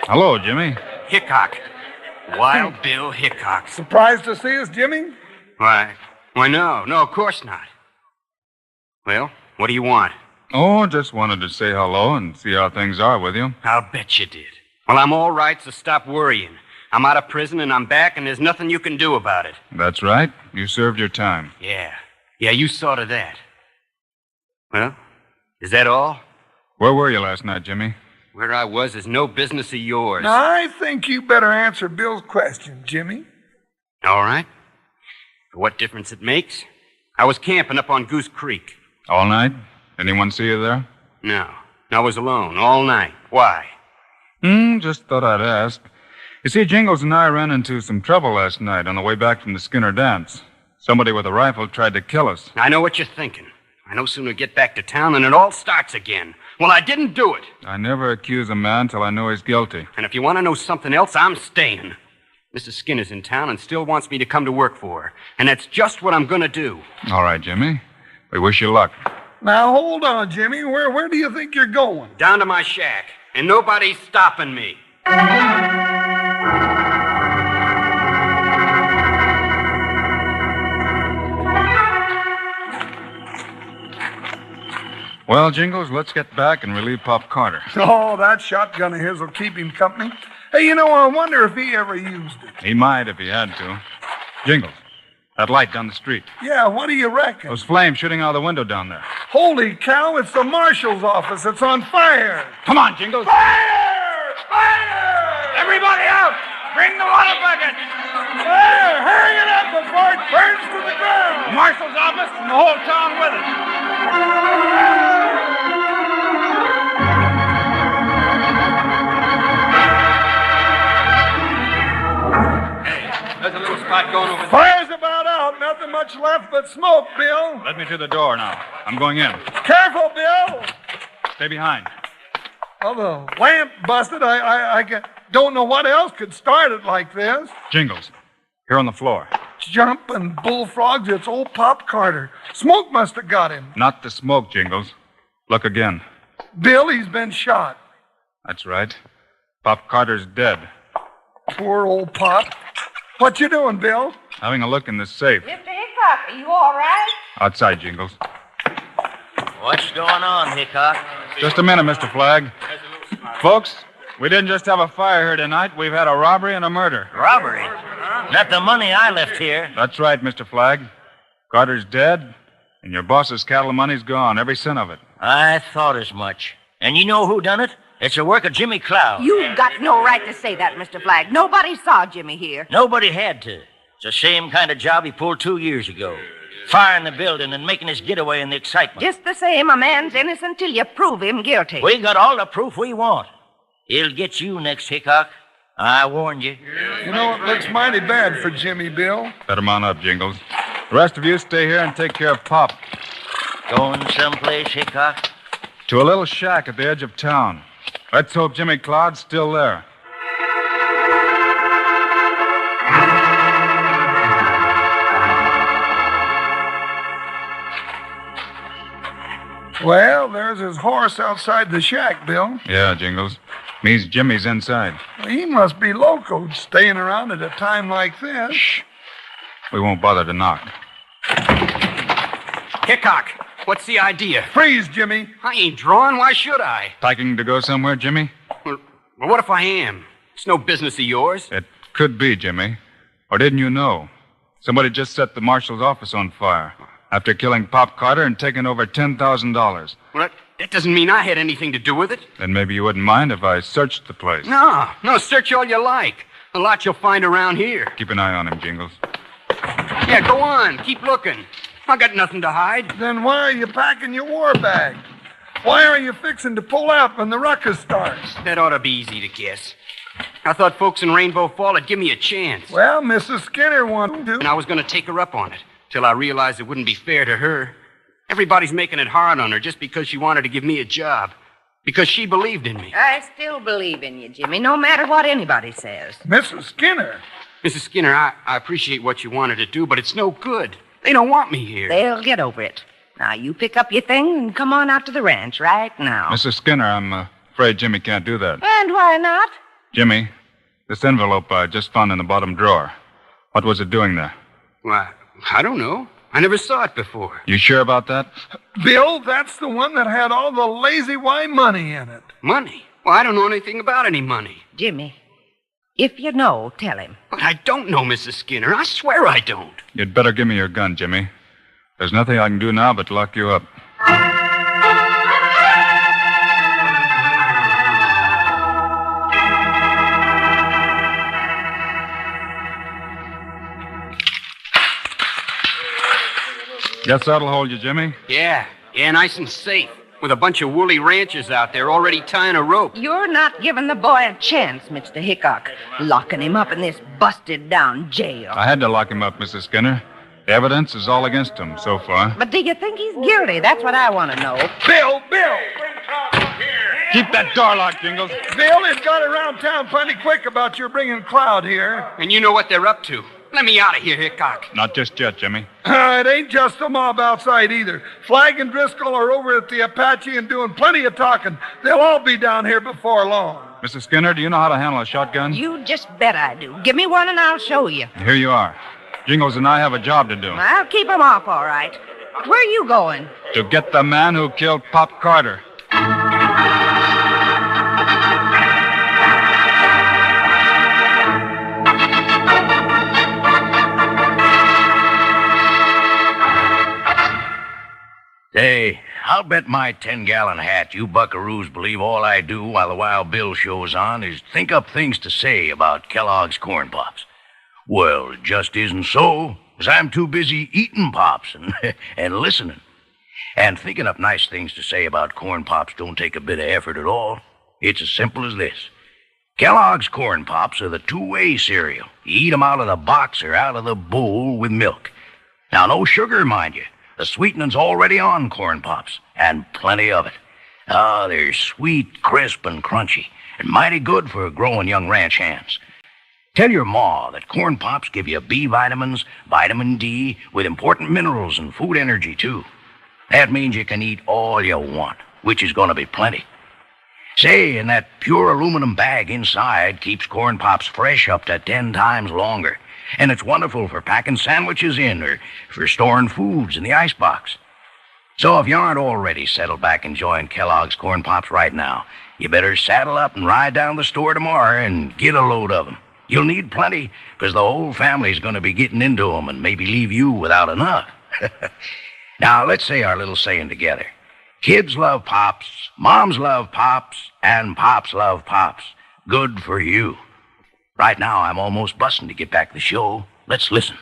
Hello, Jimmy. Hickok. Wild Bill Hickok. Surprised to see us, Jimmy? Why, no, of course not. Well, what do you want? Oh, just wanted to say hello and see how things are with you. I'll bet you did. Well, I'm all right, so stop worrying. I'm out of prison and I'm back, and there's nothing you can do about it. That's right. You served your time. Yeah, you saw to that. Well, is that all? Where were you last night, Jimmy? Where I was is no business of yours. Now, I think you better answer Bill's question, Jimmy. All right. For what difference it makes? I was camping up on Goose Creek. All night? Anyone see you there? No. I was alone all night. Why? Just thought I'd ask. You see, Jingles and I ran into some trouble last night on the way back from the Skinner dance. Somebody with a rifle tried to kill us. I know what you're thinking. I no sooner get back to town than it all starts again. Well, I didn't do it. I never accuse a man till I know he's guilty. And if you want to know something else, I'm staying. Mrs. Skinner's in town and still wants me to come to work for her. And that's just what I'm going to do. All right, Jimmy. We wish you luck. Now, hold on, Jimmy. Where do you think you're going? Down to my shack. And nobody's stopping me. Well, Jingles, let's get back and relieve Pop Carter. Oh, that shotgun of his will keep him company. Hey, I wonder if he ever used it. He might if he had to. Jingles, that light down the street. Yeah, what do you reckon? Those flames shooting out of the window down there. Holy cow, it's the marshal's office. It's on fire. Come on, Jingles. Fire! Fire! Everybody out! Bring the water bucket! Fire! Hurry it up before it burns to the ground! The marshal's office and the whole town with it. There's a little spot going over there. Fire's about out. Nothing much left but smoke, Bill. Let me to the door now. I'm going in. Careful, Bill. Stay behind. Well, the lamp busted. I don't know what else could start it like this. Jingles, here on the floor. Jumping bullfrogs. It's old Pop Carter. Smoke must have got him. Not the smoke, Jingles. Look again. Bill, he's been shot. That's right. Pop Carter's dead. Poor old Pop. What you doing, Bill? Having a look in the safe. Mr. Hickok, are you all right? Outside, Jingles. What's going on, Hickok? Just a minute, Mr. Flagg. Folks, we didn't just have a fire here tonight. We've had a robbery and a murder. Robbery? Not the money I left here. That's right, Mr. Flagg. Carter's dead, and your boss's cattle money's gone, every cent of it. I thought as much. And you know who done it? It's the work of Jimmy Cloud. You've got no right to say that, Mr. Flagg. Nobody saw Jimmy here. Nobody had to. It's the same kind of job he pulled 2 years ago. Firing the building and making his getaway in the excitement. Just the same, a man's innocent till you prove him guilty. We got all the proof we want. He'll get you next, Hickok. I warned you. It looks mighty bad for Jimmy, Bill. Better mount up, Jingles. The rest of you stay here and take care of Pop. Going someplace, Hickok? To a little shack at the edge of town. Let's hope Jimmy Cloud's still there. Well, there's his horse outside the shack, Bill. Yeah, Jingles. Means Jimmy's inside. He must be locoed staying around at a time like this. Shh. We won't bother to knock. Hickok, what's the idea? Freeze, Jimmy. I ain't drawn. Why should I? Packing to go somewhere, Jimmy? Well, what if I am? It's no business of yours. It could be, Jimmy. Or didn't you know? Somebody just set the marshal's office on fire after killing Pop Carter and taking over $10,000. Well, that doesn't mean I had anything to do with it. Then maybe you wouldn't mind if I searched the place. No, search all you like. A lot you'll find around here. Keep an eye on him, Jingles. Yeah, go on. Keep looking. I got nothing to hide. Then why are you packing your war bag? Why are you fixing to pull out when the ruckus starts? That ought to be easy to guess. I thought folks in Rainbow Fall would give me a chance. Well, Mrs. Skinner wanted to. And I was going to take her up on it, till I realized it wouldn't be fair to her. Everybody's making it hard on her just because she wanted to give me a job. Because she believed in me. I still believe in you, Jimmy, no matter what anybody says. Mrs. Skinner? Mrs. Skinner, I appreciate what you wanted to do, but it's no good. They don't want me here. They'll get over it. Now, you pick up your things and come on out to the ranch right now. Mrs. Skinner, I'm afraid Jimmy can't do that. And why not? Jimmy, this envelope I just found in the bottom drawer. What was it doing there? Why, I don't know. I never saw it before. You sure about that? Bill, that's the one that had all the lazy Y money in it. Money? Well, I don't know anything about any money. Jimmy, if you know, tell him. But I don't know, Mrs. Skinner. I swear I don't. You'd better give me your gun, Jimmy. There's nothing I can do now but lock you up. Guess that'll hold you, Jimmy. Yeah, nice and safe. With a bunch of woolly ranchers out there already tying a rope. You're not giving the boy a chance, Mr. Hickok. Locking him up in this busted-down jail. I had to lock him up, Mrs. Skinner. The evidence is all against him so far. But do you think he's guilty? That's what I want to know. Bill! Keep that door locked, Jingles. Bill, it got around town plenty quick about your bringing Cloud here. And you know what they're up to. Let me out of here, Hickok. Not just yet, Jimmy. It ain't just the mob outside either. Flag and Driscoll are over at the Apache and doing plenty of talking. They'll all be down here before long. Mrs. Skinner, do you know how to handle a shotgun? You just bet I do. Give me one and I'll show you. Here you are. Jingles and I have a job to do. I'll keep him off, all right. Where are you going? To get the man who killed Pop Carter. Say, I'll bet my 10-gallon hat you buckaroos believe all I do while the Wild Bill show's on is think up things to say about Kellogg's Corn Pops. Well, it just isn't so, 'cause I'm too busy eating Pops and listening. And thinking up nice things to say about Corn Pops don't take a bit of effort at all. It's as simple as this. Kellogg's Corn Pops are the two-way cereal. You eat 'em out of the box or out of the bowl with milk. Now, no sugar, mind you. The sweetening's already on Corn Pops, and plenty of it. They're sweet, crisp, and crunchy, and mighty good for growing young ranch hands. Tell your ma that Corn Pops give you B vitamins, vitamin D, with important minerals and food energy, too. That means you can eat all you want, which is going to be plenty. Say, and that pure aluminum bag inside keeps Corn Pops fresh up to 10 times longer. And it's wonderful for packing sandwiches in or for storing foods in the icebox. So if you aren't already settled back enjoying Kellogg's Corn Pops right now, you better saddle up and ride down to the store tomorrow and get a load of them. You'll need plenty, because the whole family's going to be getting into them and maybe leave you without enough. Now, let's say our little saying together. Kids love Pops, moms love Pops, and Pops love Pops. Good for you. Right now, I'm almost busting to get back to the show. Let's listen.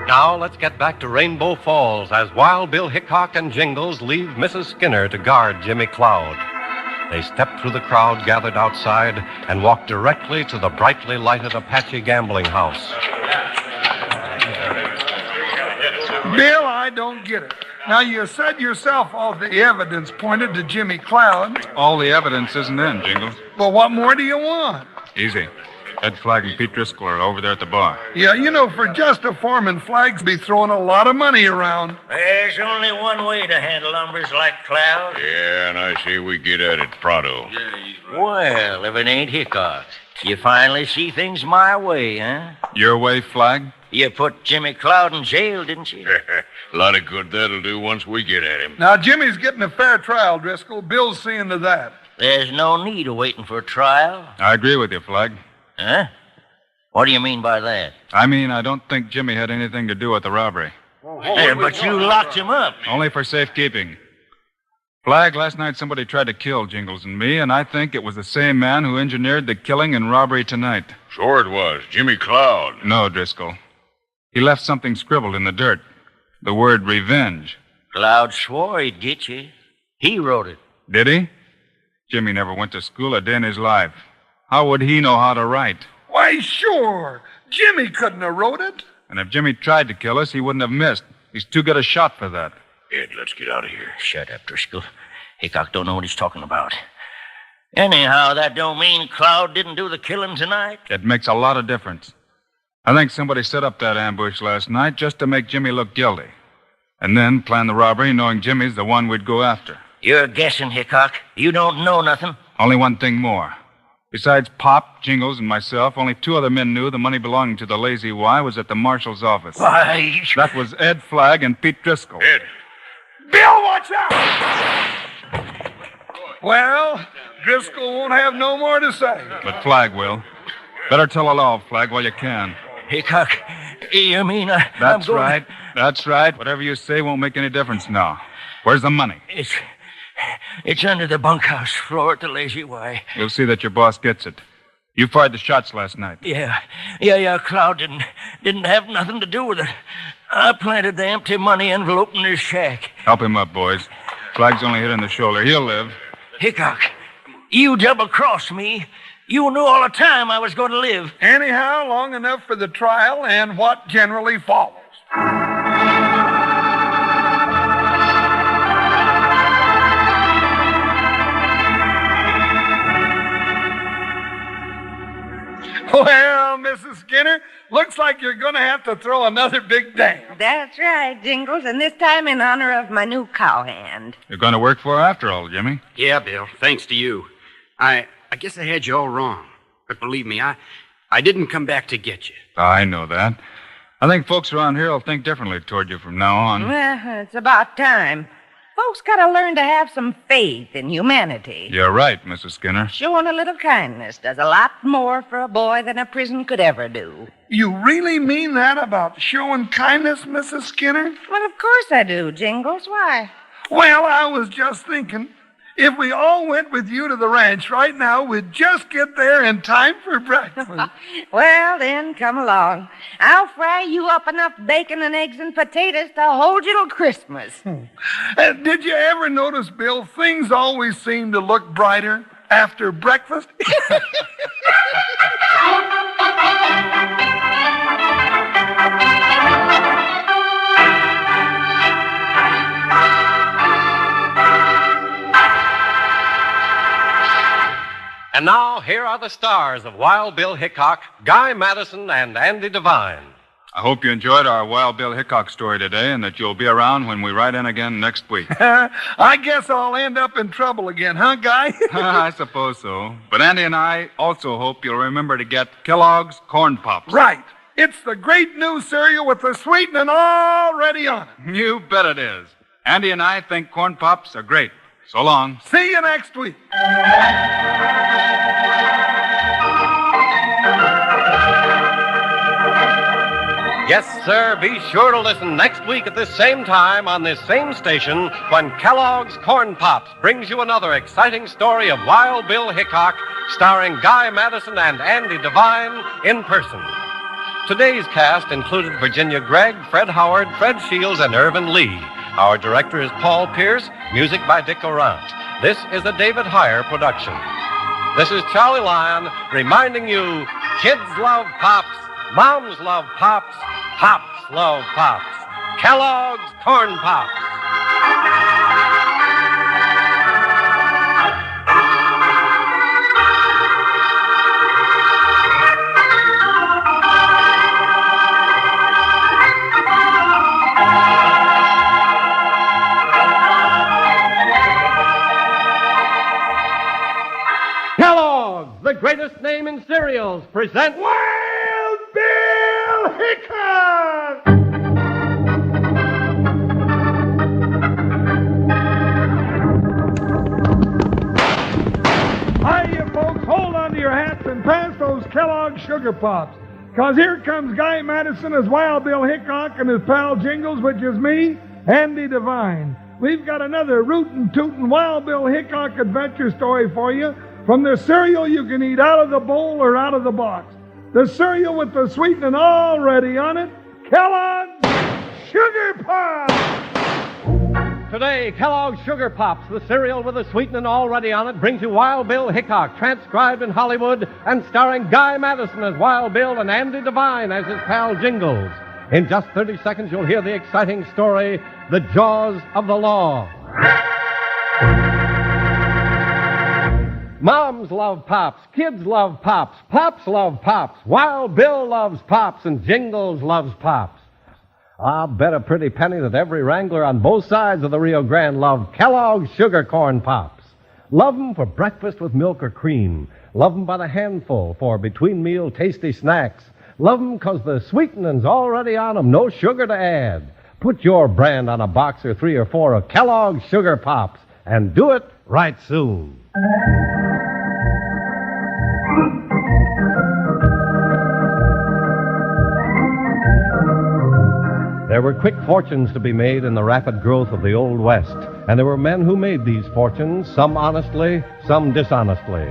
Now let's get back to Rainbow Falls as Wild Bill Hickok and Jingles leave Mrs. Skinner to guard Jimmy Cloud. They step through the crowd gathered outside and walk directly to the brightly lighted Apache gambling house. Bill, I don't get it. Now, you said yourself all the evidence pointed to Jimmy Cloud. All the evidence isn't in, Jingles. Well, what more do you want? Easy. Ed Flagg and Pete Driscoll are over there at the bar. Yeah, you know, for just a foreman, Flagg's be throwing a lot of money around. There's only one way to handle numbers like Cloud. Yeah, and I say we get at it pronto. Well, if it ain't Hickok, you finally see things my way, huh? Your way, Flagg? You put Jimmy Cloud in jail, didn't you? A lot of good that'll do once we get at him. Now, Jimmy's getting a fair trial, Driscoll. Bill's seeing to that. There's no need of waiting for a trial. I agree with you, Flag. Huh? What do you mean by that? I mean, I don't think Jimmy had anything to do with the robbery. Hey, but you locked him up. Only for safekeeping. Flag, last night somebody tried to kill Jingles and me, and I think it was the same man who engineered the killing and robbery tonight. Sure it was. Jimmy Cloud. No, Driscoll. He left something scribbled in the dirt. The word revenge. Cloud swore he'd get you. He wrote it. Did he? Jimmy never went to school a day in his life. How would he know how to write? Why, sure. Jimmy couldn't have wrote it. And if Jimmy tried to kill us, he wouldn't have missed. He's too good a shot for that. Ed, let's get out of here. Shut up, Driscoll. Hickok don't know what he's talking about. Anyhow, that don't mean Cloud didn't do the killing tonight. It makes a lot of difference. I think somebody set up that ambush last night just to make Jimmy look guilty. And then plan the robbery knowing Jimmy's the one we'd go after. You're guessing, Hickok. You don't know nothing. Only one thing more. Besides Pop, Jingles, and myself, only 2 other men knew the money belonging to the Lazy Y was at the marshal's office. Why? That was Ed Flagg and Pete Driscoll. Ed. Bill, watch out! Well, Driscoll won't have no more to say. But Flagg will. Better tell it all, Flagg, while you can. Hickok, you mean I'm That's going... right. That's right. Whatever you say won't make any difference now. Where's the money? It's under the bunkhouse floor at the Lazy Y. You'll see that your boss gets it. You fired the shots last night. Yeah. Cloud didn't have nothing to do with it. I planted the empty money envelope in his shack. Help him up, boys. Flagg's only hit in the shoulder. He'll live. Hickok, you double-crossed me. You knew all the time I was going to live. Anyhow, long enough for the trial and what generally follows. Well, Mrs. Skinner, looks like you're going to have to throw another big dance. That's right, Jingles, and this time in honor of my new cowhand. You're going to work for her after all, Jimmy. Yeah, Bill, thanks to you. I guess I had you all wrong. But believe me, I didn't come back to get you. I know that. I think folks around here will think differently toward you from now on. Well, it's about time. Folks gotta learn to have some faith in humanity. You're right, Mrs. Skinner. Showing a little kindness does a lot more for a boy than a prison could ever do. You really mean that about showing kindness, Mrs. Skinner? Well, of course I do, Jingles. Why? Well, I was just thinking, if we all went with you to the ranch right now, we'd just get there in time for breakfast. Well, then, come along. I'll fry you up enough bacon and eggs and potatoes to hold you till Christmas. Did you ever notice, Bill, things always seem to look brighter after breakfast? And now, here are the stars of Wild Bill Hickok, Guy Madison, and Andy Devine. I hope you enjoyed our Wild Bill Hickok story today and that you'll be around when we write in again next week. I guess I'll end up in trouble again, huh, Guy? I suppose so. But Andy and I also hope you'll remember to get Kellogg's Corn Pops. Right. It's the great new cereal with the sweetening already on it. You bet it is. Andy and I think Corn Pops are great. So long. See you next week. Yes, sir, be sure to listen next week at this same time on this same station when Kellogg's Corn Pops brings you another exciting story of Wild Bill Hickok, starring Guy Madison and Andy Devine in person. Today's cast included Virginia Gregg, Fred Howard, Fred Shields, and Irvin Lee. Our director is Paul Pierce, music by Dick Orant. This is a David Heyer production. This is Charlie Lyon reminding you, kids love Pops, moms love Pops, Pops love Pops. Kellogg's Corn Pops. Kellogg's, the greatest name in cereals, present Wild Bill Hickok! Sugar Pops. Because here comes Guy Madison as Wild Bill Hickok and his pal Jingles, which is me, Andy Devine. We've got another rootin' tootin' Wild Bill Hickok adventure story for you from the cereal you can eat out of the bowl or out of the box. The cereal with the sweetening already on it, Kellogg's Sugar Pops! Today, Kellogg's Sugar Pops, the cereal with the sweetening already on it, brings you Wild Bill Hickok, transcribed in Hollywood and starring Guy Madison as Wild Bill and Andy Devine as his pal Jingles. In just 30 seconds, you'll hear the exciting story, The Jaws of the Law. Moms love Pops, kids love Pops, Pops love Pops, Wild Bill loves Pops, and Jingles loves Pops. I'll bet a pretty penny that every wrangler on both sides of the Rio Grande loved Kellogg's Sugar Corn Pops. Love 'em for breakfast with milk or cream. Love 'em by the handful for between-meal tasty snacks. Love 'em 'cause the sweetening's already on 'em, no sugar to add. Put your brand on a box or 3 or 4 of Kellogg's Sugar Pops, and do it right soon. There were quick fortunes to be made in the rapid growth of the Old West, and there were men who made these fortunes, some honestly, some dishonestly.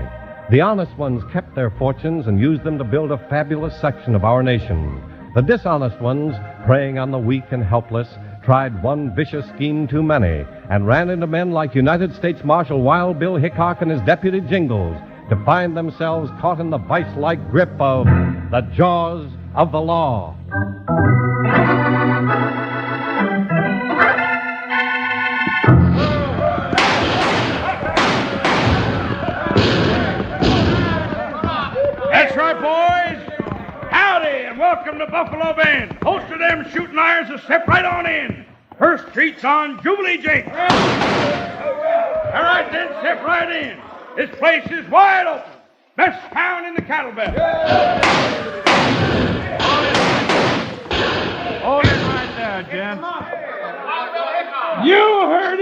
The honest ones kept their fortunes and used them to build a fabulous section of our nation. The dishonest ones, preying on the weak and helpless, tried one vicious scheme too many and ran into men like United States Marshal Wild Bill Hickok and his deputy Jingles to find themselves caught in the vice-like grip of the jaws of the law. That's right, boys. Howdy, and welcome to Buffalo Bend. Most of them shooting irons will step right on in. First treat's on Jubilee Jinx. All right, then, step right in. This place is wide open. Best town in the cattle belt. Hold it right there, gents. You heard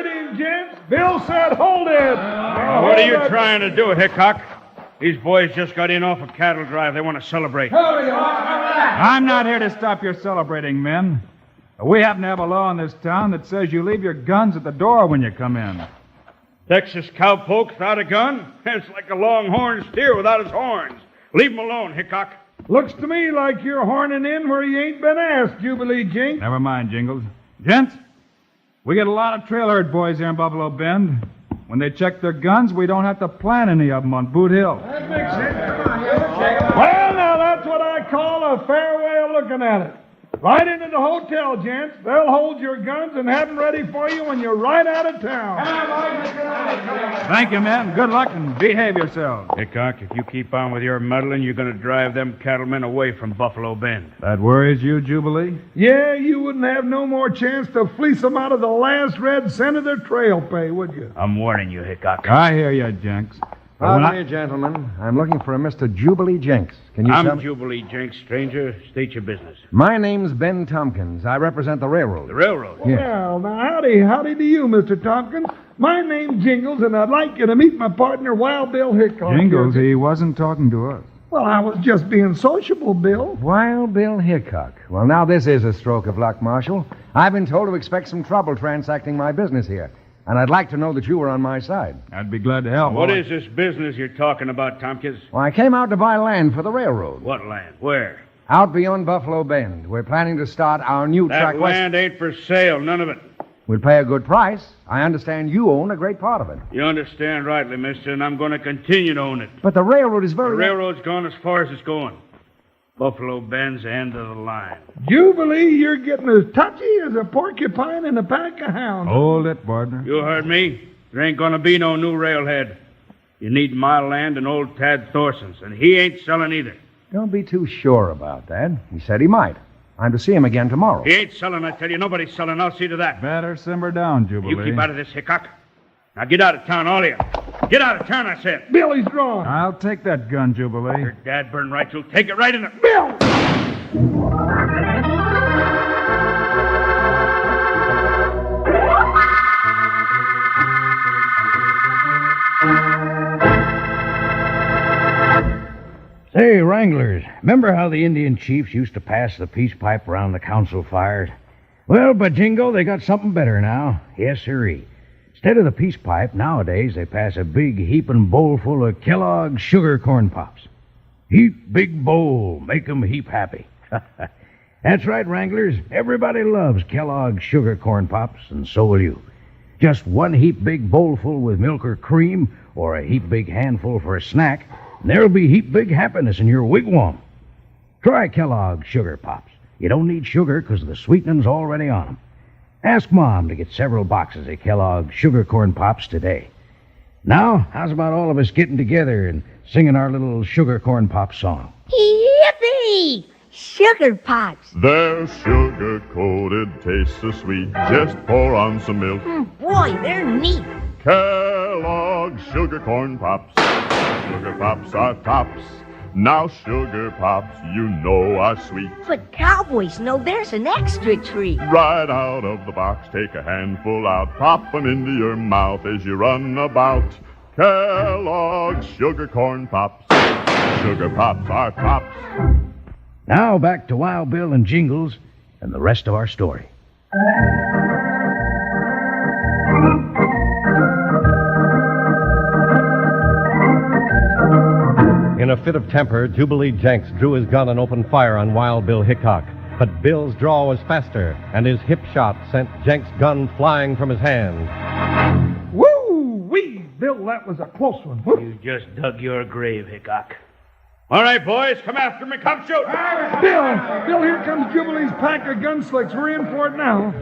him, gents. Bill said hold it. What are you trying to do, Hickok? These boys just got in off a cattle drive. They want to celebrate. I'm not here to stop your celebrating, men. We happen to have a law in this town that says you leave your guns at the door when you come in. Texas cowpoke without a gun? It's like a longhorn steer without his horns. Leave him alone, Hickok. Looks to me like you're horning in where you ain't been asked, Jubilee Jinx. Never mind, Jingles. Gents, we get a lot of trail herd boys here in Buffalo Bend. When they check their guns, we don't have to plant any of them on Boot Hill. That makes sense. Well, now, that's what I call a fair way of looking at it. Right into the hotel, gents. They'll hold your guns and have them ready for you when you're right out of town. Thank you, men. Good luck and behave yourselves. Hickok, if you keep on with your muddling, you're going to drive them cattlemen away from Buffalo Bend. That worries you, Jubilee? Yeah, you wouldn't have no more chance to fleece them out of the last red cent of their trail pay, would you? I'm warning you, Hickok. I hear you, Jenks. Pardon me, gentlemen. I'm looking for a Mr. Jubilee Jenks. Can you tell I'm me? Jubilee Jinx, stranger. State your business. My name's Ben Tompkins. I represent the railroad. The railroad? Yes. Well, now, howdy to you, Mr. Tompkins. My name's Jingles, and I'd like you to meet my partner, Wild Bill Hickok. Jingles, he wasn't talking to us. Well, I was just being sociable, Bill. Wild Bill Hickok. Well, now this is a stroke of luck, Marshal. I've been told to expect some trouble transacting my business here. And I'd like to know that you were on my side. I'd be glad to help. What is this business you're talking about, Tompkins? Well, I came out to buy land for the railroad. What land? Where? Out beyond Buffalo Bend. We're planning to start our new track That land ain't for sale, none of it. We'll pay a good price. I understand you own a great part of it. You understand rightly, mister, and I'm going to continue to own it. But the railroad is very... The railroad's gone as far as it's going. Buffalo Bend's the end of the line. Jubilee, you're getting as touchy as a porcupine in a pack of hounds. Hold it, partner. You heard me. There ain't going to be no new railhead. You need my land and old Tad Thorson's, and he ain't selling either. Don't be too sure about that. He said he might. I'm to see him again tomorrow. He ain't selling, I tell you. Nobody's selling. I'll see to that. Better simmer down, Jubilee. You keep out of this, Hickok. Now get out of town, all of you. Get out of town, I said. Billy's drawn. I'll take that gun, Jubilee. Your dad burned right. You'll take it right in the... Bill! Hey, Wranglers, remember how the Indian chiefs used to pass the peace pipe around the council fires? Well, by jingo, they got something better now. Yes, sirree. Instead of the peace pipe, nowadays they pass a big heaping bowl full of Kellogg's sugar corn pops. Heap big bowl, make 'em heap happy. That's right, Wranglers. Everybody loves Kellogg's sugar corn pops, and so will you. Just one heap big bowlful with milk or cream, or a heap big handful for a snack, and there'll be heap big happiness in your wigwam. Try Kellogg's sugar pops. You don't need sugar because the sweetening's already on 'em. Ask Mom to get several boxes of Kellogg's sugar corn pops today. Now, how's about all of us getting together and singing our little sugar corn pop song? Yippee! Sugar pops. They're sugar-coated, taste so sweet. Just pour on some milk. Boy, they're neat. Kellogg's sugar corn pops. Sugar pops are tops. Now sugar pops, you know, are sweet. But cowboys know there's an extra treat. Right out of the box, take a handful out. Pop 'em into your mouth as you run about. Kellogg's sugar corn pops. Sugar pops are tops. Now back to Wild Bill and Jingles and the rest of our story. In a fit of temper, Jubilee Jenks drew his gun and opened fire on Wild Bill Hickok. But Bill's draw was faster, and his hip shot sent Jenks' gun flying from his hand. Woo-wee! Bill, that was a close one. You just dug your grave, Hickok. All right, boys, come after me. Come shoot. Bill, here comes Jubilee's pack of gunslicks. We're in for it now.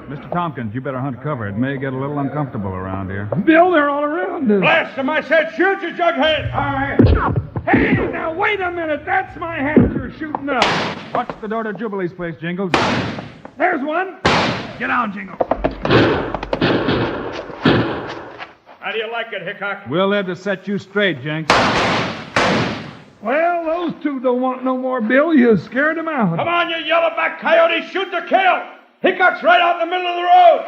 Mr. Tompkins, you better hunt cover. It may get a little uncomfortable around here. Bill, they're all around us. Blast them, I said, shoot, you jughead! All right. Hey, now, wait a minute. That's my hat you're shooting up. Watch the door to Jubilee's place, Jingles. There's one. Get down, Jingles. How do you like it, Hickok? We'll live to set you straight, Jenks. Well, those two don't want no more, Bill. You scared them out. Come on, you yellowback coyote, shoot to kill! Hickok's right out in the middle of the road!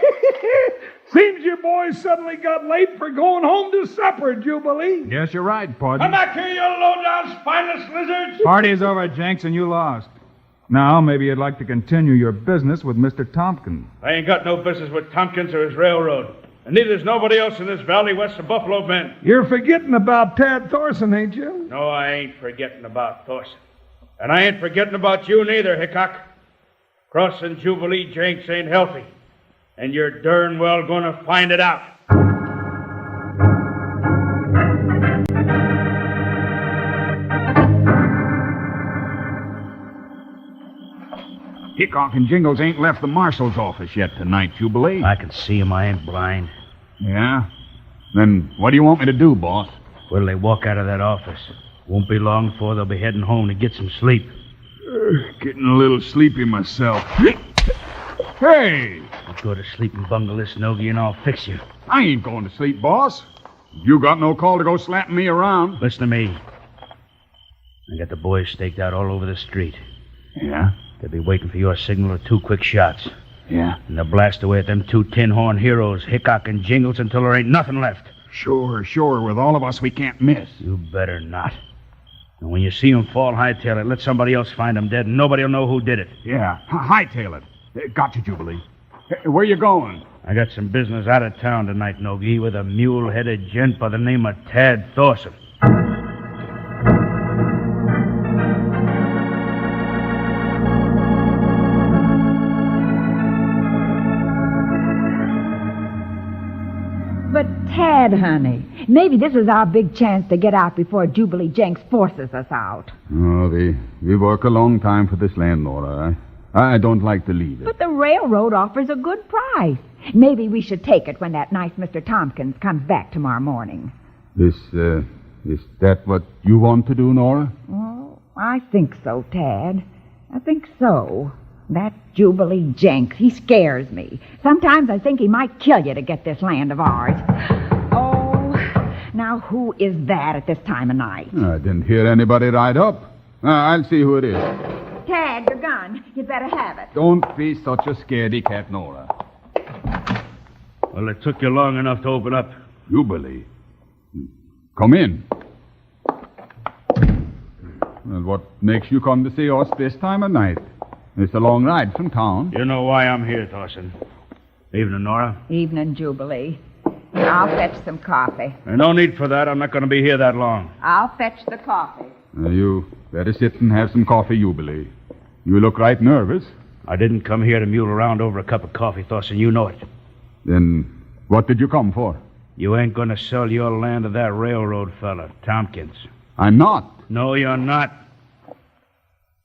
Seems your boys suddenly got late for going home to supper, Jubilee. Yes, you're right, Pudge. Come back here, you low-down spineless lizards! Party's over, Jenks, and you lost. Now, maybe you'd like to continue your business with Mr. Tompkins. I ain't got no business with Tompkins or his railroad. And neither's nobody else in this valley west of Buffalo Bend. You're forgetting about Tad Thorson, ain't you? No, I ain't forgetting about Thorson. And I ain't forgetting about you neither, Hickok. Crossing Jubilee Jenks ain't healthy. And you're darn well gonna find it out. Hickok and Jingles ain't left the marshal's office yet tonight, Jubilee. I can see him. I ain't blind. Yeah? Then what do you want me to do, boss? What'll they walk out of that office? Won't be long before they'll be heading home to get some sleep. Getting a little sleepy myself. Hey! You go to sleep and bungle this nogie and I'll fix you. I ain't going to sleep, boss. You got no call to go slapping me around. Listen to me. I got the boys staked out all over the street. Yeah? They'll be waiting for your signal of 2 quick shots. Yeah? And they'll blast away at them 2 tin-horn heroes, Hickok and Jingles, until there ain't nothing left. Sure. With all of us, we can't miss. You better not. And when you see them fall, hightail it. Let somebody else find them dead, and nobody will know who did it. Yeah, hightail it. Got you, Jubilee. Where you going? I got some business out of town tonight, Nogi, with a mule-headed gent by the name of Tad Thorson. But Tad, honey, maybe this is our big chance to get out before Jubilee Jenks forces us out. Oh, we work a long time for this land, Nora. I don't like to leave it. But the railroad offers a good price. Maybe we should take it when that nice Mr. Tompkins comes back tomorrow morning. Is that what you want to do, Nora? Oh, I think so, Tad. I think so. That Jubilee Jenks, he scares me. Sometimes I think he might kill you to get this land of ours. Oh, now who is that at this time of night? I didn't hear anybody ride up. I'll see who it is. Tad, your gun. You'd better have it. Don't be such a scaredy cat, Nora. Well, it took you long enough to open up. Jubilee. Come in. Well, what makes you come to see us this time of night? It's a long ride from town. You know why I'm here, Dawson. Evening, Nora. Evening, Jubilee. I'll fetch some coffee. No need for that. I'm not going to be here that long. I'll fetch the coffee. You better sit and have some coffee, Jubilee. You look right nervous. I didn't come here to mule around over a cup of coffee, Dawson. You know it. Then what did you come for? You ain't going to sell your land to that railroad fella, Tompkins. I'm not. No, you're not.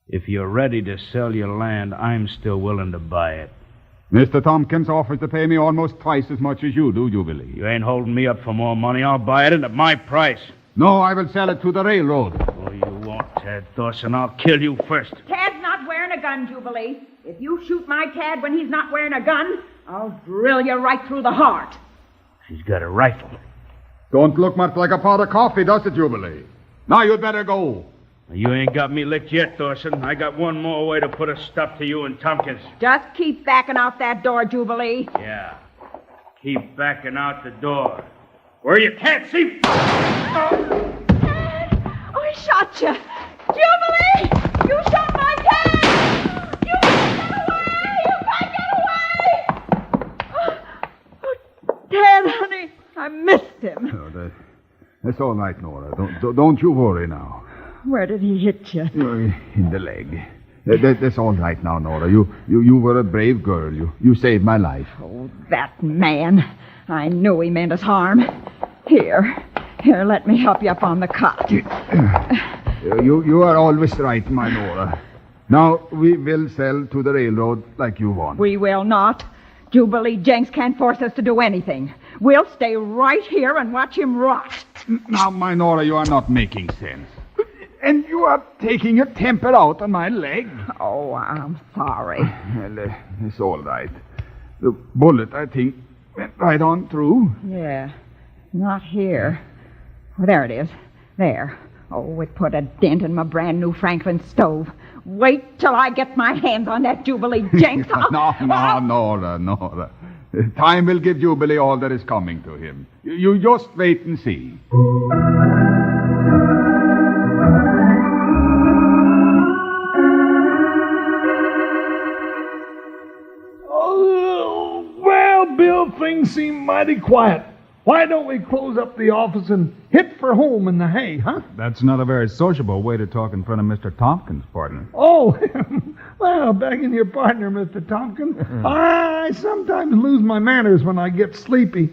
If you're ready to sell your land, I'm still willing to buy it. Mr. Tompkins offers to pay me almost twice as much as you do, Jubilee. You ain't holding me up for more money. I'll buy it at my price. No, I will sell it to the railroad. Oh, you won't, Tad Dawson. I'll kill you first. Tad's not wearing a gun, Jubilee. If you shoot my Tad when he's not wearing a gun, I'll drill you right through the heart. She's got a rifle. Don't look much like a pot of coffee, does it, Jubilee? Now you'd better go. You ain't got me licked yet, Dawson. I got one more way to put a stop to you and Tompkins. Just keep backing out that door, Jubilee. Yeah. Keep backing out the door. Where you can't see. Oh, he shot you. Jubilee! You shot my Tad! You can't get away! You can't get away! Oh, Tad, honey, I missed him. No, that's all right, Nora. Don't you worry now. Where did he hit you? In the leg. That's all right now, Nora. You were a brave girl. You saved my life. Oh, that man. I knew he meant us harm. Here, let me help you up on the cot. You are always right, my Nora. Now, we will sell to the railroad like you want. We will not. Jubilee Jenks can't force us to do anything. We'll stay right here and watch him rot. Now, my Nora, you are not making sense. And you are taking your temper out on my leg? Oh, I'm sorry. Well, it's all right. The bullet, I think, went right on through. Yeah, not here. Oh, there it is. There. Oh, it put a dent in my brand new Franklin stove. Wait till I get my hands on that Jubilee Jenks. No, Nora. Time will give Jubilee all that is coming to him. You just wait and see. Well, Bill, things seem mighty quiet. Why don't we close up the office and hit for home in the hay, huh? That's not a very sociable way to talk in front of Mr. Tompkins, partner. Oh, well, begging your partner, Mr. Tompkins. I sometimes lose my manners when I get sleepy.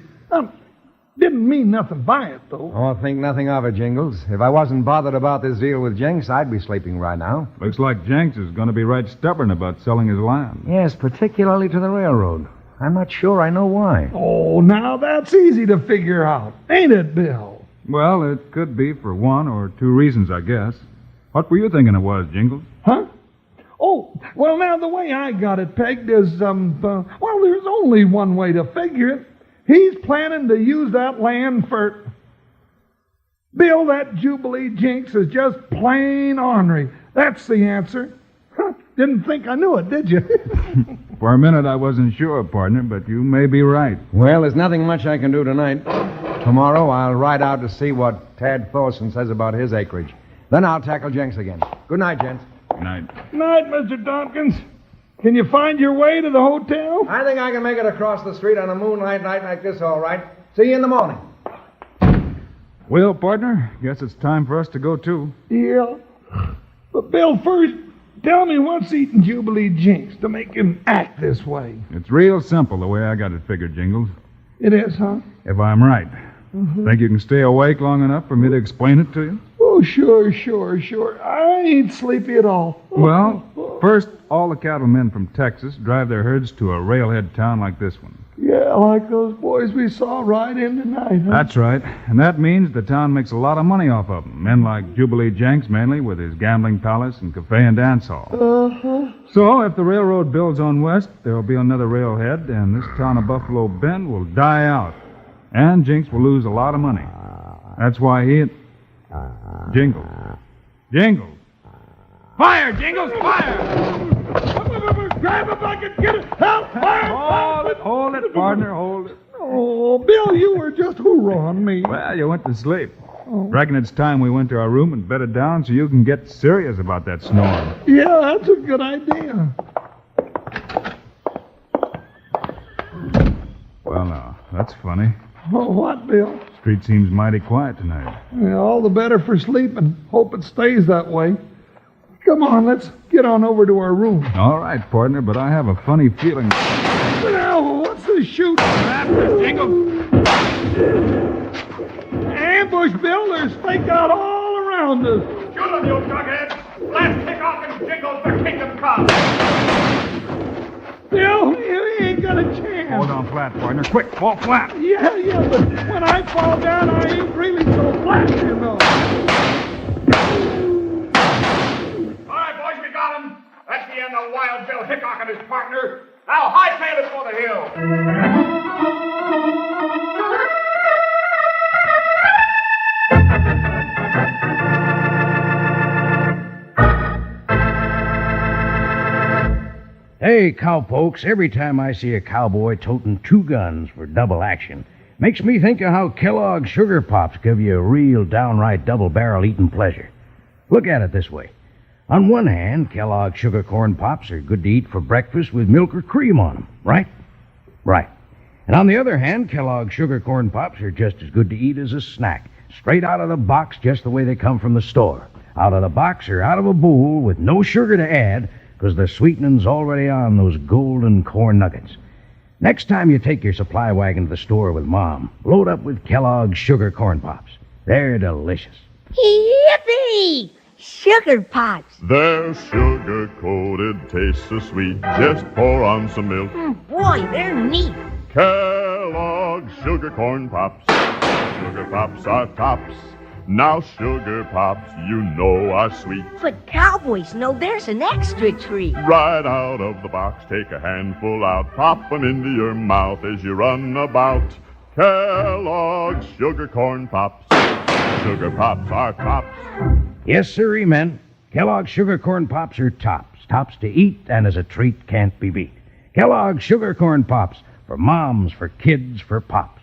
Didn't mean nothing by it, though. Oh, think nothing of it, Jingles. If I wasn't bothered about this deal with Jenks, I'd be sleeping right now. Looks like Jenks is going to be right stubborn about selling his land. Yes, particularly to the railroad. I'm not sure I know why. Oh, now that's easy to figure out, ain't it, Bill? Well, it could be for one or two reasons, I guess. What were you thinking it was, Jingles? Huh? Oh, well, now, the way I got it pegged is, well, there's only one way to figure it. He's planning to use that land for... Bill, that Jubilee Jenks is just plain ornery. That's the answer. Didn't think I knew it, did you? For a minute, I wasn't sure, partner, but you may be right. Well, there's nothing much I can do tonight. Tomorrow, I'll ride out to see what Tad Thorson says about his acreage. Then I'll tackle Jenks again. Good night, gents. Good night. Night, Mr. Tompkins. Can you find your way to the hotel? I think I can make it across the street on a moonlight night like this, all right. See you in the morning. Well, partner, guess it's time for us to go, too. Yeah. But, Bill, first, tell me what's eating Jubilee Jenks to make him act this way. It's real simple the way I got it figured, Jingles. It is, huh? If I'm right. Think you can stay awake long enough for me to explain it to you? Oh, sure. I ain't sleepy at all. Well, first, all the cattlemen from Texas drive their herds to a railhead town like this one. Yeah, like those boys we saw ride in tonight, huh? That's right. And that means the town makes a lot of money off of them. Men like Jubilee Jenks, mainly, with his gambling palace and cafe and dance hall. So, if the railroad builds on west, there'll be another railhead, and this town of Buffalo Bend will die out. And Jenks will lose a lot of money. That's why he... Jingles. Fire, Jingles, fire! Grab him like a get it! Help! Fire! Hold it, partner, hold it. Oh, Bill, you were just hoorah on me. Well, you went to sleep. Reckon it's time we went to our room and bedded down so you can get serious about that snoring. Yeah, that's a good idea. Well, now, that's funny. Oh, what, Bill? Street seems mighty quiet tonight. Yeah, all the better for sleeping. Hope it stays that way. Come on, let's get on over to our room. All right, partner, but I have a funny feeling. Now, what's this shooting? Ambush, Bill. There's stake out all around us. Shoot them, you jughead! Blast Hickok and Jingles for Kingdom Come! Bill, you ain't got a chance. Hold on flat, partner. Quick, fall flat. Yeah, but when I fall down, I ain't really so flat, you know. All right, boys, we got him. That's the end of Wild Bill Hickok and his partner. Now, hightail it for the hill. Hey, cowpokes, every time I see a cowboy toting 2 guns for double action, makes me think of how Kellogg's Sugar Pops give you a real downright double-barrel eating pleasure. Look at it this way. On one hand, Kellogg's Sugar Corn Pops are good to eat for breakfast with milk or cream on them, right? Right. And on the other hand, Kellogg's Sugar Corn Pops are just as good to eat as a snack, straight out of the box just the way they come from the store. Out of the box or out of a bowl with no sugar to add, because the sweetening's already on those golden corn nuggets. Next time you take your supply wagon to the store with Mom, load up with Kellogg's Sugar Corn Pops. They're delicious. Yippee! Sugar Pops. They're sugar-coated, taste so sweet. Just pour on some milk. Boy, they're neat. Kellogg's Sugar Corn Pops. Sugar Pops are tops. Now Sugar Pops, you know, are sweet. But cowboys know there's an extra treat. Right out of the box, take a handful out, pop 'em into your mouth as you run about. Kellogg's Sugar Corn Pops. Sugar Pops are tops. Yes, sirree, men. Kellogg's Sugar Corn Pops are tops. Tops to eat, and as a treat can't be beat. Kellogg's Sugar Corn Pops. For moms, for kids, for pops.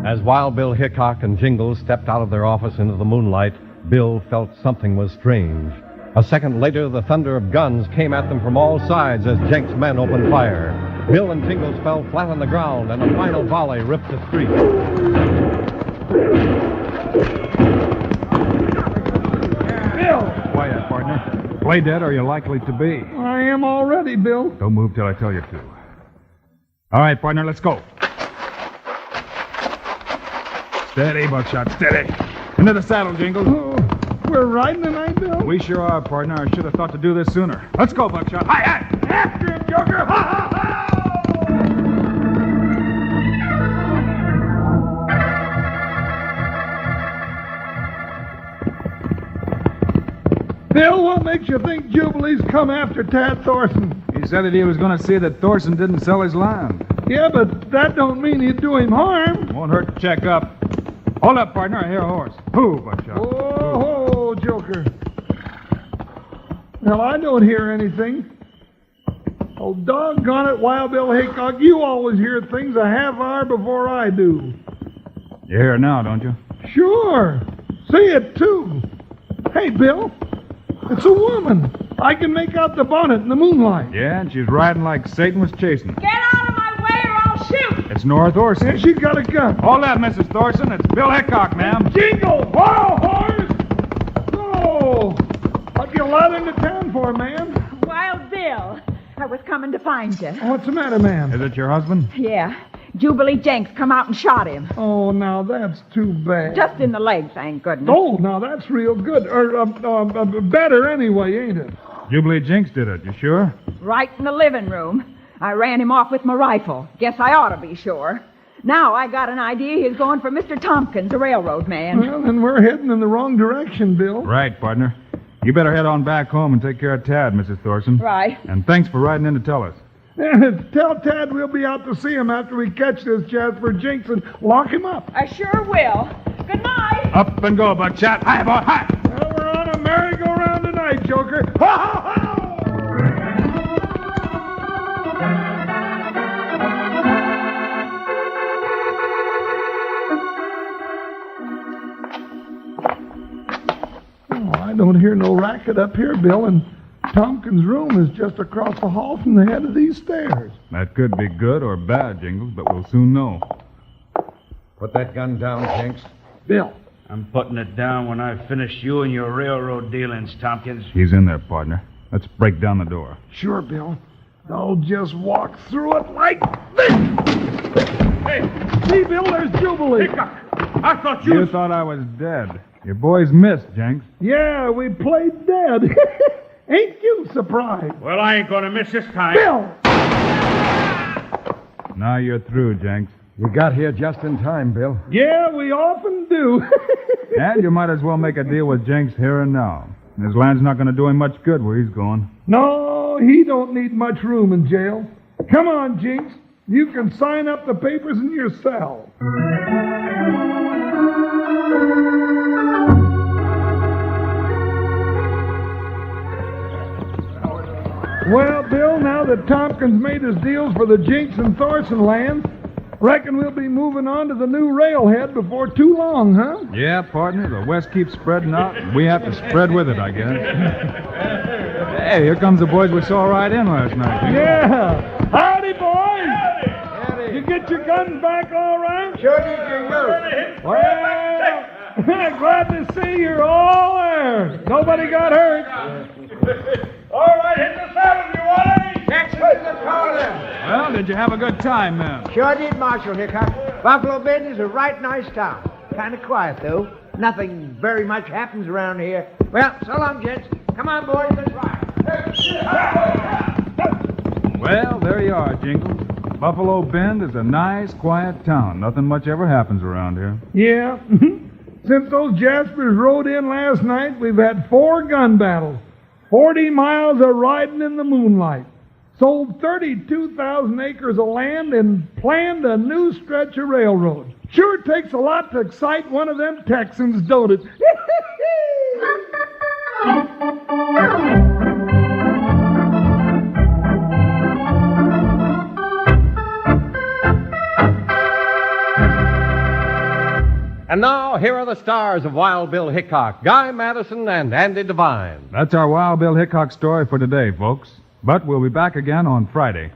As Wild Bill Hickok and Jingles stepped out of their office into the moonlight, Bill felt something was strange. A second later, the thunder of guns came at them from all sides as Jenks' men opened fire. Bill and Jingles fell flat on the ground, and a final volley ripped the street. Bill! Quiet, partner. Play dead or you're likely to be. I am already, Bill. Don't move till I tell you to. All right, partner, let's go. Steady, Buckshot, steady. Into the saddle, Jingles. Oh, we're riding tonight, Bill? We sure are, partner. I should have thought to do this sooner. Let's go, Buckshot. Hi, hi! After him, Joker! Ha, ha, ha! Bill, what makes you think Jubilee's come after Tad Thorson? He said that he was going to see that Thorson didn't sell his land. Yeah, but that don't mean he'd do him harm. Won't hurt to check up. Hold up, partner. I hear a horse. Who, Buckshot? Oh, Joker. Well, I don't hear anything. Oh, doggone it, Wild Bill Hickok. You always hear things a half hour before I do. You hear it now, don't you? Sure. See it, too. Hey, Bill. It's a woman. I can make out the bonnet in the moonlight. Yeah, and she's riding like Satan was chasing. Get out of my way or I'll shoot. It's Nora Thorson. And she's got a gun. Hold that, Mrs. Thorson. It's Bill Hickok, ma'am. Jingle! Whoa, horse! Oh, what you let into town for, ma'am? Wild Bill, I was coming to find you. What's the matter, ma'am? Is it your husband? Yeah. Jubilee Jenks come out and shot him. Oh, now that's too bad. Just in the leg, thank goodness. Oh, now that's real good. Better anyway, ain't it? Jubilee Jenks did it. You sure? Right in the living room. I ran him off with my rifle. Guess I ought to be sure. Now I got an idea he's going for Mr. Tompkins, a railroad man. Well, then we're heading in the wrong direction, Bill. Right, partner. You better head on back home and take care of Tad, Mrs. Thorson. Right. And thanks for riding in to tell us. Tell Tad we'll be out to see him after we catch this Jasper Jinks and lock him up. I sure will. Good night. Up and go, Buckshot. Hi, boy, hi. Well, we're on a merry-go-round tonight, Joker. Ha, ha, ha! racket up here, Bill, and Tompkins' room is just across the hall from the head of these stairs. That could be good or bad, Jingles, but we'll soon know. Put that gun down, Jenks. Bill. I'm putting it down when I finish you and your railroad dealings, Tompkins. He's in there, partner. Let's break down the door. Sure, Bill. I'll just walk through it like this. Hey, see, Bill, there's Jubilee. I thought You thought I was dead. Your boys missed, Jenks. Yeah, we played dead. Ain't you surprised? Well, I ain't gonna miss this time. Bill! Now you're through, Jenks. You got here just in time, Bill. Yeah, we often do. And you might as well make a deal with Jenks here and now. His land's not going to do him much good where he's going. No, he don't need much room in jail. Come on, Jinx. You can sign up the papers in your cell. Well, Bill, now that Tompkins made his deals for the Jinx and Thorson land, reckon we'll be moving on to the new railhead before too long, huh? Yeah, partner. The West keeps spreading out, and we have to spread with it, I guess. Hey, here comes the boys we saw right in last night. Yeah. Howdy, boys. Howdy. You get your guns back all right? Sure did, Jingle. Well, glad to see you're all there. Nobody got hurt. All right, hit the saddle, you want it? Texas in the corner. Well, did you have a good time, man? Sure did, Marshal Hickok. Buffalo Bend is a right nice town. Kind of quiet, though. Nothing very much happens around here. Well, so long, gents. Come on, boys, let's ride. Well, there you are, Jingles. Buffalo Bend is a nice, quiet town. Nothing much ever happens around here. Yeah. Since those Jaspers rode in last night, we've had 4 gun battles, 40 miles of riding in the moonlight, sold 32,000 acres of land, and planned a new stretch of railroad. Sure takes a lot to excite one of them Texans, don't it? And now, here are the stars of Wild Bill Hickok, Guy Madison and Andy Devine. That's our Wild Bill Hickok story for today, folks. But we'll be back again on Friday.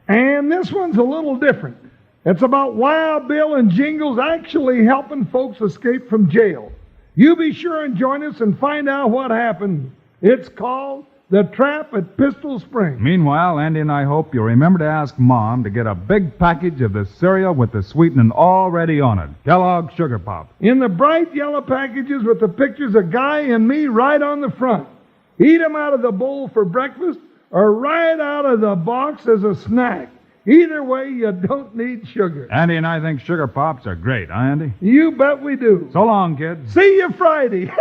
And this one's a little different. It's about Wild Bill and Jingles actually helping folks escape from jail. You be sure and join us and find out what happened. It's called The Trap at Pistol Spring. Meanwhile, Andy and I hope you'll remember to ask Mom to get a big package of the cereal with the sweetening already on it. Kellogg's Sugar Pop. In the bright yellow packages with the pictures of Guy and me right on the front. Eat 'em out of the bowl for breakfast or right out of the box as a snack. Either way, you don't need sugar. Andy and I think Sugar Pops are great, huh, Andy? You bet we do. So long, kids. See you Friday.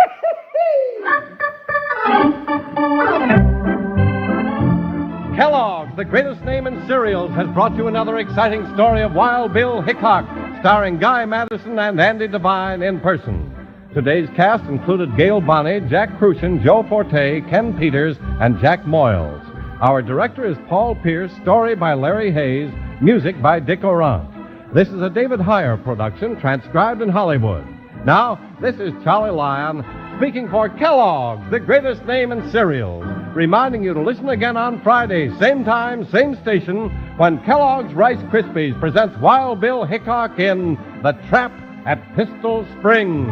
Kellogg's, the greatest name in cereals, has brought you another exciting story of Wild Bill Hickok, starring Guy Madison and Andy Devine in person. Today's cast included Gail Bonney, Jack Crucian, Joe Forte, Ken Peters, and Jack Moyles. Our director is Paul Pierce, story by Larry Hayes, music by Dick Orant. This is a David Heyer production, transcribed in Hollywood. Now, this is Charlie Lyon, speaking for Kellogg's, the greatest name in cereals, reminding you to listen again on Friday, same time, same station, when Kellogg's Rice Krispies presents Wild Bill Hickok in The Trap at Pistol Spring.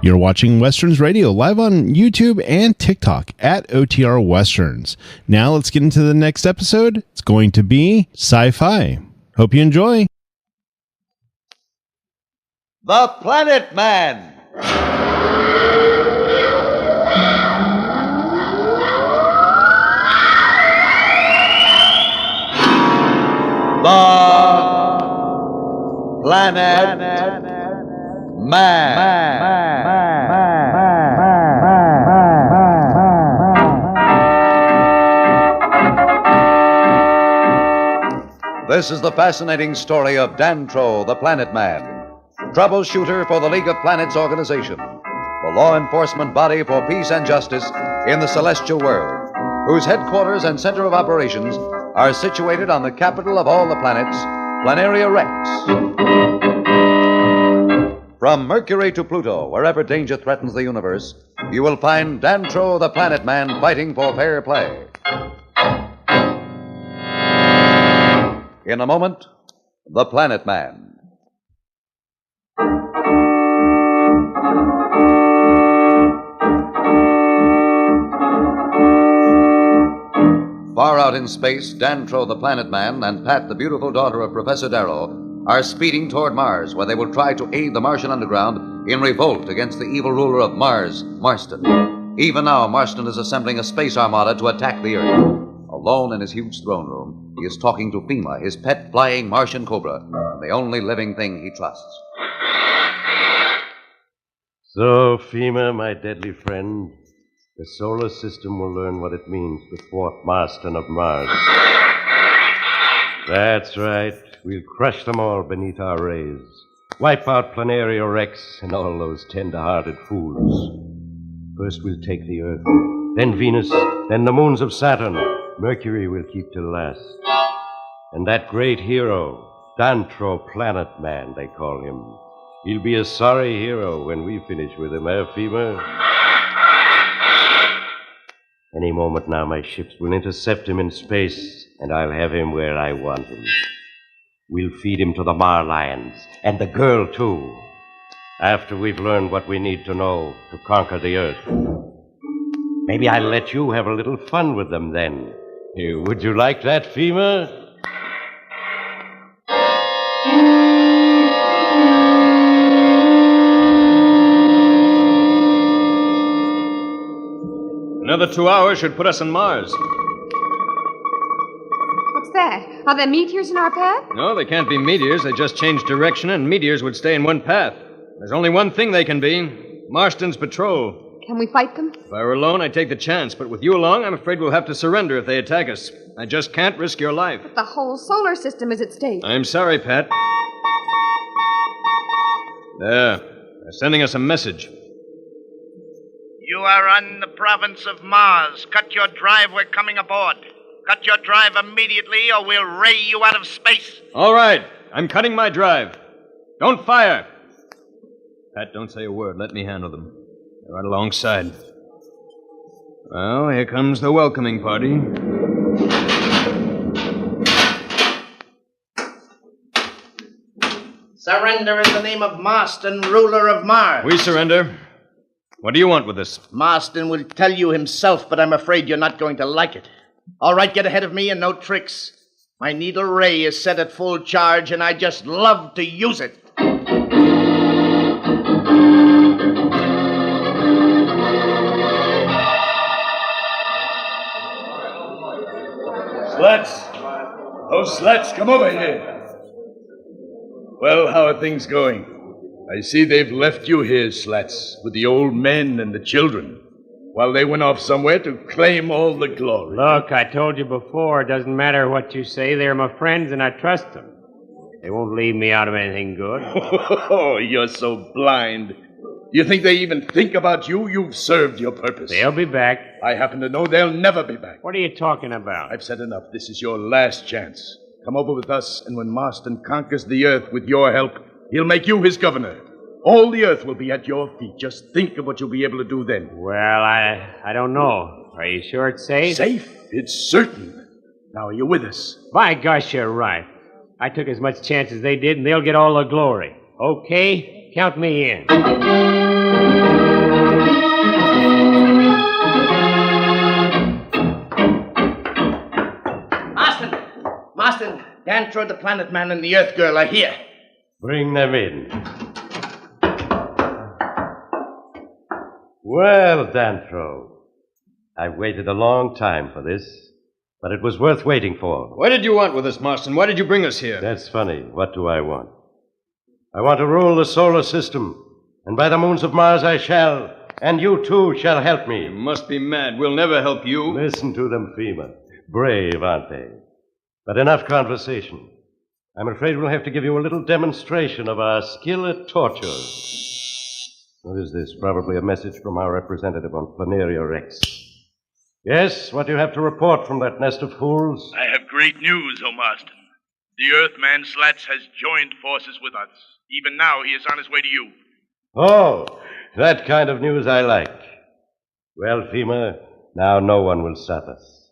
You're watching Westerns Radio live on YouTube and TikTok at OTR Westerns. Now let's get into the next episode. It's going to be sci-fi. Hope you enjoy. The Planet Man. The Planet Man. This is the fascinating story of Dantro, the Planet Man, troubleshooter for the League of Planets organization, the law enforcement body for peace and justice in the celestial world, whose headquarters and center of operations are situated on the capital of all the planets, Planaria Rex. From Mercury to Pluto, wherever danger threatens the universe, you will find Dantro, the Planet Man, fighting for fair play. In a moment, the Planet Man. Far out in space, Dantro, the Planet Man, and Pat, the beautiful daughter of Professor Darrow, are speeding toward Mars, where they will try to aid the Martian underground in revolt against the evil ruler of Mars, Marston. Even now, Marston is assembling a space armada to attack the Earth. Alone in his huge throne room, he is talking to Fema, his pet flying Martian cobra, the only living thing he trusts. So, Fema, my deadly friend, the solar system will learn what it means to thwart Marston of Mars. That's right. We'll crush them all beneath our rays. Wipe out Planaria Rex and all those tender-hearted fools. First we'll take the Earth, then Venus, then the moons of Saturn. Mercury we'll keep till last. And that great hero, Dantro, Planet Man, they call him. He'll be a sorry hero when we finish with him, Fema? Any moment now, my ships will intercept him in space, and I'll have him where I want him. We'll feed him to the Marlions, and the girl, too, after we've learned what we need to know to conquer the Earth. Maybe I'll let you have a little fun with them then. Would you like that, Fema? Another 2 hours should put us on Mars. What's that? Are there meteors in our path? No, they can't be meteors. They just change direction, and meteors would stay in one path. There's only one thing they can be: Marston's patrol. Can we fight them? If I were alone, I'd take the chance, but with you along, I'm afraid we'll have to surrender if they attack us. I just can't risk your life. But the whole solar system is at stake. I'm sorry, Pat. There. They're sending us a message. You are on the province of Mars. Cut your drive. We're coming aboard. Cut your drive immediately, or we'll ray you out of space. All right. I'm cutting my drive. Don't fire. Pat, don't say a word. Let me handle them. They're right alongside. Well, here comes the welcoming party. Surrender in the name of Marston, ruler of Mars. We surrender. What do you want with this? Marston will tell you himself, but I'm afraid you're not going to like it. All right, get ahead of me and no tricks. My needle ray is set at full charge, and I just love to use it. Slats! Oh, Slats, come over here. Well, how are things going? I see they've left you here, Slats, with the old men and the children, while they went off somewhere to claim all the glory. Look, I told you before, it doesn't matter what you say. They're my friends, and I trust them. They won't leave me out of anything good. Oh, you're so blind. You think they even think about you? You've served your purpose. They'll be back. I happen to know they'll never be back. What are you talking about? I've said enough. This is your last chance. Come over with us, and when Marston conquers the Earth with your help, he'll make you his governor. All the Earth will be at your feet. Just think of what you'll be able to do then. Well, I don't know. Are you sure it's safe? Safe? It's certain. Now, are you with us? By gosh, you're right. I took as much chance as they did, and they'll get all the glory. Okay, count me in. Marston, Dantro, the Planet Man, and the Earth Girl are here. Bring them in. Well, Dantro, I've waited a long time for this, but it was worth waiting for. What did you want with us, Marston? Why did you bring us here? That's funny. What do I want? I want to rule the solar system, and by the moons of Mars I shall, and you too shall help me. You must be mad. We'll never help you. Listen to them, Fema. Brave, aren't they? But enough conversation. I'm afraid we'll have to give you a little demonstration of our skill at torture. What is this? Probably a message from our representative on Planeria Rex. Yes, what do you have to report from that nest of fools? I have great news, O Marston. The Earthman Slats has joined forces with us. Even now, he is on his way to you. Oh, that kind of news I like. Well, Fema, now no one will stop us.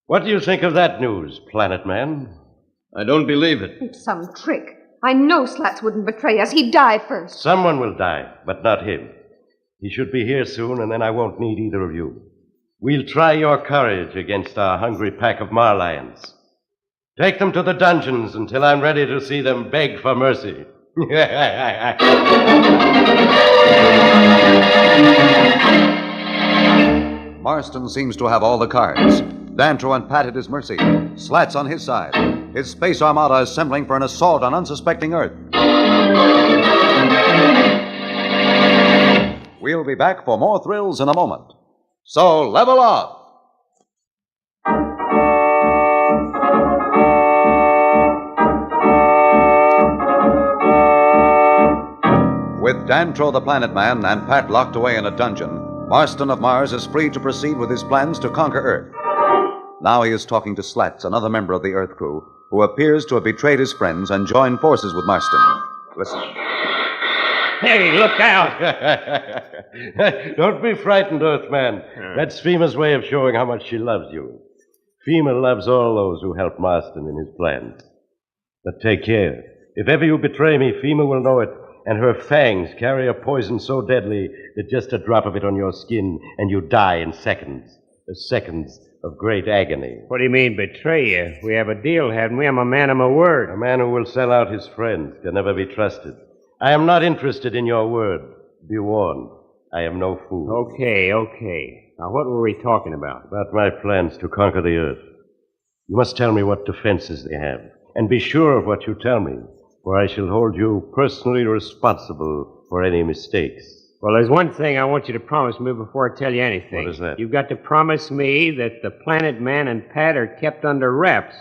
What do you think of that news, Planet Man? I don't believe it. It's some trick. I know Slats wouldn't betray us. He'd die first. Someone will die, but not him. He should be here soon, and then I won't need either of you. We'll try your courage against our hungry pack of Marlions. Take them to the dungeons until I'm ready to see them beg for mercy. Marston seems to have all the cards. Dantro and Pat at his mercy. Slats on his side. His space armada assembling for an assault on unsuspecting Earth. We'll be back for more thrills in a moment. So, level off! With Dantro the Planet Man and Pat locked away in a dungeon, Marston of Mars is free to proceed with his plans to conquer Earth. Now he is talking to Slats, another member of the Earth crew, who appears to have betrayed his friends and joined forces with Marston. Listen. Hey, look out! Don't be frightened, Earthman. That's Fema's way of showing how much she loves you. Fema loves all those who help Marston in his plans. But take care. If ever you betray me, Fema will know it, and her fangs carry a poison so deadly that just a drop of it on your skin and you die in seconds. The seconds of great agony. What do you mean, betray you? We have a deal, haven't we? I'm a man of my word. A man who will sell out his friends can never be trusted. I am not interested in your word. Be warned. I am no fool. Okay. Now, what were we talking about? About my plans to conquer the Earth. You must tell me what defenses they have. And be sure of what you tell me, for I shall hold you personally responsible for any mistakes. Well, there's one thing I want you to promise me before I tell you anything. What is that? You've got to promise me that the Planet Man and Pat are kept under wraps.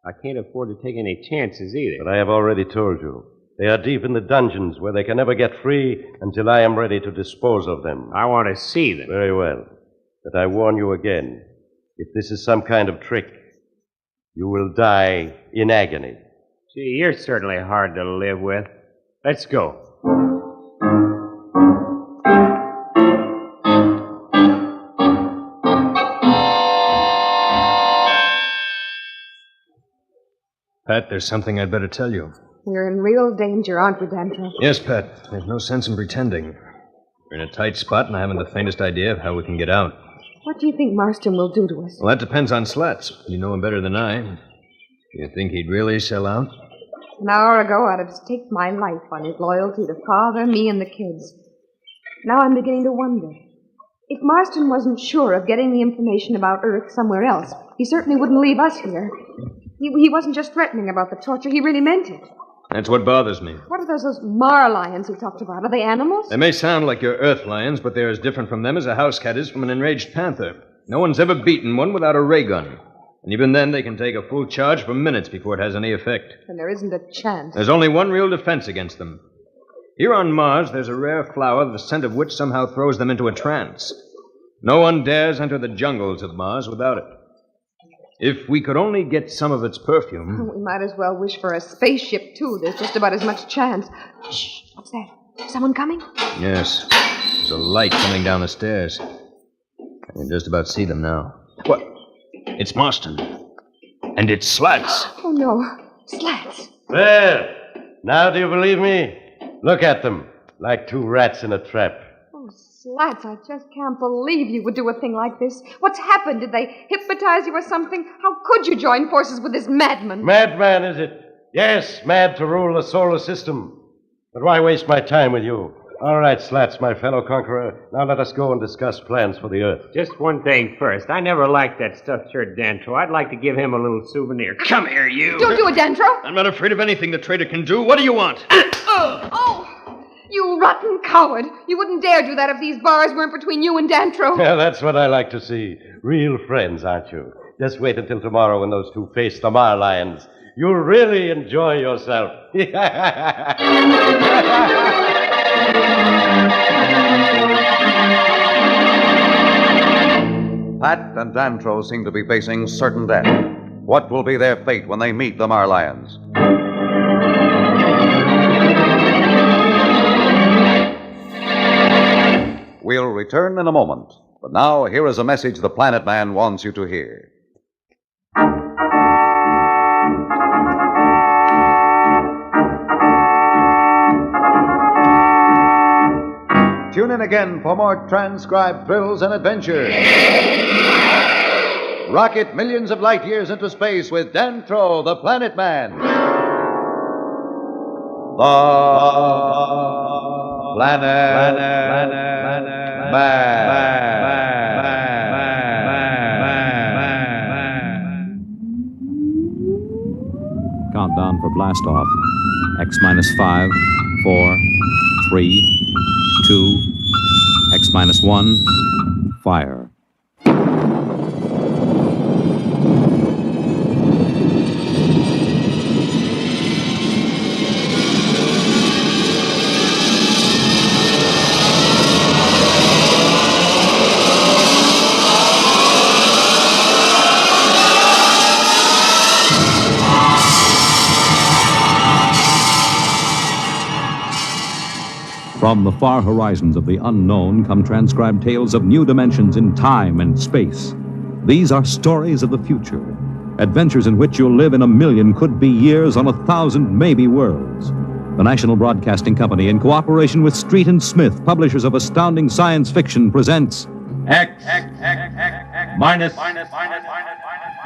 I can't afford to take any chances either. But I have already told you. They are deep in the dungeons where they can never get free until I am ready to dispose of them. I want to see them. Very well. But I warn you again. If this is some kind of trick, you will die in agony. Gee, you're certainly hard to live with. Let's go. Pat, there's something I'd better tell you. We're in real danger, aren't we, Dantro? Yes, Pat. There's no sense in pretending. We're in a tight spot, and I haven't the faintest idea of how we can get out. What do you think Marston will do to us? Well, that depends on Slats. You know him better than I. Do you think he'd really sell out? An hour ago, I'd have staked my life on his loyalty to Father, me, and the kids. Now I'm beginning to wonder. If Marston wasn't sure of getting the information about Earth somewhere else, he certainly wouldn't leave us here. He wasn't just threatening about the torture. He really meant it. That's what bothers me. What are those Marlions he talked about? Are they animals? They may sound like your Earth lions, but they're as different from them as a house cat is from an enraged panther. No one's ever beaten one without a ray gun. And even then, they can take a full charge for minutes before it has any effect. And there isn't a chance. There's only one real defense against them. Here on Mars, there's a rare flower, the scent of which somehow throws them into a trance. No one dares enter the jungles of Mars without it. If we could only get some of its perfume... We might as well wish for a spaceship, too. There's just about as much chance. Shh, what's that? Someone coming? Yes. There's a light coming down the stairs. I can just about see them now. What? It's Marston. And it's Slats. Oh, no. Slats. There. Now do you believe me? Look at them. Like two rats in a trap. Oh, Slats, I just can't believe you would do a thing like this. What's happened? Did they hypnotize you or something? How could you join forces with this madman? Madman, is it? Yes, mad to rule the solar system. But why waste my time with you? All right, Slats, my fellow conqueror. Now let us go and discuss plans for the Earth. Just one thing first. I never liked that stuffed shirt Dantro. I'd like to give him a little souvenir. Come here, you. Don't do it, Dantro. I'm not afraid of anything the traitor can do. What do you want? Oh! You rotten coward. You wouldn't dare do that if these bars weren't between you and Dantro. Yeah, that's what I like to see. Real friends, aren't you? Just wait until tomorrow when those two face the Marlions. You'll really enjoy yourself. Pat and Dantro seem to be facing certain death. What will be their fate when they meet the Marlions? We'll return in a moment. But now, here is a message the Planet Man wants you to hear. Tune in again for more transcribed thrills and adventures. Rocket millions of light years into space with Dantro, the Planet Man. The Planet Man. Countdown for blast off. X minus 5, 4, 3, 2, X minus 1, fire. From the far horizons of the unknown come transcribed tales of new dimensions in time and space. These are stories of the future, adventures in which you'll live in a million could-be years on 1,000 maybe worlds. The National Broadcasting Company, in cooperation with Street and Smith, publishers of astounding science fiction, presents X minus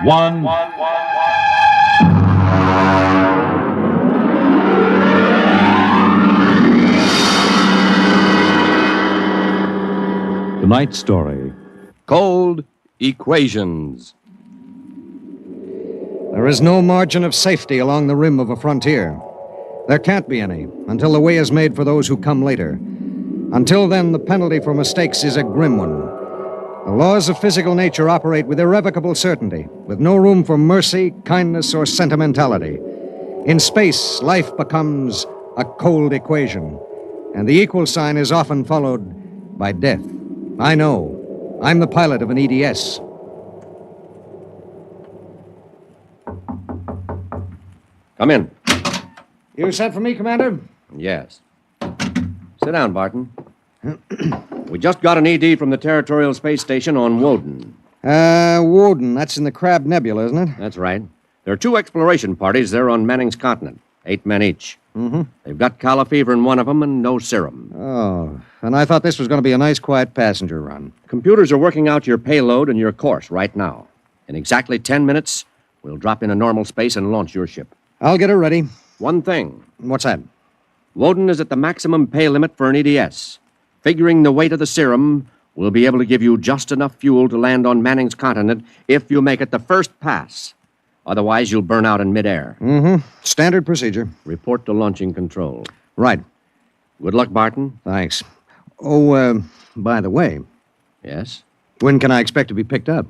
1. Tonight's story, Cold Equations. There is no margin of safety along the rim of a frontier. There can't be any until the way is made for those who come later. Until then, the penalty for mistakes is a grim one. The laws of physical nature operate with irrevocable certainty, with no room for mercy, kindness, or sentimentality. In space, life becomes a cold equation, and the equal sign is often followed by death. I know. I'm the pilot of an EDS. Come in. You sent for me, Commander? Yes. Sit down, Barton. We just got an ED from the Territorial Space Station on Woden. Woden. That's in the Crab Nebula, isn't it? That's right. There are 2 exploration parties there on Manning's continent. 8 men each. Mm-hmm. They've got calla fever in one of them and no serum. Oh, and I thought this was going to be a nice, quiet passenger run. Computers are working out your payload and your course right now. In exactly 10 minutes, we'll drop into normal space and launch your ship. I'll get her ready. One thing. What's that? Woden is at the maximum pay limit for an EDS. Figuring the weight of the serum, we'll be able to give you just enough fuel to land on Manning's continent if you make it the first pass. Otherwise, you'll burn out in midair. Mm-hmm. Standard procedure. Report to launching control. Right. Good luck, Barton. Thanks. Oh, by the way. Yes? When can I expect to be picked up?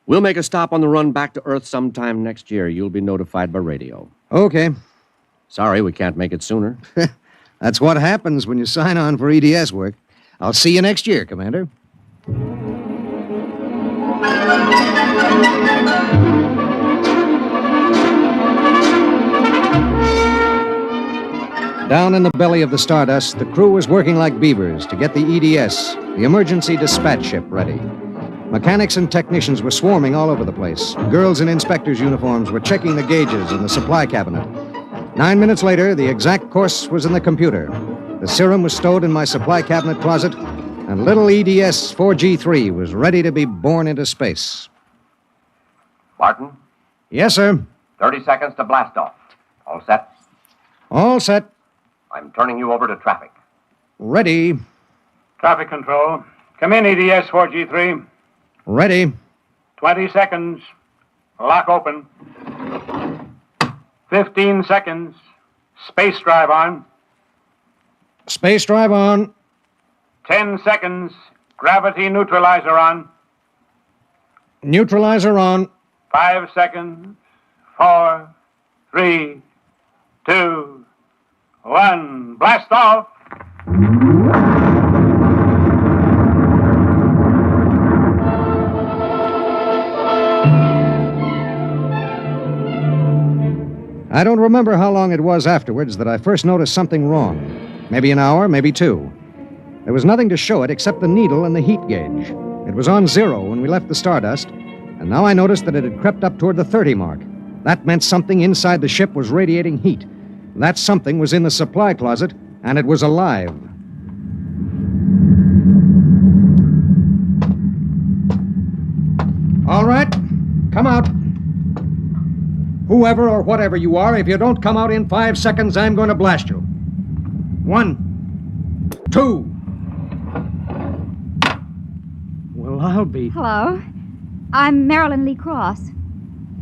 We'll make a stop on the run back to Earth sometime next year. You'll be notified by radio. Okay. Sorry, we can't make it sooner. That's what happens when you sign on for EDS work. I'll see you next year, Commander. Down in the belly of the Stardust, the crew was working like beavers to get the EDS, the emergency dispatch ship, ready. Mechanics and technicians were swarming all over the place. Girls in inspectors' uniforms were checking the gauges in the supply cabinet. 9 minutes later, the exact course was in the computer. The serum was stowed in my supply cabinet closet, and little EDS 4G3 was ready to be born into space. Barton? Yes, sir. 30 seconds to blast off. All set? All set. I'm turning you over to traffic. Ready. Traffic control. Come in, EDS 4G3. Ready. 20 seconds. Lock open. 15 seconds. Space drive on. Space drive on. 10 seconds. Gravity neutralizer on. Neutralizer on. 5 seconds. 4, 3, 2, 1. Blast off! I don't remember how long it was afterwards that I first noticed something wrong. Maybe an hour, maybe 2. There was nothing to show it except the needle and the heat gauge. It was on 0 when we left the Stardust, and now I noticed that it had crept up toward the 30 mark. That meant something inside the ship was radiating heat. That something was in the supply closet, and it was alive. All right, come out. Whoever or whatever you are, if you don't come out in 5 seconds, I'm going to blast you. 1, 2. Well, I'll be... Hello. I'm Marilyn Lee Cross.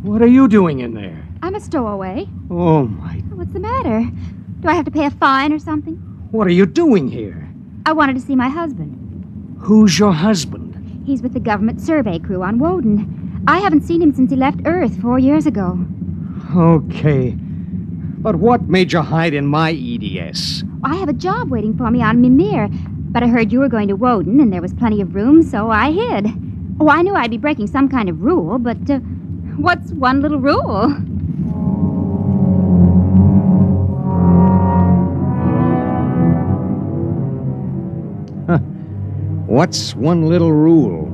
What are you doing in there? I'm a stowaway. Oh, my... What's the matter? Do I have to pay a fine or something? What are you doing here? I wanted to see my husband. Who's your husband? He's with the government survey crew on Woden. I haven't seen him since he left Earth 4 years ago. Okay. But what made you hide in my EDS? I have a job waiting for me on Mimir, but I heard you were going to Woden and there was plenty of room, so I hid. Oh, I knew I'd be breaking some kind of rule, but what's one little rule? What's one little rule?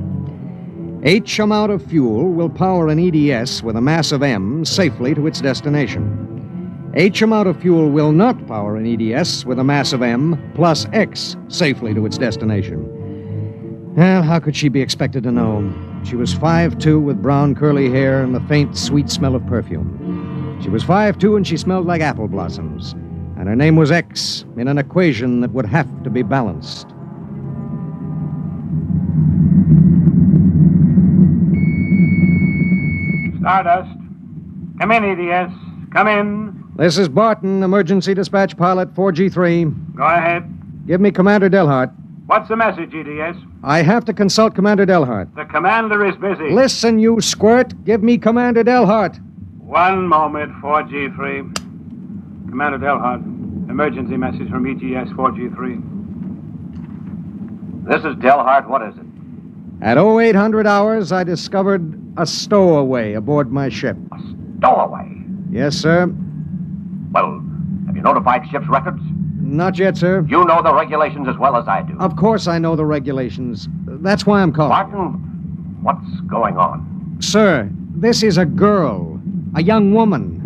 H amount of fuel will power an EDS with a mass of M safely to its destination. H amount of fuel will not power an EDS with a mass of M plus X safely to its destination. Well, how could she be expected to know? She was 5'2" with brown curly hair and the faint, sweet smell of perfume. She was 5'2" and she smelled like apple blossoms. And her name was X in an equation that would have to be balanced. Stardust. Come in, EDS. Come in. This is Barton, emergency dispatch pilot 4G3. Go ahead. Give me Commander Delhart. What's the message, EDS? I have to consult Commander Delhart. The commander is busy. Listen, you squirt. Give me Commander Delhart. 1 moment, 4G3. Commander Delhart, emergency message from EGS 4G3. This is Delhart. What is it? At 0800 hours, I discovered a stowaway aboard my ship. A stowaway? Yes, sir. Well, have you notified ship's records? Not yet, sir. You know the regulations as well as I do. Of course I know the regulations. That's why I'm calling. Barton, what's going on? Sir, this is a girl. A young woman.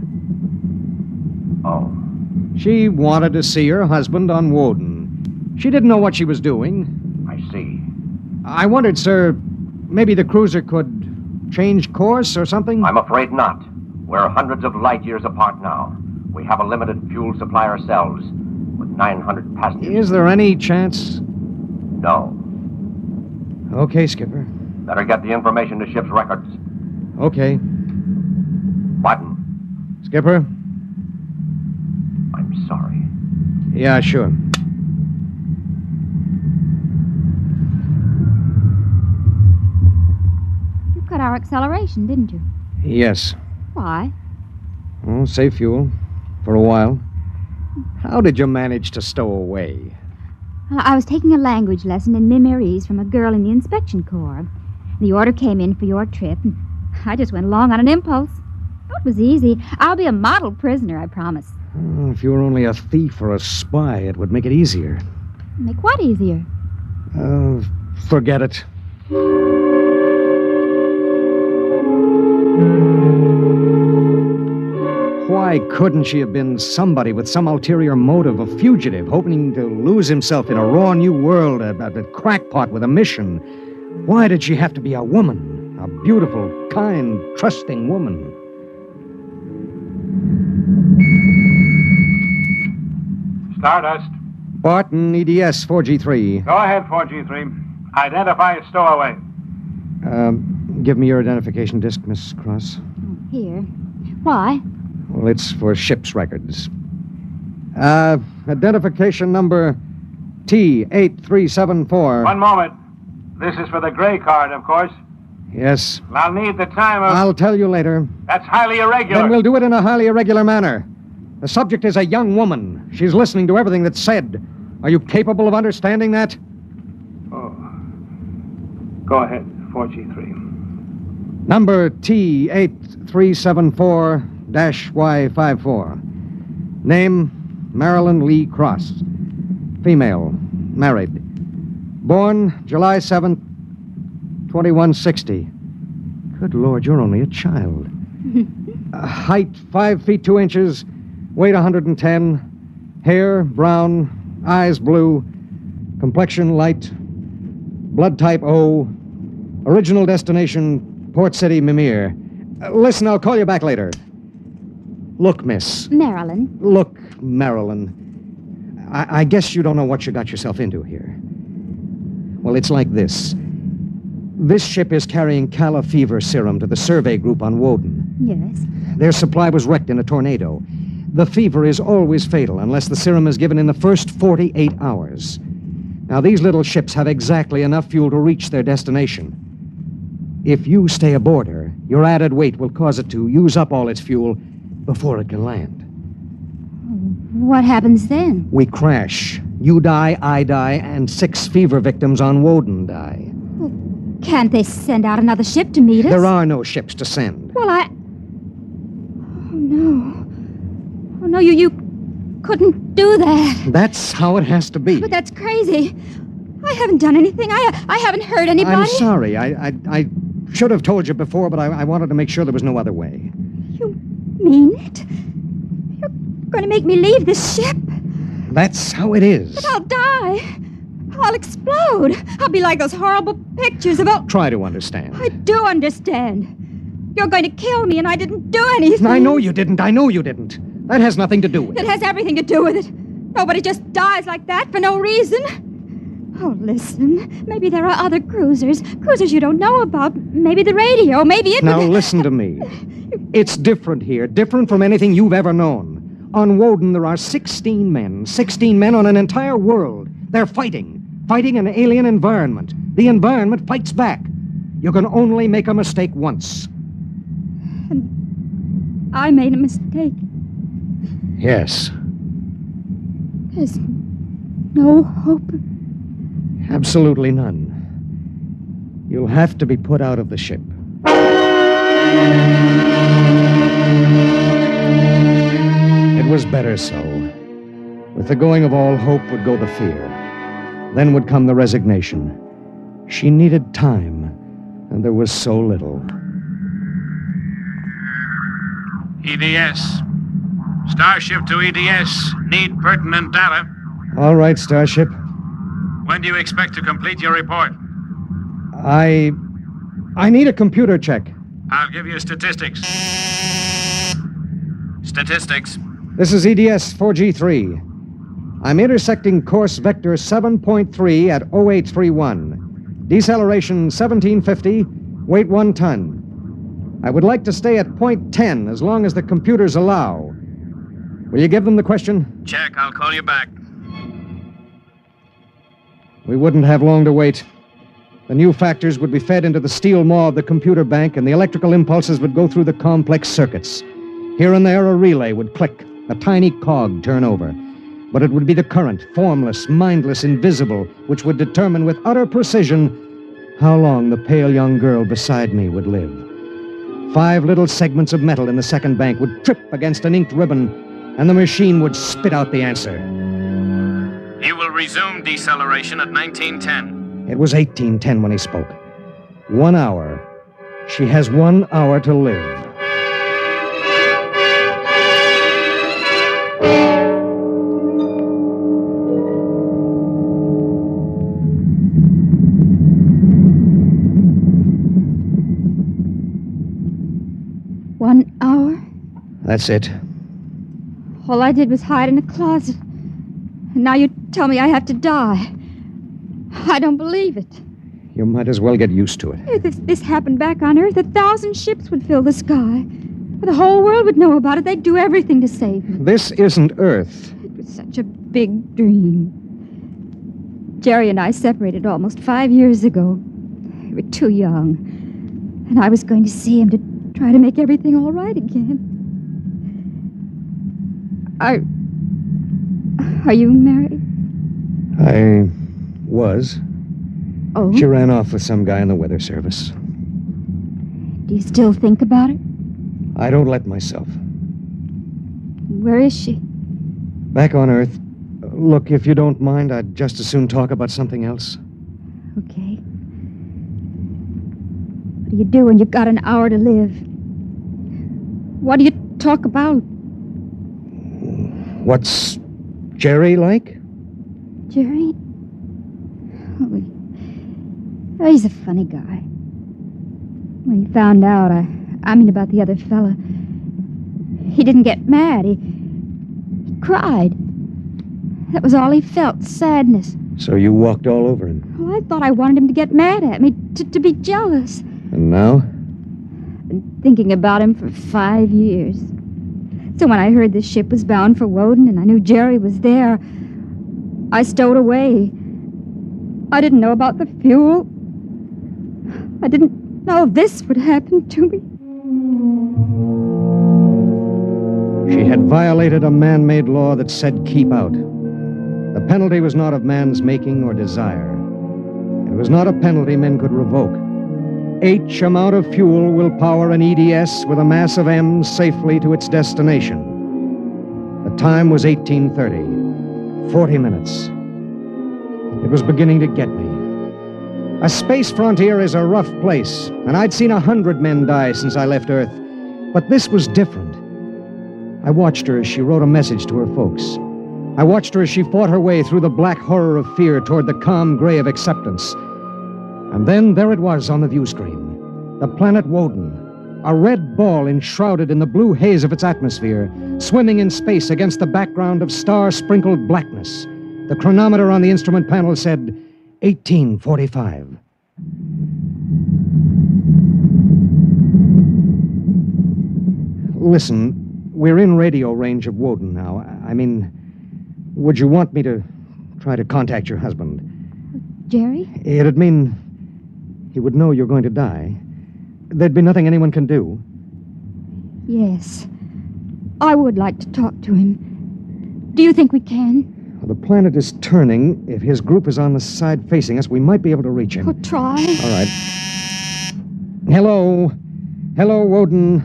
Oh. She wanted to see her husband on Woden. She didn't know what she was doing. I see. I wondered, sir, maybe the cruiser could change course or something? I'm afraid not. We're hundreds of light years apart now. We have a limited fuel supply ourselves, with 900 passengers. Is there any chance? No. Okay, Skipper. Better get the information to ship's records. Okay. Barton. Skipper? I'm sorry. Yeah, sure. You cut our acceleration, didn't you? Yes. Why? Oh, save fuel. For a while. How did you manage to stow away? I was taking a language lesson in Mimirese from a girl in the inspection corps. The order came in for your trip, and I just went along on an impulse. Oh, it was easy. I'll be a model prisoner, I promise. Oh, if you were only a thief or a spy, it would make it easier. Make what easier? Forget it. Why couldn't she have been somebody with some ulterior motive, a fugitive, hoping to lose himself in a raw new world, a crackpot with a mission? Why did she have to be a woman? A beautiful, kind, trusting woman? Stardust. Barton, EDS 4G3. Go ahead, 4G3. Identify a stowaway. Give me your identification disc, Miss Cross. Here. Why? Well, it's for ship's records. Identification number T8374. 1 moment. This is for the gray card, of course. Yes. I'll need the time of... I'll tell you later. That's highly irregular. Then we'll do it in a highly irregular manner. The subject is a young woman. She's listening to everything that's said. Are you capable of understanding that? Oh. Go ahead, 4G3. Number T8374-Y54. Name, Marilyn Lee Cross. Female, married. Born July 7th, 2160. Good Lord, you're only a child. Height, 5 feet 2 inches. Weight, 110. Hair, brown. Eyes, blue. Complexion, light. Blood type O. Original destination, Port City, Mimir. Listen, I'll call you back later. Look, miss. Marilyn. Look, Marilyn. I guess you don't know what you got yourself into here. Well, it's like this. This ship is carrying Calla fever serum to the survey group on Woden. Yes. Their supply was wrecked in a tornado. The fever is always fatal unless the serum is given in the first 48 hours. Now, these little ships have exactly enough fuel to reach their destination. If you stay aboard her, your added weight will cause it to use up all its fuel before it can land. What happens then? We crash. You die, I die, and 6 fever victims on Woden die. Can't they send out another ship to meet us? There are no ships to send. Well, Oh, no. Oh, no, you couldn't do that. That's how it has to be. But that's crazy. I haven't done anything. I haven't hurt anybody. I'm sorry. I should have told you before, but I wanted to make sure there was no other way. You mean it? You're going to make me leave this ship? That's how it is. But I'll die. I'll explode. I'll be like those horrible pictures about... Try to understand. I do understand. You're going to kill me, and I didn't do anything. I know you didn't. That has nothing to do with it. It has everything to do with it. Nobody just dies like that for no reason. Oh, listen. Maybe there are other cruisers. Cruisers you don't know about. Maybe the radio. Maybe it... Now, listen to me. It's different here. Different from anything you've ever known. On Woden, there are 16 men. 16 men on an entire world. They're fighting. Fighting an alien environment. The environment fights back. You can only make a mistake once. And I made a mistake. Yes. There's no hope. Absolutely none. You'll have to be put out of the ship. It was better so. With the going of all hope would go the fear. Then would come the resignation. She needed time, and there was so little. EDS. Starship to EDS. Need pertinent data. All right, Starship. When do you expect to complete your report? I need a computer check. I'll give you statistics. Statistics. This is EDS 4G3. I'm intersecting course vector 7.3 at 0831. Deceleration 1750, weight 1 ton. I would like to stay at point 10 as long as the computers allow. Will you give them the question? Check. I'll call you back. We wouldn't have long to wait. The new factors would be fed into the steel maw of the computer bank, and the electrical impulses would go through the complex circuits. Here and there, a relay would click, a tiny cog turn over. But it would be the current, formless, mindless, invisible, which would determine with utter precision how long the pale young girl beside me would live. 5 little segments of metal in the second bank would trip against an inked ribbon, and the machine would spit out the answer. You will resume deceleration at 1910. It was 1810 when he spoke. 1 hour. She has 1 hour to live. That's it. All I did was hide in a closet. And now you tell me I have to die. I don't believe it. You might as well get used to it. If this happened back on Earth, 1,000 ships would fill the sky. The whole world would know about it. They'd do everything to save me. This isn't Earth. It was such a big dream. Jerry and I separated almost 5 years ago. We were too young. And I was going to see him to try to make everything all right again. Are you married? I was. Oh? She ran off with some guy in the weather service. Do you still think about it? I don't let myself. Where is she? Back on Earth. Look, if you don't mind, I'd just as soon talk about something else. Okay. What do you do when you've got an hour to live? What do you talk about? What's Jerry like? Jerry? Oh, he's a funny guy. When he found out, I mean about the other fella, he didn't get mad. He cried. That was all he felt, sadness. So you walked all over him. Well, I thought I wanted him to get mad at me, to be jealous. And now? Been thinking about him for 5 years. So when I heard the ship was bound for Woden and I knew Jerry was there, I stowed away. I didn't know about the fuel. I didn't know this would happen to me. She had violated a man-made law that said keep out. The penalty was not of man's making or desire. It was not a penalty men could revoke. H amount of fuel will power an EDS with a mass of M safely to its destination. The time was 1830. 40 minutes. It was beginning to get me. A space frontier is a rough place, and I'd seen 100 men die since I left Earth. But this was different. I watched her as she wrote a message to her folks. I watched her as she fought her way through the black horror of fear toward the calm gray of acceptance. And then there it was on the view screen. The planet Woden. A red ball enshrouded in the blue haze of its atmosphere, swimming in space against the background of star-sprinkled blackness. The chronometer on the instrument panel said 1845. Listen, we're in radio range of Woden now. I mean, would you want me to try to contact your husband? Jerry? It'd mean he would know you're going to die. There'd be nothing anyone can do. Yes. I would like to talk to him. Do you think we can? Well, the planet is turning. If his group is on the side facing us, we might be able to reach him. Oh, try. All right. Hello. Hello, Woden.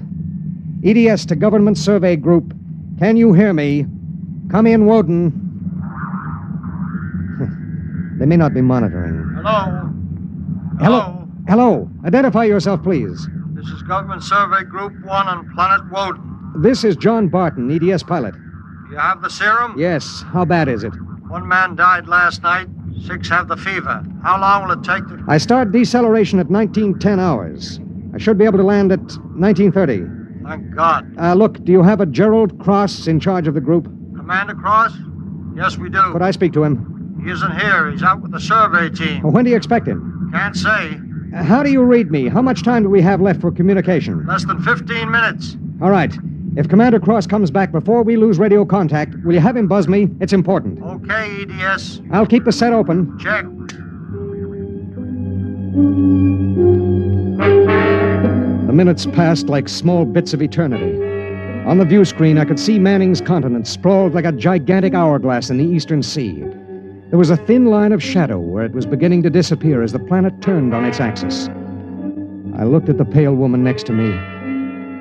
EDS to Government Survey Group. Can you hear me? Come in, Woden. They may not be monitoring. Hello. Hello. Hello. Identify yourself, please. This is Government Survey Group 1 on Planet Woden. This is John Barton, EDS pilot. Do you have the serum? Yes. How bad is it? 1 man died last night. 6 have the fever. How long will it take to... I start deceleration at 1910 hours. I should be able to land at 1930. Thank God. Look, do you have a Gerald Cross in charge of the group? Commander Cross? Yes, we do. Could I speak to him? He isn't here. He's out with the survey team. When do you expect him? Can't say. How do you read me? How much time do we have left for communication? Less than 15 minutes. All right. If Commander Cross comes back before we lose radio contact, will you have him buzz me? It's important. Okay, EDS. I'll keep the set open. Check. The minutes passed like small bits of eternity. On the view screen, I could see Manning's continent sprawled like a gigantic hourglass in the eastern sea. There was a thin line of shadow where it was beginning to disappear as the planet turned on its axis. I looked at the pale woman next to me,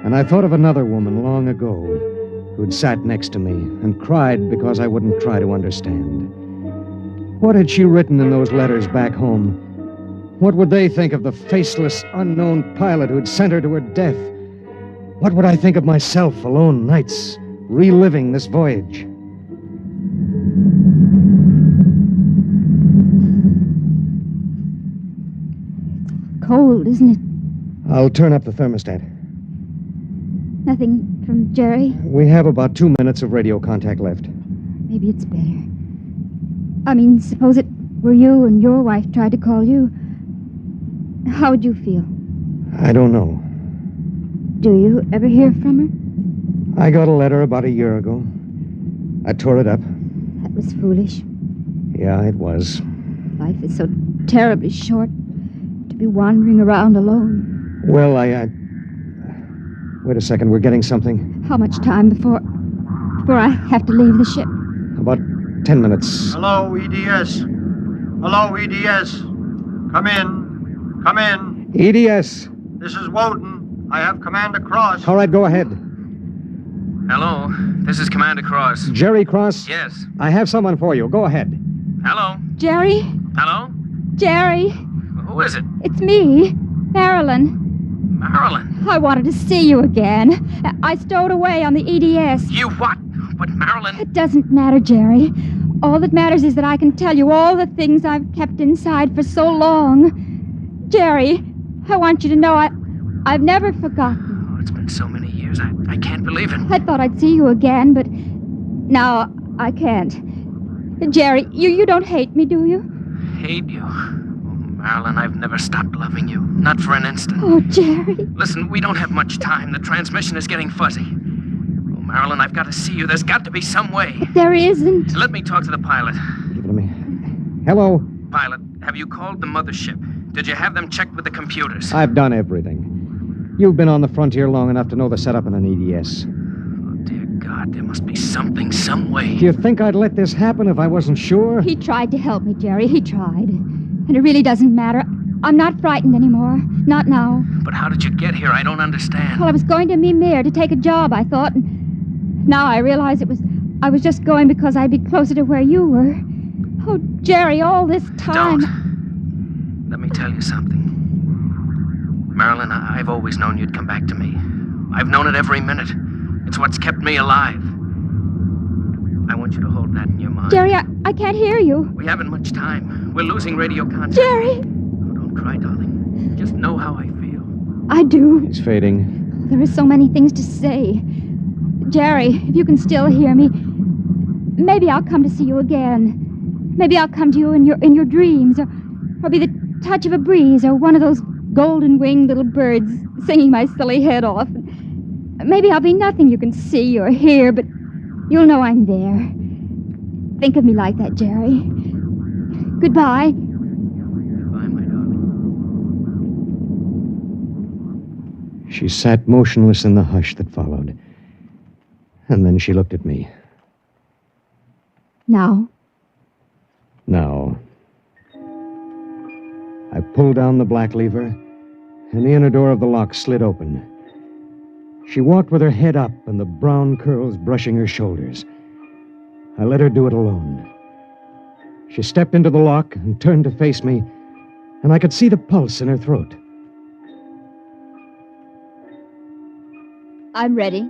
and I thought of another woman long ago who'd sat next to me and cried because I wouldn't try to understand. What had she written in those letters back home? What would they think of the faceless, unknown pilot who'd sent her to her death? What would I think of myself alone nights, reliving this voyage? Cold, isn't it? I'll turn up the thermostat. Nothing from Jerry? We have about 2 minutes of radio contact left. Maybe it's better. I mean, suppose it were you and your wife tried to call you. How would you feel? I don't know. Do you ever hear from her? I got a letter about a year ago. I tore it up. That was foolish. Yeah, it was. Life is so terribly short to be wandering around alone. Well, Wait a second, we're getting something. How much time before I have to leave the ship? About 10 minutes. Hello, EDS. Hello, EDS. Come in. Come in. EDS. This is Woden. I have Commander Cross. All right, go ahead. Hello, this is Commander Cross. Jerry Cross? Yes. I have someone for you. Go ahead. Hello? Jerry? Hello? Jerry? Who is it? It's me, Marilyn. Marilyn. I wanted to see you again. I stowed away on the EDS. You what? But Marilyn... It doesn't matter, Jerry. All that matters is that I can tell you all the things I've kept inside for so long. Jerry, I want you to know I've never forgotten. Oh, it's been so many years. I can't believe it. I thought I'd see you again, but now I can't. Jerry, you don't hate me, do you? Hate you? Marilyn, I've never stopped loving you. Not for an instant. Oh, Jerry. Listen, we don't have much time. The transmission is getting fuzzy. Oh, Marilyn, I've got to see you. There's got to be some way. But there isn't. Let me talk to the pilot. Give it to me. Hello. Pilot, have you called the mothership? Did you have them checked with the computers? I've done everything. You've been on the frontier long enough to know the setup in an EDS. Oh, dear God, there must be something, some way. Do you think I'd let this happen if I wasn't sure? He tried to help me, Jerry. He tried. And it really doesn't matter. I'm not frightened anymore. Not now. But how did you get here? I don't understand. Well, I was going to Mimir to take a job, I thought. And now I realize I was just going because I'd be closer to where you were. Oh, Jerry, all this time... Don't. Let me tell you something. Marilyn, I've always known you'd come back to me. I've known it every minute. It's what's kept me alive. I want you to hold that in your mind. Jerry, I can't hear you. We haven't much time. We're losing radio contact. Jerry! Oh, don't cry, darling. Just know how I feel. I do. It's fading. There are so many things to say. Jerry, if you can still hear me, maybe I'll come to see you again. Maybe I'll come to you in your dreams, or be the touch of a breeze, or one of those golden-winged little birds singing my silly head off. Maybe I'll be nothing you can see or hear, but you'll know I'm there. Think of me like that, Jerry. Goodbye. Goodbye, my darling. She sat motionless in the hush that followed. And then she looked at me. Now? Now. I pulled down the black lever, and the inner door of the lock slid open. She walked with her head up and the brown curls brushing her shoulders. I let her do it alone. She stepped into the lock and turned to face me, and I could see the pulse in her throat. I'm ready.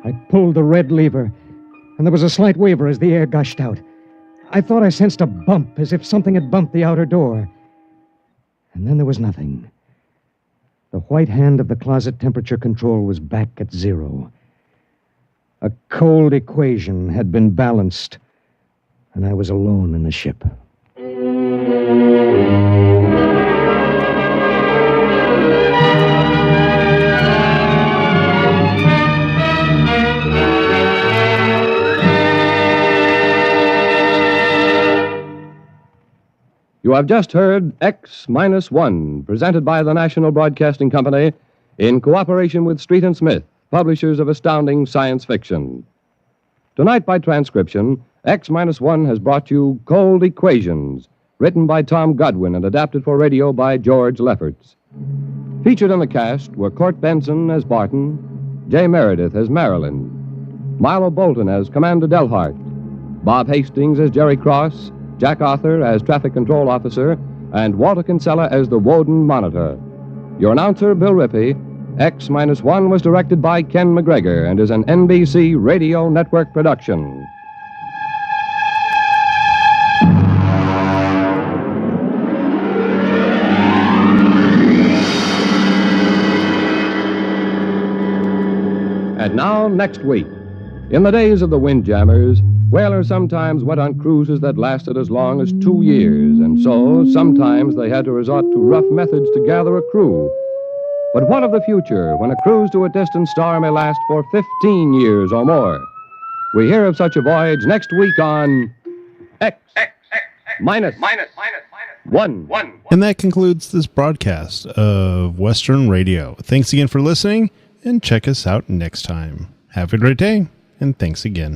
I pulled the red lever, and there was a slight waver as the air gushed out. I thought I sensed a bump, as if something had bumped the outer door. And then there was nothing. The white hand of the closet temperature control was back at 0. A cold equation had been balanced, and I was alone in the ship. You have just heard X-1, presented by the National Broadcasting Company in cooperation with Street and Smith, publishers of astounding science fiction. Tonight, by transcription, X-1 has brought you Cold Equations, written by Tom Godwin and adapted for radio by George Lefferts. Featured in the cast were Court Benson as Barton, Jay Meredith as Marilyn, Milo Bolton as Commander Delhart, Bob Hastings as Jerry Cross, Jack Arthur as Traffic Control Officer, and Walter Kinsella as the Woden Monitor. Your announcer, Bill Rippey. X-1 was directed by Ken McGregor and is an NBC Radio Network production. And now, next week. In the days of the Windjammers, whalers sometimes went on cruises that lasted as long as 2 years, and so sometimes they had to resort to rough methods to gather a crew. But what of the future when a cruise to a distant star may last for 15 years or more? We hear of such a voyage next week on X minus. 1. And that concludes this broadcast of Western Radio. Thanks again for listening, and check us out next time. Have a great day, and thanks again.